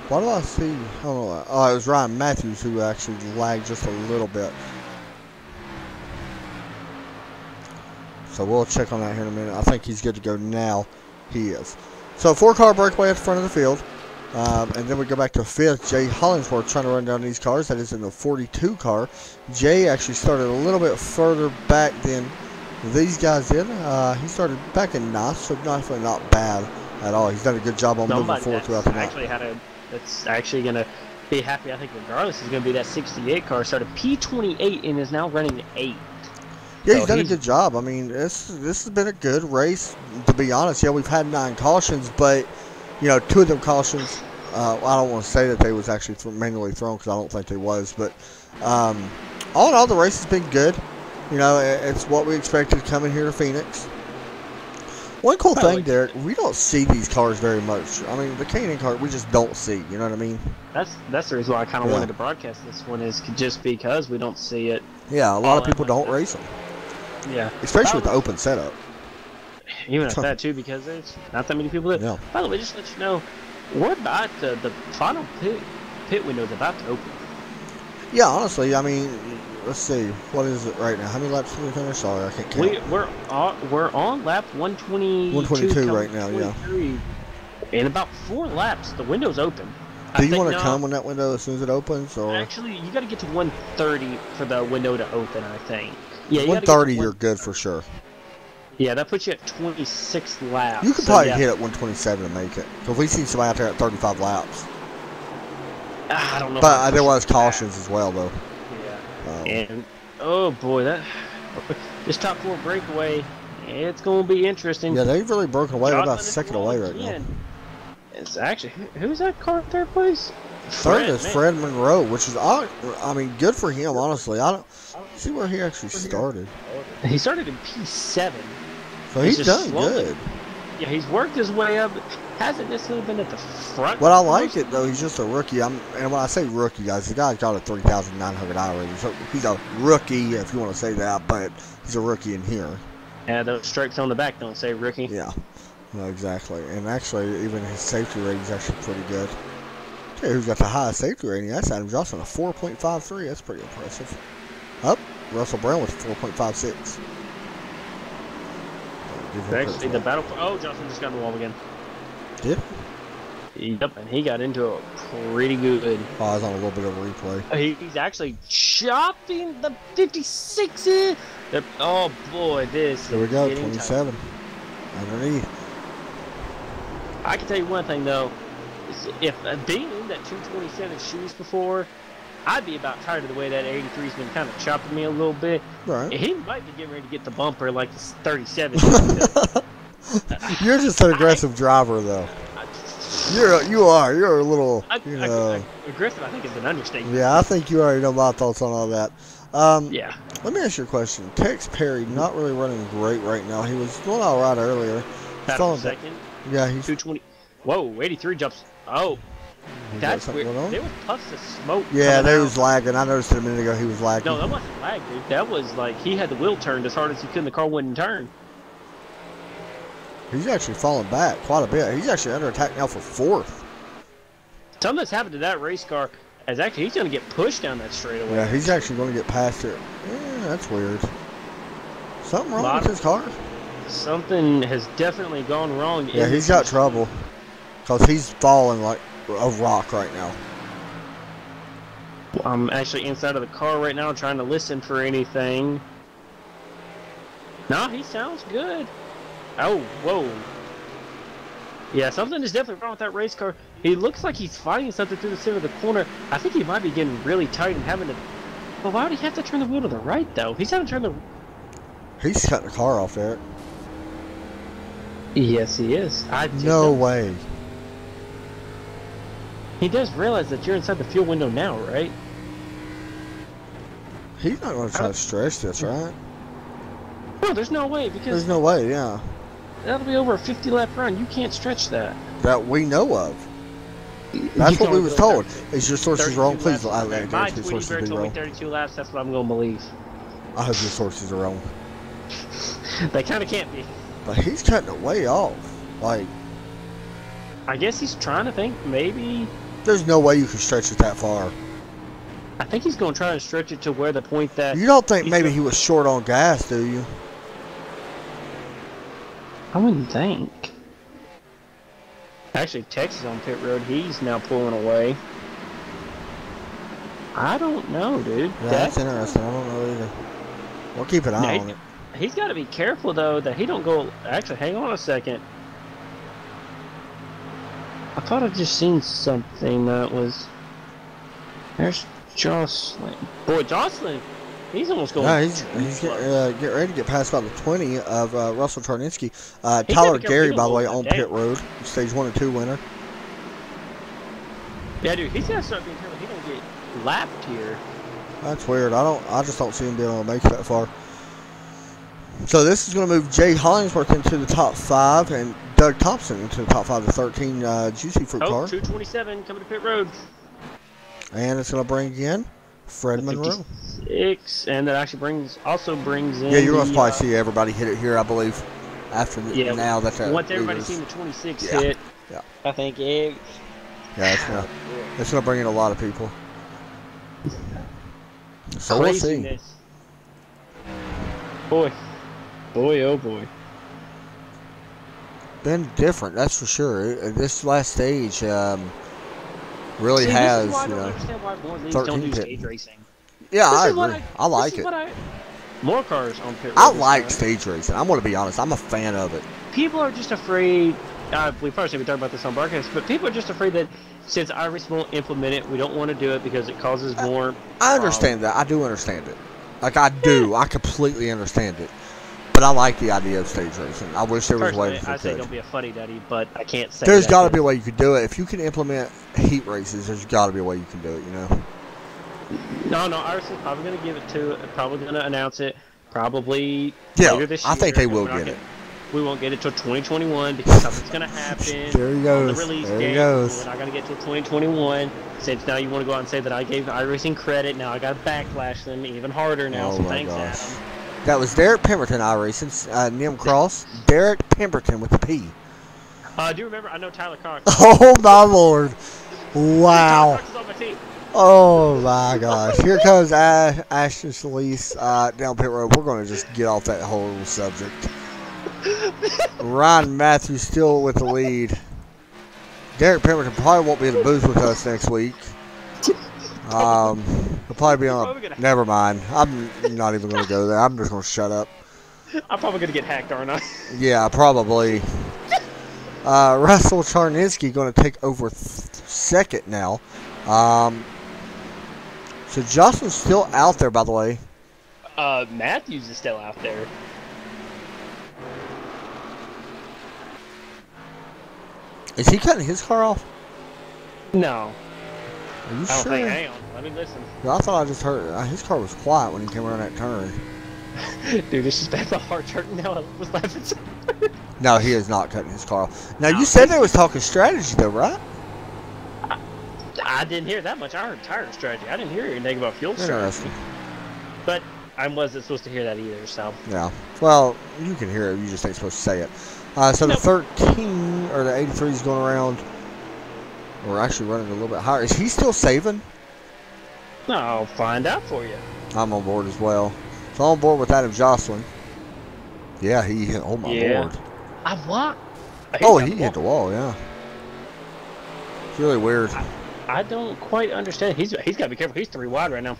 Speaker 1: Why do I see? I don't know. Oh, it was Ryan Matthews who actually lagged just a little bit. So we'll check on that here in a minute. I think he's good to go now. He is. So 4-car breakaway at the front of the field. And then we go back to 5th. Jay Hollingsworth trying to run down these cars. That is in the 42 car. Jay actually started a little bit further back than these guys did. He started back in 9th, so definitely not bad at all. He's done a good job on moving forward throughout the night.
Speaker 2: That's actually going to be happy, I think, regardless, is going to be that 68 car. Started P28 and is now running 8.
Speaker 1: Yeah, he's done a good job. I mean, this has been a good race, to be honest. Yeah, we've had 9 cautions, but, you know, 2 of them cautions, I don't want to say that they was actually manually thrown because I don't think they was. But all in all, the race has been good. You know, it's what we expected coming here to Phoenix. One cool thing, Derek, we don't see these cars very much. I mean, the K&N car, we just don't see. You know what I mean?
Speaker 2: That's the reason why I kind of wanted to broadcast this one, is just because we don't see it.
Speaker 1: Yeah, a lot of people don't race them.
Speaker 2: Yeah.
Speaker 1: Especially with the open setup.
Speaker 2: Even at that, too, because there's not that many people that.
Speaker 1: Yeah.
Speaker 2: By the way, just to let you know, we're about the final pit window is about to open.
Speaker 1: Yeah, honestly, I mean, let's see. What is it right now? How many laps did we finish? Sorry, I can't count.
Speaker 2: We're on lap 122.
Speaker 1: 122 right now, yeah.
Speaker 2: In about 4 laps, the window's open.
Speaker 1: Do you want to come when that window as soon as it opens, or?
Speaker 2: Actually, you got to get to 130 for the window to open, I think. Yeah,
Speaker 1: 130, you're good for sure.
Speaker 2: Yeah, that puts you at 26 laps.
Speaker 1: You could probably hit at 127 to make it. So if we see somebody out there at 35 laps.
Speaker 2: I don't know.
Speaker 1: But there was cautions as well, though.
Speaker 2: Yeah. And oh boy, this top 4 breakaway, it's going to be interesting.
Speaker 1: Yeah, they've really broken away. They're about a second away right now.
Speaker 2: It's actually, who's that car in 3rd place?
Speaker 1: Third is Fred Monroe, which is, I mean, good for him, honestly. I don't see where he actually started.
Speaker 2: He started in P7.
Speaker 1: So he's done good.
Speaker 2: Yeah, he's worked his way up. Hasn't necessarily been at the front.
Speaker 1: But I like it, though. He's just a rookie. And when I say rookie, guys, the guy's got a 3,900 hour rating. So he's a rookie, if you want to say that, but he's a rookie in here.
Speaker 2: Yeah, those stripes on the back don't say rookie.
Speaker 1: Yeah, no, exactly. And actually, even his safety rating is actually pretty good. Tell you who's got the highest safety rating? That's Adam Johnson, a 4.53. That's pretty impressive. Up, Russell Brown with 4.56.
Speaker 2: Actually, the battle. Oh, Johnson just got in the wall again.
Speaker 1: Did?
Speaker 2: Yep, and he got into it pretty good.
Speaker 1: Oh, I was on a little bit of a replay.
Speaker 2: He's actually chopping the 56 in. Oh boy, this.
Speaker 1: There we go, 27. Underneath.
Speaker 2: I can tell you one thing though. If being in that 227 shoes before, I'd be about tired of the way that 83's been kind of chopping me a little bit.
Speaker 1: Right.
Speaker 2: He might be getting ready to get the bumper like the 37.
Speaker 1: You're just an aggressive driver, though. You're a little.
Speaker 2: Aggressive, I think, is an understatement.
Speaker 1: Yeah, I think you already know my thoughts on all that.
Speaker 2: Yeah.
Speaker 1: Let me ask you a question. Tex Perry not really running great right now. He was doing all right earlier.
Speaker 2: Second.
Speaker 1: Yeah, he's
Speaker 2: 220. Whoa, 83 jumps. Oh. That's weird. There was puffs of smoke.
Speaker 1: Yeah, they was lagging. I noticed it a minute ago. He was lagging.
Speaker 2: No, that wasn't lag, dude. That was like he had the wheel turned as hard as he could, and the car wouldn't turn.
Speaker 1: He's actually falling back quite a bit. He's actually under attack now for 4th.
Speaker 2: Something that's happened to that race car is actually he's going to get pushed down that straightaway.
Speaker 1: Yeah, he's actually going to get past it. Yeah, that's weird. Something wrong with his car?
Speaker 2: Something has definitely gone wrong.
Speaker 1: Yeah, he's got trouble. Because he's falling like a rock right now.
Speaker 2: I'm actually inside of the car right now trying to listen for anything. No, he sounds good. Oh, whoa. Yeah, something is definitely wrong with that race car. He looks like he's fighting something through the center of the corner. I think he might be getting really tight and having to... Well, why would he have to turn the wheel to the right, though? He's having to turn the...
Speaker 1: He's cutting the car off there.
Speaker 2: Yes, he is.
Speaker 1: No way.
Speaker 2: He does realize that you're inside the fuel window now, right?
Speaker 1: He's not going to try to stretch this, right?
Speaker 2: No, there's no way because
Speaker 1: There's no way, yeah.
Speaker 2: that'll be over a 50 lap run. You can't stretch that.
Speaker 1: That we know of. That's what we was told. Is your sources wrong? Please
Speaker 2: My
Speaker 1: guarantee
Speaker 2: Tweety
Speaker 1: sources
Speaker 2: Bird
Speaker 1: be
Speaker 2: told me
Speaker 1: wrong.
Speaker 2: 32 laps. That's what I'm going to believe.
Speaker 1: I hope your sources are wrong.
Speaker 2: They kind of can't be.
Speaker 1: But he's cutting it way off. Like,
Speaker 2: I guess he's trying to think maybe.
Speaker 1: there's no way you can stretch it that far.
Speaker 2: I think he's going to try to stretch it to where the point that.
Speaker 1: You don't think maybe he was short on gas, do you?
Speaker 2: I wouldn't think. Actually, Texas on pit road, he's now pulling away. I don't know, dude.
Speaker 1: Yeah, that's interesting. I don't know either. We'll keep an eye on it.
Speaker 2: He's got to be careful, though, that he don't go... Actually, hang on a second. I thought I just seen something that was... There's Jocelyn. Boy, Jocelyn, he's almost going...
Speaker 1: Yeah, he's getting ready to get past about the 20 of Russell Charninsky. Tyler Gary, by the way, on pit road. Stage 1 and 2 winner.
Speaker 2: Yeah, dude, he's got to start being careful. He don't get lapped here.
Speaker 1: That's weird. I just don't see him being able to make it that far. So this is going to move Jay Hollingsworth into the top 5 and Doug Thompson into the top 5 to 13 Juicy Fruit car.
Speaker 2: 227 coming to pit road.
Speaker 1: And it's going to bring in Fred Monroe.
Speaker 2: 56, and that actually also brings in.
Speaker 1: Yeah, you're going to probably see everybody hit it here, I believe. After the, now that
Speaker 2: once everybody's seen the 26
Speaker 1: yeah.
Speaker 2: hit,
Speaker 1: yeah.
Speaker 2: I think
Speaker 1: yeah, it's gonna bring in a lot of people. So
Speaker 2: craziness. We'll see. Boy, oh boy.
Speaker 1: Been different, that's for sure. This last stage really has,
Speaker 2: this is why
Speaker 1: you
Speaker 2: I don't
Speaker 1: know,
Speaker 2: understand why more leagues don't do
Speaker 1: pit.
Speaker 2: stage racing.
Speaker 1: Yeah, I agree. I like it.
Speaker 2: More cars on pit road.
Speaker 1: I like stage racing. I'm gonna be honest. I'm a fan of it.
Speaker 2: People are just afraid. We probably should be talking about this on broadcast, but people are just afraid that since iRacing won't implement it, we don't want to do it because it causes more.
Speaker 1: I understand that. I do understand it. Like I do. I completely understand it. But I like the idea of stage racing. I wish there was a way to do it.
Speaker 2: I say don't be a fuddy duddy, but I can't say.
Speaker 1: There's got to be a way you could do it. If you can implement heat races, there's got to be a way you can do it. You know.
Speaker 2: No, iRacing's probably going to give it to. Probably going to announce it. Probably
Speaker 1: later
Speaker 2: this year.
Speaker 1: I think they will get it.
Speaker 2: We won't get it till 2021 because something's going to happen.
Speaker 1: There he goes.
Speaker 2: On the release
Speaker 1: there he
Speaker 2: date.
Speaker 1: goes.
Speaker 2: We're not going to get till 2021. Since now you want to go out and say that I gave iRacing credit, now I got to backlash them even harder now. So thanks, Adam.
Speaker 1: That was Derek Pemberton, iRacing. Nim Cross. Derek Pemberton with the P.
Speaker 2: Do you remember? I know Tyler Cox.
Speaker 1: Oh my lord! Wow. Tyler Cox is on my team. Oh my gosh. Here comes Ashton Solis down pit road. We're going to just get off that whole subject. Ryan Matthews still with the lead. Derek Pemberton probably won't be in the booth with us next week. He'll probably be on. Never mind. I'm not even going to go there. I'm just going to shut up.
Speaker 2: I'm probably going to get hacked, aren't I?
Speaker 1: Yeah, probably. Russell Charninsky going to take over second now. So Justin's still out there, by the way.
Speaker 2: Matthews is still out there.
Speaker 1: Is he cutting his car off?
Speaker 2: No.
Speaker 1: Are you
Speaker 2: sure?
Speaker 1: Hang
Speaker 2: on. Let me listen.
Speaker 1: I thought I just heard his car was quiet when he came around that turn.
Speaker 2: Dude, this is bad. My heart's hurting now. I was laughing so hard.
Speaker 1: No, he is not cutting his car off. Now, you said they was talking strategy, though, right?
Speaker 2: I didn't hear that much. I heard tire strategy. I didn't hear anything about fuel strategy. But I wasn't supposed to hear that either, so.
Speaker 1: Yeah. Well, you can hear it. You just ain't supposed to say it. So the 13, or the 83 is going around. We're actually running a little bit higher. Is he still saving?
Speaker 2: No, I'll find out for you.
Speaker 1: I'm on board as well. So on board with Adam Jocelyn. Yeah, he hit. Oh, my lord. He hit the wall, yeah. It's really weird.
Speaker 2: I don't quite understand. He's got to be careful. He's 3 wide right now.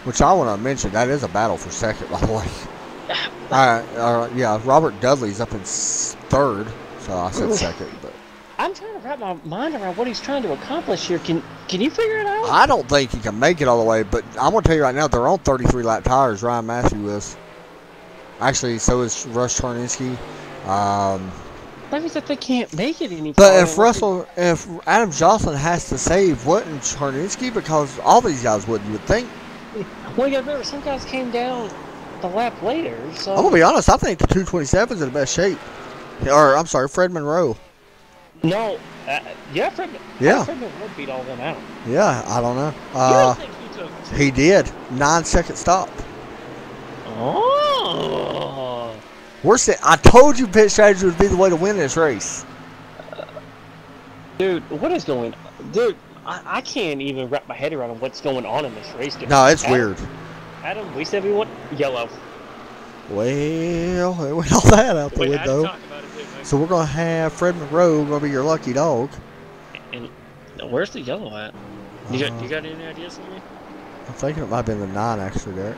Speaker 1: Which I want to mention, that is a battle for second, by the way. Yeah, Robert Dudley's up in third, so I said second. But
Speaker 2: I'm trying to wrap my mind around what he's trying to accomplish here. Can you figure it out?
Speaker 1: I don't think he can make it all the way, but I'm going to tell you right now, they're on 33 lap tires, Ryan Matthews is. Actually, so is Russ Charninsky.
Speaker 2: That means that they can't make it any
Speaker 1: But
Speaker 2: farther.
Speaker 1: if Adam Jocelyn has to save, wouldn't Charninsky? Because all these guys would, you would think.
Speaker 2: Well, you gotta remember, some guys came down the lap later, so...
Speaker 1: I'm gonna be honest, I think the 227's in the best shape. Or, I'm sorry, Fred Monroe.
Speaker 2: No, yeah, Fred Monroe beat all them out.
Speaker 1: Yeah, I don't know.
Speaker 2: You don't think he took two?
Speaker 1: He did. 9-second stop.
Speaker 2: Oh.
Speaker 1: I told you pit strategy would be the way to win this race.
Speaker 2: Dude, what is going on? Dude, I can't even wrap my head around what's going on in this race. Dude.
Speaker 1: No, it's weird.
Speaker 2: Adam, we said we want yellow.
Speaker 1: Well, it went all that out the window. So we're going to have Fred Monroe going to be your lucky dog.
Speaker 2: And where's the yellow at? You got any ideas for me?
Speaker 1: I'm thinking it might have been the 9, actually, Derek.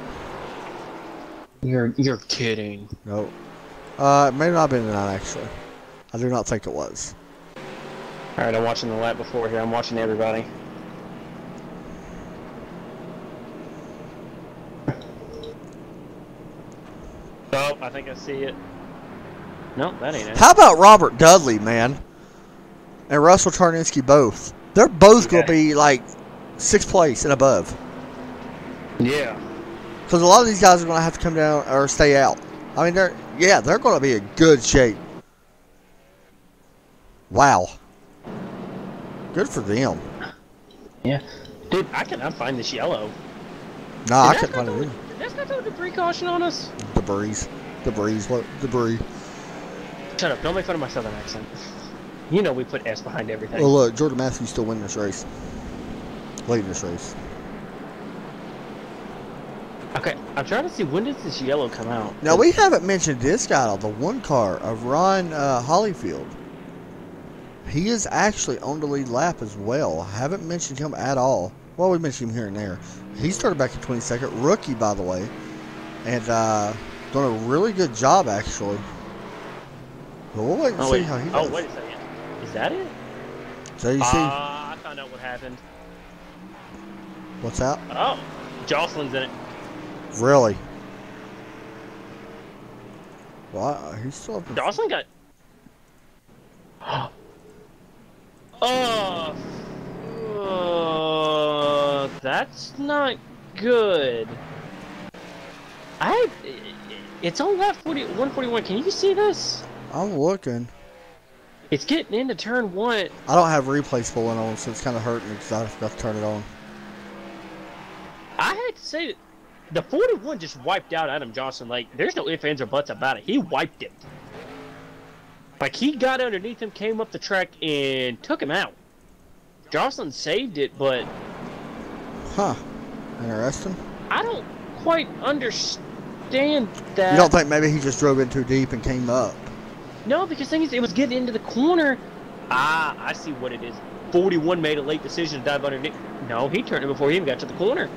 Speaker 2: You're kidding.
Speaker 1: No. It may not have been the 9, actually. I do not think it was.
Speaker 2: Alright, I'm watching the lap before here. I'm watching everybody. Oh, I think I see it. No, that ain't it.
Speaker 1: How about Robert Dudley, man? And Russell Charninsky both. They're both going to be like 6th place and above.
Speaker 2: Yeah.
Speaker 1: Because a lot of these guys are going to have to come down or stay out. I mean, they're going to be in good shape. Wow. Good for them.
Speaker 2: Yeah. Dude, I cannot find this yellow.
Speaker 1: No, I couldn't find it either.
Speaker 2: Did that's not throw a debris caution on us?
Speaker 1: Debris. What? Debris.
Speaker 2: Shut up. Don't make fun of my southern accent. You know we put S behind everything.
Speaker 1: Well, look, Jordan Matthews still winning this race. Leading this race.
Speaker 2: Okay, I'm trying to see when does this yellow come out.
Speaker 1: Now, we haven't mentioned this guy on the 1 car of Ron Hollyfield. He is actually on the lead lap as well. I haven't mentioned him at all. Well, we mentioned him here and there. He started back in 22nd. Rookie, by the way. And done a really good job, actually. But we'll wait and see how he does.
Speaker 2: Oh, wait a second. Is that it?
Speaker 1: So you see.
Speaker 2: I found out what happened.
Speaker 1: What's that?
Speaker 2: Oh, Jocelyn's in it.
Speaker 1: Really? Well, he's still up.
Speaker 2: Jocelyn got... That's not good. It's on lap 141. Can you see this?
Speaker 1: I'm looking.
Speaker 2: It's getting into turn 1.
Speaker 1: I don't have replays pulling on, so it's kind of hurting because I forgot to turn it on.
Speaker 2: I had to say that the 41 just wiped out Adam Johnson. Like, there's no ifs, ands, or buts about it. He wiped him. Like, he got underneath him, came up the track, and took him out. Jocelyn saved it, but...
Speaker 1: Huh. Interesting.
Speaker 2: I don't quite understand that.
Speaker 1: You don't think maybe he just drove in too deep and came up?
Speaker 2: No, because the thing is, it was getting into the corner. Ah, I see what it is. 41 made a late decision to dive underneath. No, he turned it before he even got to the corner.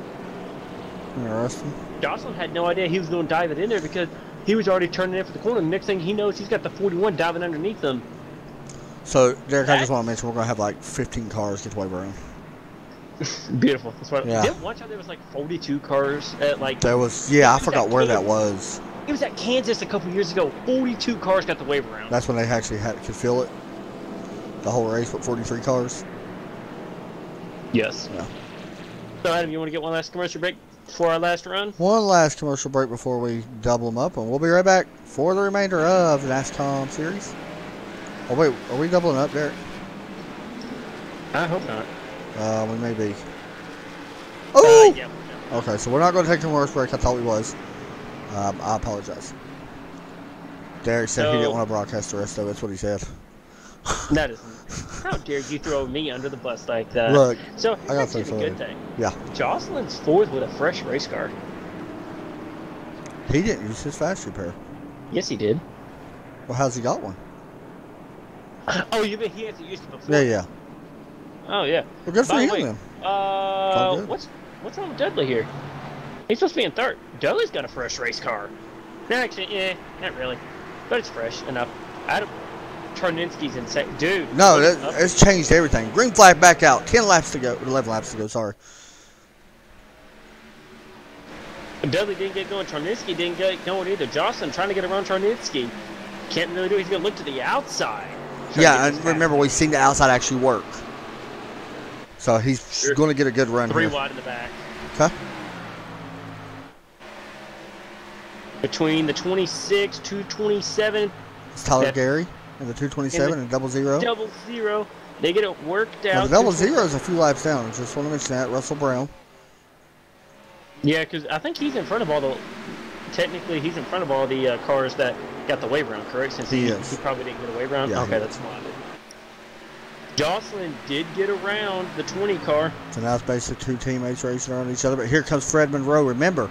Speaker 1: Interesting.
Speaker 2: Jocelyn had no idea he was going to dive it in there because he was already turning in for the corner. The next thing he knows, he's got the 41 diving underneath them.
Speaker 1: So, Derek, I just want to mention we're going to have like 15 cars get the wave around.
Speaker 2: Beautiful. That's what.
Speaker 1: Yeah.
Speaker 2: Didn't watch how there was like 42 cars at like.
Speaker 1: There was, yeah, I forgot where that was.
Speaker 2: It was at Kansas a couple years ago. 42 cars got the wave around.
Speaker 1: That's when they actually could feel it. The whole race with 43 cars.
Speaker 2: Yes.
Speaker 1: Yeah.
Speaker 2: So, Adam, you want to get one last commercial break before our last run?
Speaker 1: One last commercial break before we double them up, and we'll be right back for the remainder of the NASCOM series. Oh, wait, are we doubling up, Derek?
Speaker 2: I hope not.
Speaker 1: We may be. Oh!
Speaker 2: Yeah.
Speaker 1: Okay, so we're not going to take a commercial break. I thought we was. I apologize. Derek said he didn't want to broadcast the rest of it. That's what he said.
Speaker 2: That isn't. How dare you throw me under the bus like that?
Speaker 1: Look,
Speaker 2: so
Speaker 1: I got
Speaker 2: that's a
Speaker 1: something.
Speaker 2: good thing.
Speaker 1: Yeah.
Speaker 2: Jocelyn's 4th with a fresh race car.
Speaker 1: He didn't use his fast repair.
Speaker 2: Yes, he did.
Speaker 1: Well, how's he got one?
Speaker 2: Oh, you mean he hasn't used it before?
Speaker 1: Yeah.
Speaker 2: Oh, yeah.
Speaker 1: Well, good for
Speaker 2: By
Speaker 1: him
Speaker 2: the way,
Speaker 1: then.
Speaker 2: What's wrong with Dudley here? He's supposed to be in 3rd. Dudley's got a fresh race car. No, actually, not really. But it's fresh enough. Adam Charninsky's in 2nd. Dude.
Speaker 1: No, it's changed everything. Green flag back out. 10 laps to go. 11 laps to go, sorry.
Speaker 2: Dudley didn't get going. Charnitsky didn't get going either. Jocelyn trying to get around Charnitsky. Can't really do it. He's going to look to the outside.
Speaker 1: Yeah, and remember, we've seen the outside actually work. So he's going to get a good run
Speaker 2: 3
Speaker 1: here.
Speaker 2: wide in the back.
Speaker 1: Okay.
Speaker 2: Between the 26, 227.
Speaker 1: It's Tyler Gary and the 227 and double zero.
Speaker 2: Double zero. They get it worked out.
Speaker 1: Now, the double zero is a few laps down. I just want to mention that. Russell Brown.
Speaker 2: Yeah, because I think he's in front of all the. Technically, he's in front of all the cars that got the wave round, correct? Since he probably didn't get a wave round.
Speaker 1: Yeah,
Speaker 2: okay, that's fine. Jocelyn did get around the 20 car.
Speaker 1: So now it's basically 2 teammates racing around each other. But here comes Fred Monroe. Remember,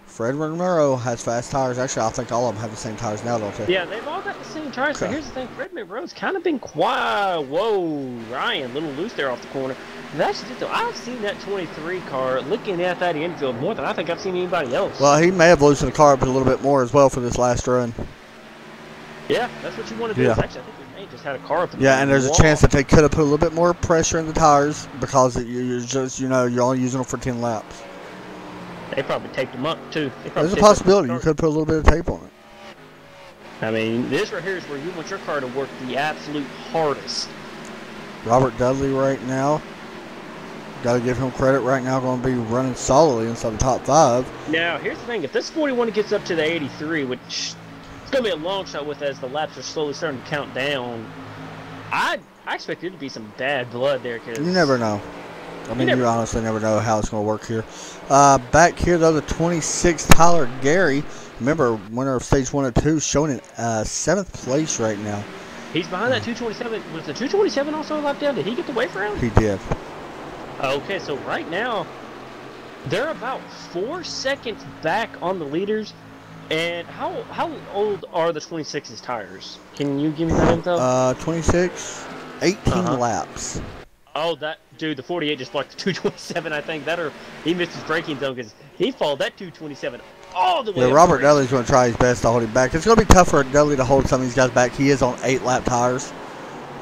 Speaker 1: Fred Monroe has fast tires. Actually, I think all of them have the same tires now, don't they?
Speaker 2: Yeah, they've all got the same tires.
Speaker 1: Okay.
Speaker 2: So here's the thing. Fred Monroe's kind of been quiet. Whoa, Ryan, a little loose there off the corner. That's just it. I've seen that 23 car looking at that infield more than I think I've seen anybody else.
Speaker 1: Well, he may have loosened the car up a little bit more as well for this last run.
Speaker 2: Yeah, that's what you want to do.
Speaker 1: Yeah.
Speaker 2: Actually, I think they just had a car up in
Speaker 1: Yeah, and there's a chance that they could have put a little bit more pressure in the tires because you're just, you're only using them for 10 laps.
Speaker 2: They probably taped them up, too.
Speaker 1: There's a possibility. You could put a little bit of tape on it.
Speaker 2: I mean, this right here is where you want your car to work the absolute hardest.
Speaker 1: Robert Dudley right now. Got to give him credit right now. Going to be running solidly inside the top 5.
Speaker 2: Now, here's the thing. If this 41 gets up to the 83, which it's going to be a long shot with as the laps are slowly starting to count down, I expect there to be some bad blood there. Cause
Speaker 1: you never know. I mean, you honestly never know how it's going to work here. Back here, though, the 26 Tyler Gary. Remember, winner of stage 1 and 2, showing in 7th place right now.
Speaker 2: He's behind that 227. Was the 227 also a lap down? Did he get the wave round?
Speaker 1: He did.
Speaker 2: Okay, so right now, they're about 4 seconds back on the leaders. And how old are the 26's tires? Can you give me that info?
Speaker 1: 26, 18 laps.
Speaker 2: Oh, dude, the 48 just blocked the 227, I think. That or he missed his braking zone because he followed that 227 all the way.
Speaker 1: Yeah, Robert Dudley's going to try his best to hold him back. It's going to be tough for Dudley to hold some of these guys back. He is on 8-lap tires.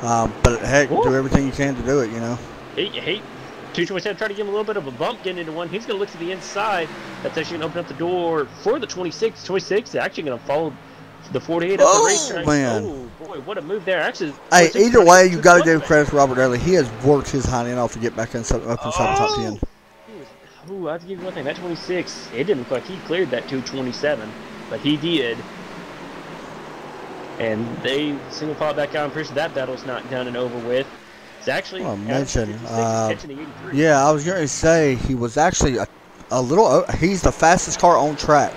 Speaker 1: But heck, do everything you can to do it, you know.
Speaker 2: He 227 tried to give him a little bit of a bump getting into one. He's going to look to the inside. That's actually going to open up the door for the 26. 26 is actually going to follow the 48 up the racetrack.
Speaker 1: Man.
Speaker 2: Oh, boy, what a move there. Actually,
Speaker 1: hey, either way, you got to give credit to Robert Dudley. He has worked his hind end off to get back up inside the top 10.
Speaker 2: Ooh, I have to give you one thing. That 26, it didn't look like he cleared that 227, but he did. And they single file back out. I'm pretty sure that battle's not done and over with. It's actually
Speaker 1: yeah, I was going to say he was actually a little. He's the fastest car on track.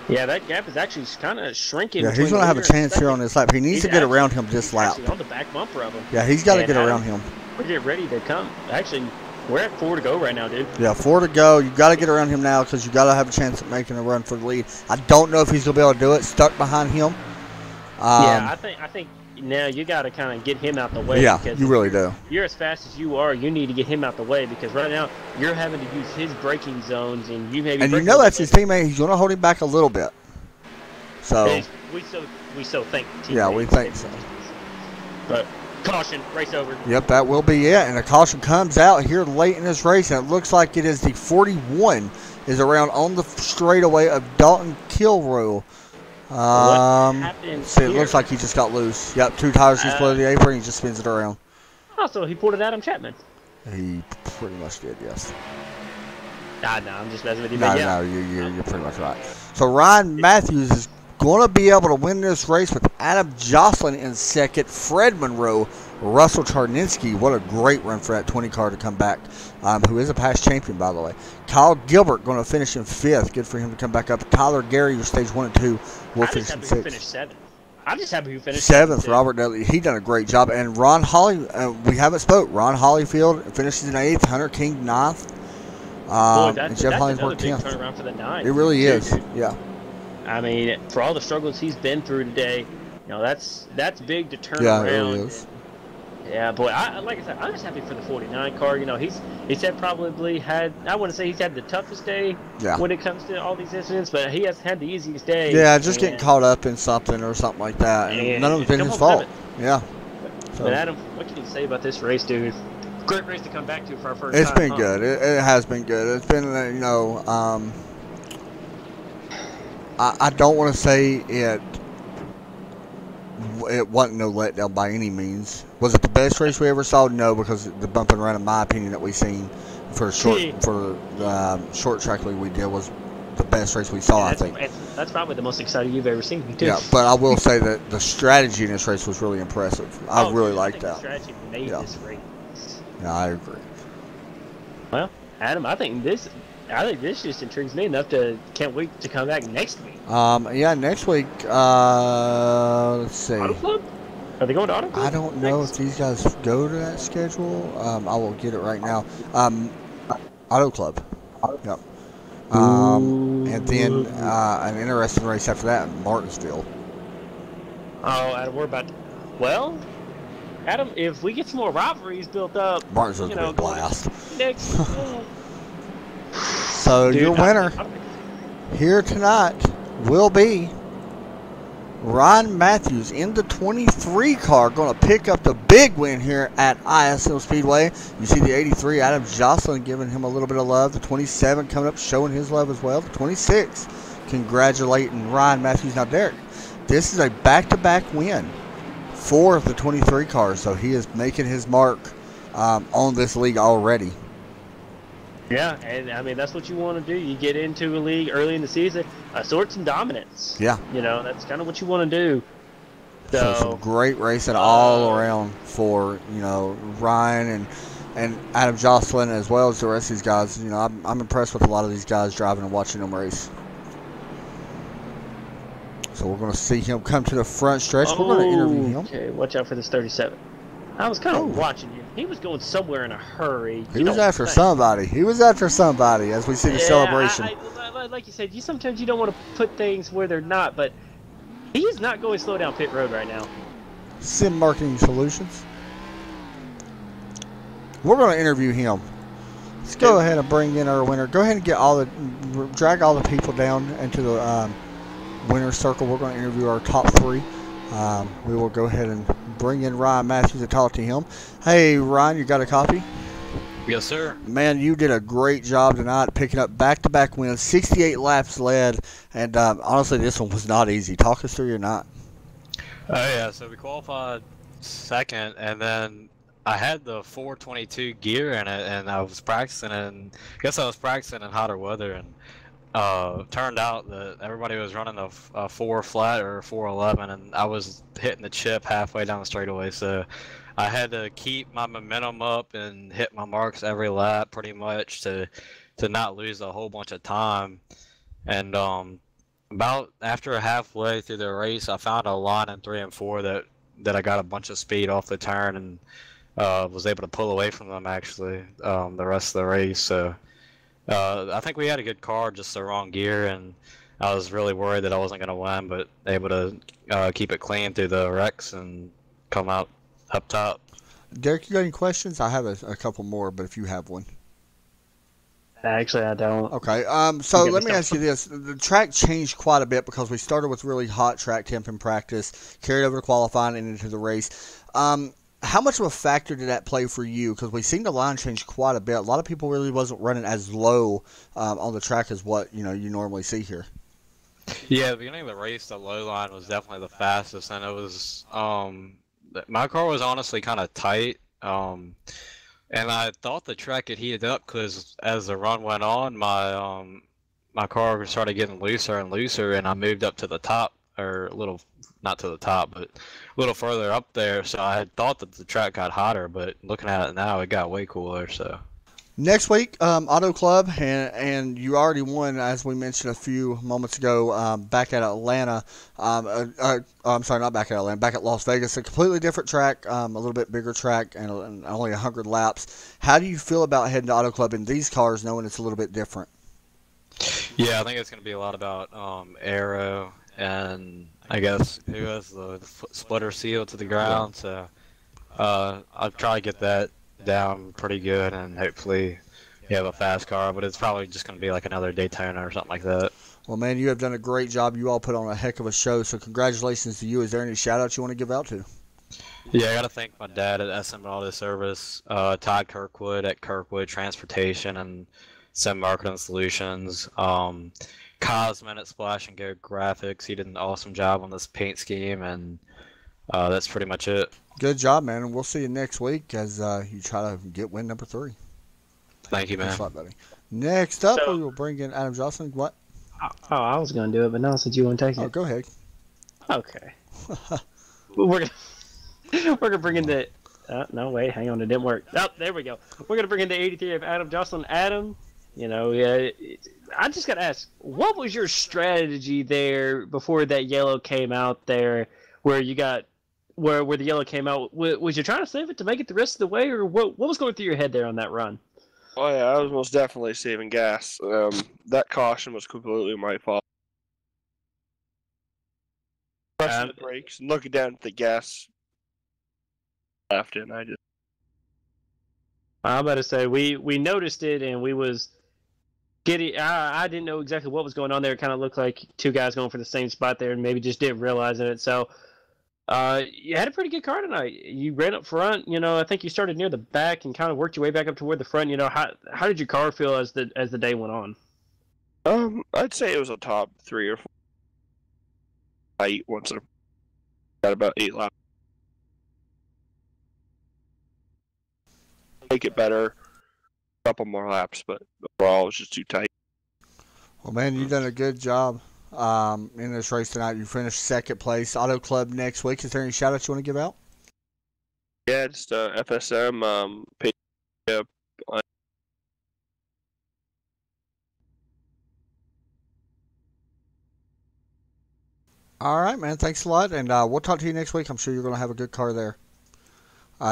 Speaker 2: Yeah, that gap is actually kind of shrinking.
Speaker 1: Yeah, he's going to have a chance here on this lap. He needs to get around him this lap.
Speaker 2: On the back bumper of him.
Speaker 1: Yeah, he's got to get around him.
Speaker 2: We're getting ready to come. Actually, we're at 4 to go right now, dude.
Speaker 1: Yeah, 4 to go. You got to get around him now because you got to have a chance at making a run for the lead. I don't know if he's going to be able to do it. Stuck behind him.
Speaker 2: Yeah, I think now you got to kind of get him out the way.
Speaker 1: Yeah, you really do.
Speaker 2: You're as fast as you are. You need to get him out the way because right now you're having to use his braking zones, and you maybe.
Speaker 1: And you know that's his teammate. He's going to hold him back a little bit. So
Speaker 2: we so think.
Speaker 1: Yeah, we think so.
Speaker 2: But caution, race over.
Speaker 1: Yep, that will be it. And a caution comes out here late in this race, and it looks like it is the 41 is around on the straightaway of Dalton Kilroy. See, it looks like he just got loose. Yep, 2 tires just below the apron. He just spins it around.
Speaker 2: Oh, so he pulled it Adam Chapman.
Speaker 1: He pretty much did, yes.
Speaker 2: No, I'm just messing with you.
Speaker 1: No, you're pretty much right. So Ryan Matthews is going to be able to win this race with Adam Jocelyn in second, Fred Monroe, Russell Charnitsky. What a great run for that 20 car to come back, who is a past champion, by the way. Kyle Gilbert going to finish in 5th. Good for him to come back up. Tyler Gary, your stage 1 and 2, will finish in 6th.
Speaker 2: I'm just happy who finished
Speaker 1: 7th. Robert Dudley, he done a great job. And Ron Holly, we haven't spoke. Ron Hollyfield finishes in 8th. Hunter King 9th. And Jeff Hollingsworth 10th.
Speaker 2: Turnaround for the 9th.
Speaker 1: It really is. Yeah.
Speaker 2: I mean, for all the struggles he's been through today, you know, that's big to turn around.
Speaker 1: Yeah, it really is.
Speaker 2: Yeah, boy, like I said, I'm just happy for the 49 car. You know, he's had probably had, I wouldn't say he's had the toughest day when it comes to all these incidents, but he has had the easiest day.
Speaker 1: Yeah, just getting caught up in something or something like that. And none of it's been his fault. Yeah.
Speaker 2: So. But Adam, what can you say about this race, dude? Great race to come back to for our first time.
Speaker 1: It's been good. It has been good. It's been, you know, I don't want to say it wasn't no letdown by any means. Was it the best race we ever saw? No, because the bump and run, in my opinion, that we seen for the short track league we did was the best race we saw.
Speaker 2: Yeah,
Speaker 1: I think
Speaker 2: that's probably the most exciting you've ever seen me too.
Speaker 1: Yeah, but I will say that the strategy in this race was really impressive. I really liked that.
Speaker 2: The strategy made this race.
Speaker 1: Yeah, I agree.
Speaker 2: Well, Adam, I think this just intrigues me enough to can't wait to come back next week.
Speaker 1: Yeah, next week. Let's see.
Speaker 2: Auto Club? Are they going to Auto Club?
Speaker 1: I don't know if these guys go to that schedule. I will get it right now. Auto Club. Yep. And then an interesting race after that, Martinsville.
Speaker 2: Oh, Adam, we're about to... Well, Adam, if we get some more rivalries built up...
Speaker 1: Martinsville's going to be a blast.
Speaker 2: Next...
Speaker 1: So, dude, your winner here tonight will be Ryan Matthews in the 23 car, going to pick up the big win here at ISM Speedway. You see the 83, Adam Jocelyn, giving him a little bit of love. The 27 coming up, showing his love as well. The 26 congratulating Ryan Matthews. Now, Derek, this is a back-to-back win for the 23 car, so he is making his mark on this league already.
Speaker 2: Yeah, and I mean, that's what you want to do. You get into a league early in the season, assort some dominance.
Speaker 1: Yeah.
Speaker 2: You know, that's kind of what you want to do.
Speaker 1: So some great racing all around for, Ryan and Adam Jocelyn, as well as the rest of these guys. You know, I'm impressed with a lot of these guys driving and watching them race. So we're going to see him come to the front stretch. We're going to interview him.
Speaker 2: Okay, watch out for this 37. I was kind of watching him. He was going somewhere in a hurry.
Speaker 1: He was after somebody. He was after somebody, as we see the celebration.
Speaker 2: Like you said, sometimes you don't want to put things where they're not, but he is not going slow down pit road right now.
Speaker 1: Sim Marketing Solutions. We're going to interview him. Let's go ahead and bring in our winner. Go ahead and drag all the people down into the winner's circle. We're going to interview our top three. We will go ahead and bring in Ryan Matthews to talk to him. Hey, Ryan, you got a copy?
Speaker 6: Yes, sir.
Speaker 1: Man, you did a great job tonight picking up back-to-back wins, 68 laps led, and honestly, this one was not easy. Talk us through your night.
Speaker 6: Oh, yeah, so we qualified second, and then I had the 422 gear in it, and I was practicing, and I guess I was practicing in hotter weather, and turned out that everybody was running a 4 flat or 411, and I was hitting the chip halfway down the straightaway, so I had to keep my momentum up and hit my marks every lap pretty much to not lose a whole bunch of time. And about after halfway through the race, I found a line in 3 and 4 that I got a bunch of speed off the turn and was able to pull away from them actually the rest of the race. So I think we had a good car, just the wrong gear, and I was really worried that I wasn't going to win, but able to keep it clean through the wrecks and come out up top.
Speaker 1: Derek, you got any questions? I have a couple more, but if you have one.
Speaker 2: Actually, I don't.
Speaker 1: Okay, so let me ask you this. The track changed quite a bit because we started with really hot track temp in practice, carried over to qualifying and into the race. How much of a factor did that play for you? Because we've seen the line change quite a bit. A lot of people really wasn't running as low on the track as what you normally see here.
Speaker 6: Yeah, at the beginning of the race, the low line was definitely the fastest, and it was my car was honestly kind of tight, and I thought the track had heated up because as the run went on, my car started getting looser and looser, and I moved up to the top, or a little, not to the top, but a little further up there. So I had thought that the track got hotter, but looking at it now, it got way cooler. So.
Speaker 1: Next week, Auto Club, and you already won, as we mentioned a few moments ago, back at Atlanta. I'm sorry, not back at Atlanta, back at Las Vegas. A completely different track, a little bit bigger track, and only 100 laps. How do you feel about heading to Auto Club in these cars, knowing it's a little bit different?
Speaker 6: Yeah, I think it's going to be a lot about aero, and I guess who has the splitter seal to the ground. So I'll try to get that down pretty good, and hopefully you have a fast car, but it's probably just going to be like another Daytona or something like that.
Speaker 1: Well, man, you have done a great job. You all put on a heck of a show, so congratulations to you. Is there any shout-outs you want to give out to?
Speaker 6: Yeah, I got to thank my dad at SM Auto Service, Todd Kirkwood at Kirkwood Transportation and ISM Marketing Solutions, Cosmetic Splash and Go graphics. He did an awesome job on this paint scheme, and that's pretty much it.
Speaker 1: Good job, man. And we'll see you next week as you try to get win number 3.
Speaker 6: Thank you, man.
Speaker 1: Thanks a lot, buddy. Next up,
Speaker 2: So-
Speaker 1: we will bring in Adam Jocelyn. What?
Speaker 2: Oh, I was gonna do it, but now since you want to take
Speaker 1: Oh,
Speaker 2: it,
Speaker 1: go ahead.
Speaker 2: okay. we're gonna bring in the. No, wait, hang on, it didn't work. Oh, there we go. We're gonna bring in the 83 of Adam Jocelyn. Adam, you know, I just gotta ask, what was your strategy there before that yellow came out there, where you got, where the yellow came out? Was you trying to save it to make it the rest of the way, or what was going through your head there on that run?
Speaker 5: Oh yeah, I was most definitely saving gas. That caution was completely my fault. Pressing the brakes and looking down at the gas left, and I just.
Speaker 2: I'm about to say we noticed it, and we was getting. I didn't know exactly what was going on there. It kind of looked like two guys going for the same spot there, and maybe just didn't realize it. So, you had a pretty good car tonight. You ran up front. You know, I think you started near the back and kind of worked your way back up toward the front. You know, how did your car feel as the day went on?
Speaker 5: I'd say it was a top 3 or 4. Once I got about 8 laps. Make it better, a couple more laps, but overall it was just too tight.
Speaker 1: Well, man, you've done a good job in this race tonight. You finished 2nd place. Auto Club next week. Is there any shout-outs you want to give out?
Speaker 5: Yeah, just FSM, pay up.
Speaker 1: All right, man. Thanks a lot, and we'll talk to you next week. I'm sure you're going to have a good car there.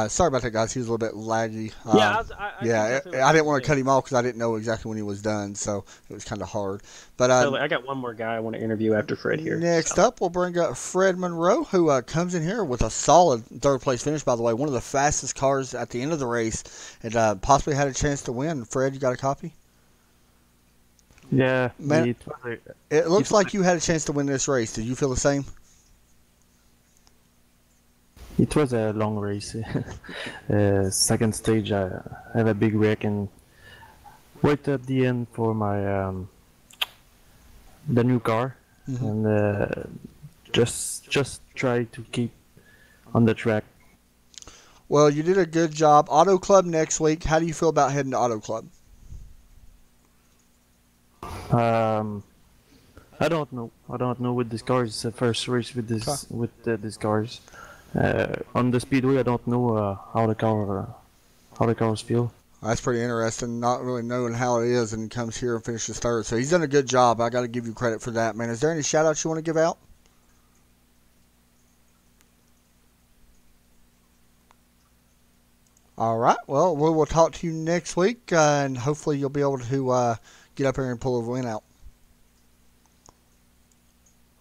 Speaker 1: Sorry about that, guys. He was a little bit laggy. I didn't want to cut him off because I didn't know exactly when he was done, so it was kind of hard. But
Speaker 2: I got one more guy I want to interview after Fred here.
Speaker 1: Next up, we'll bring up Fred Monroe, who comes in here with a solid 3rd place finish, by the way. One of the fastest cars at the end of the race, and possibly had a chance to win. Fred, you got a copy?
Speaker 7: Yeah,
Speaker 1: man. It looks like you had a chance to win this race. Did you feel the same?
Speaker 7: It was a long race. Second stage, I had a big wreck, and right at the end for my the new car, and just try to keep on the track.
Speaker 1: Well, you did a good job. Auto Club next week. How do you feel about heading to Auto Club?
Speaker 7: I don't know. I don't know with these cars. It's the first race with these cars. On the speedway, I don't know how the cars feel.
Speaker 1: That's pretty interesting. Not really knowing how it is, and he comes here and finishes 3rd. So he's done a good job. I got to give you credit for that, man. Is there any shout outs you want to give out? All right. Well, we will talk to you next week, and hopefully you'll be able to get up here and pull a win out.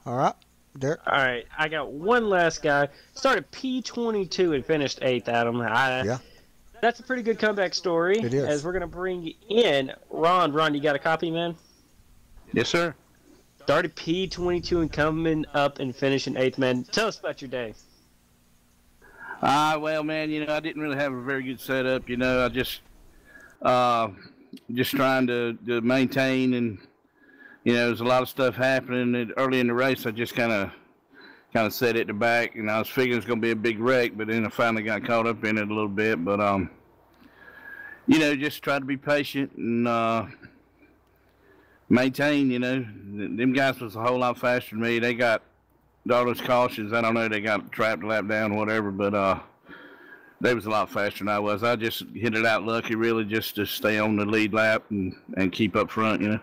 Speaker 1: All right. Derek?
Speaker 2: All right, I got one last guy. Started P22 and finished 8th, Adam.
Speaker 1: Yeah.
Speaker 2: That's a pretty good comeback story.
Speaker 1: It is.
Speaker 2: As we're going to bring in Ron. Ron, you got a copy, man?
Speaker 8: Yes, sir.
Speaker 2: Started P22 and coming up and finishing 8th, man. Tell us about your day.
Speaker 8: Well, man, I didn't really have a very good setup. I just trying to maintain, and there's a lot of stuff happening early in the race. I just kind of set it to back, and I was figuring it was going to be a big wreck, but then I finally got caught up in it a little bit. But just try to be patient and maintain. Them guys was a whole lot faster than me. They got all those cautions. I don't know, they got trapped, lap down, whatever, but they was a lot faster than I was. I just hit it out lucky, really, just to stay on the lead lap and keep up front.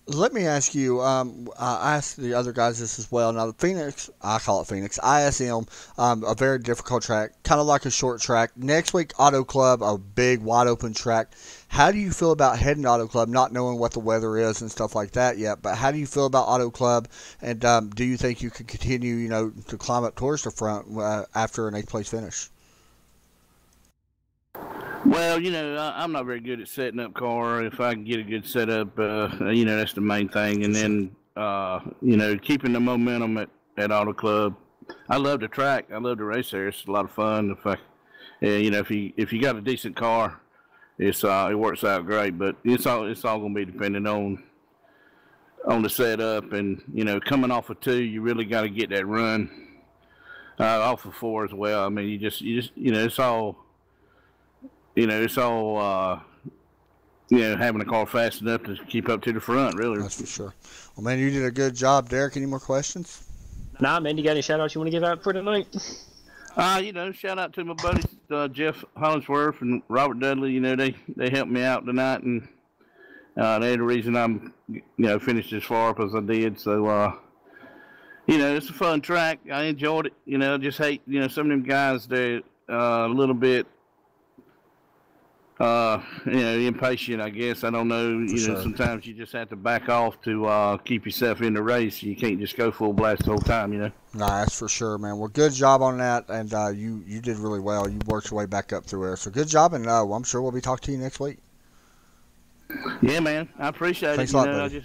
Speaker 1: Let me ask you, I asked the other guys this as well. Now, the Phoenix, I call it Phoenix, ISM, a very difficult track, kind of like a short track. Next week, Auto Club, a big, wide-open track. How do you feel about heading to Auto Club, not knowing what the weather is and stuff like that yet, but how do you feel about Auto Club, and do you think you can continue, to climb up towards the front after an 8th place finish?
Speaker 8: Well, I'm not very good at setting up car. If I can get a good setup, that's the main thing. And then, keeping the momentum at Auto Club. I love the track. I love the race there. It's a lot of fun. If you got a decent car, it works out great. But it's all going to be dependent on on the setup, and coming off of 2, you really got to get that run off of 4 as well. I mean, you just it's all having a car fast enough to keep up to the front, really.
Speaker 1: That's for sure. Well, man, you did a good job, Derek. Any more questions?
Speaker 2: Nah, man, you got any shout outs you want to give out for tonight?
Speaker 8: Shout out to my buddies Jeff Hollingsworth and Robert Dudley. They helped me out tonight, and they're the reason I'm finished as far up as I did. So it's a fun track. I enjoyed it. I just hate some of them guys, they're a little bit impatient, I guess. I don't know.
Speaker 1: Sure.
Speaker 8: Sometimes you just have to back off to keep yourself in the race. You can't just go full blast the whole time.
Speaker 1: Nah, that's for sure, man. Well, good job on that, and you did really well. You worked your way back up through there, so good job, and I'm sure we'll be talking to you next week.
Speaker 8: Yeah, man. I appreciate
Speaker 1: Thanks
Speaker 8: it.
Speaker 1: a lot, buddy.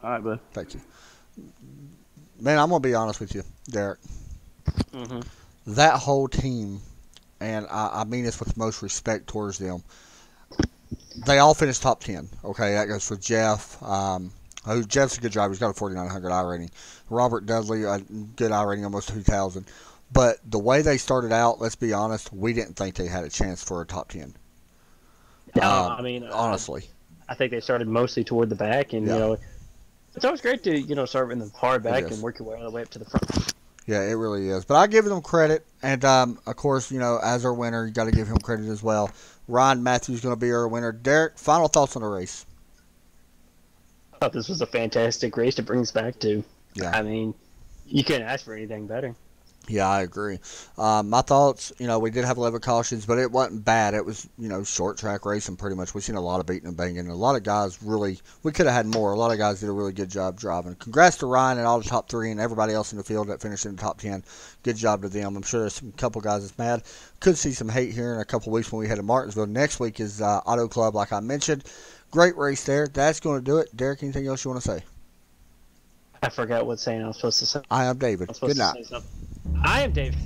Speaker 8: All right, bud.
Speaker 1: Thank you. Man, I'm going to be honest with you, Derek.
Speaker 2: Mm-hmm.
Speaker 1: That whole team, and I mean this with the most respect towards them, they all finished top 10. Okay, that goes for Jeff. Jeff's a good driver. He's got a 4,900 I rating. Robert Dudley, a good I rating, almost 2,000. But the way they started out, let's be honest, we didn't think they had a chance for a top 10.
Speaker 2: I mean,
Speaker 1: honestly,
Speaker 2: I think they started mostly toward the back, and it's always great to start in the hard back and work your way all the way up to the front.
Speaker 1: Yeah, it really is. But I give them credit, and of course, as our winner, you got to give him credit as well. Ryan Matthews going to be our winner. Derek, final thoughts on the race?
Speaker 2: I thought this was a fantastic race to bring us back to.
Speaker 1: Yeah.
Speaker 2: I mean, you couldn't ask for anything better.
Speaker 1: Yeah, I agree. My thoughts, we did have 11 cautions, but it wasn't bad. It was, short track racing pretty much. We've seen a lot of beating and banging. A lot of guys really, we could have had more. A lot of guys did a really good job driving. Congrats to Ryan and all the top 3 and everybody else in the field that finished in the top 10. Good job to them. I'm sure there's a couple guys that's mad. Could see some hate here in a couple weeks when we head to Martinsville. Next week is Auto Club, like I mentioned. Great race there. That's going to do it. Derek, anything else you want to say?
Speaker 2: I forgot what saying I was supposed to say.
Speaker 1: I am David. Good night.
Speaker 2: I am David.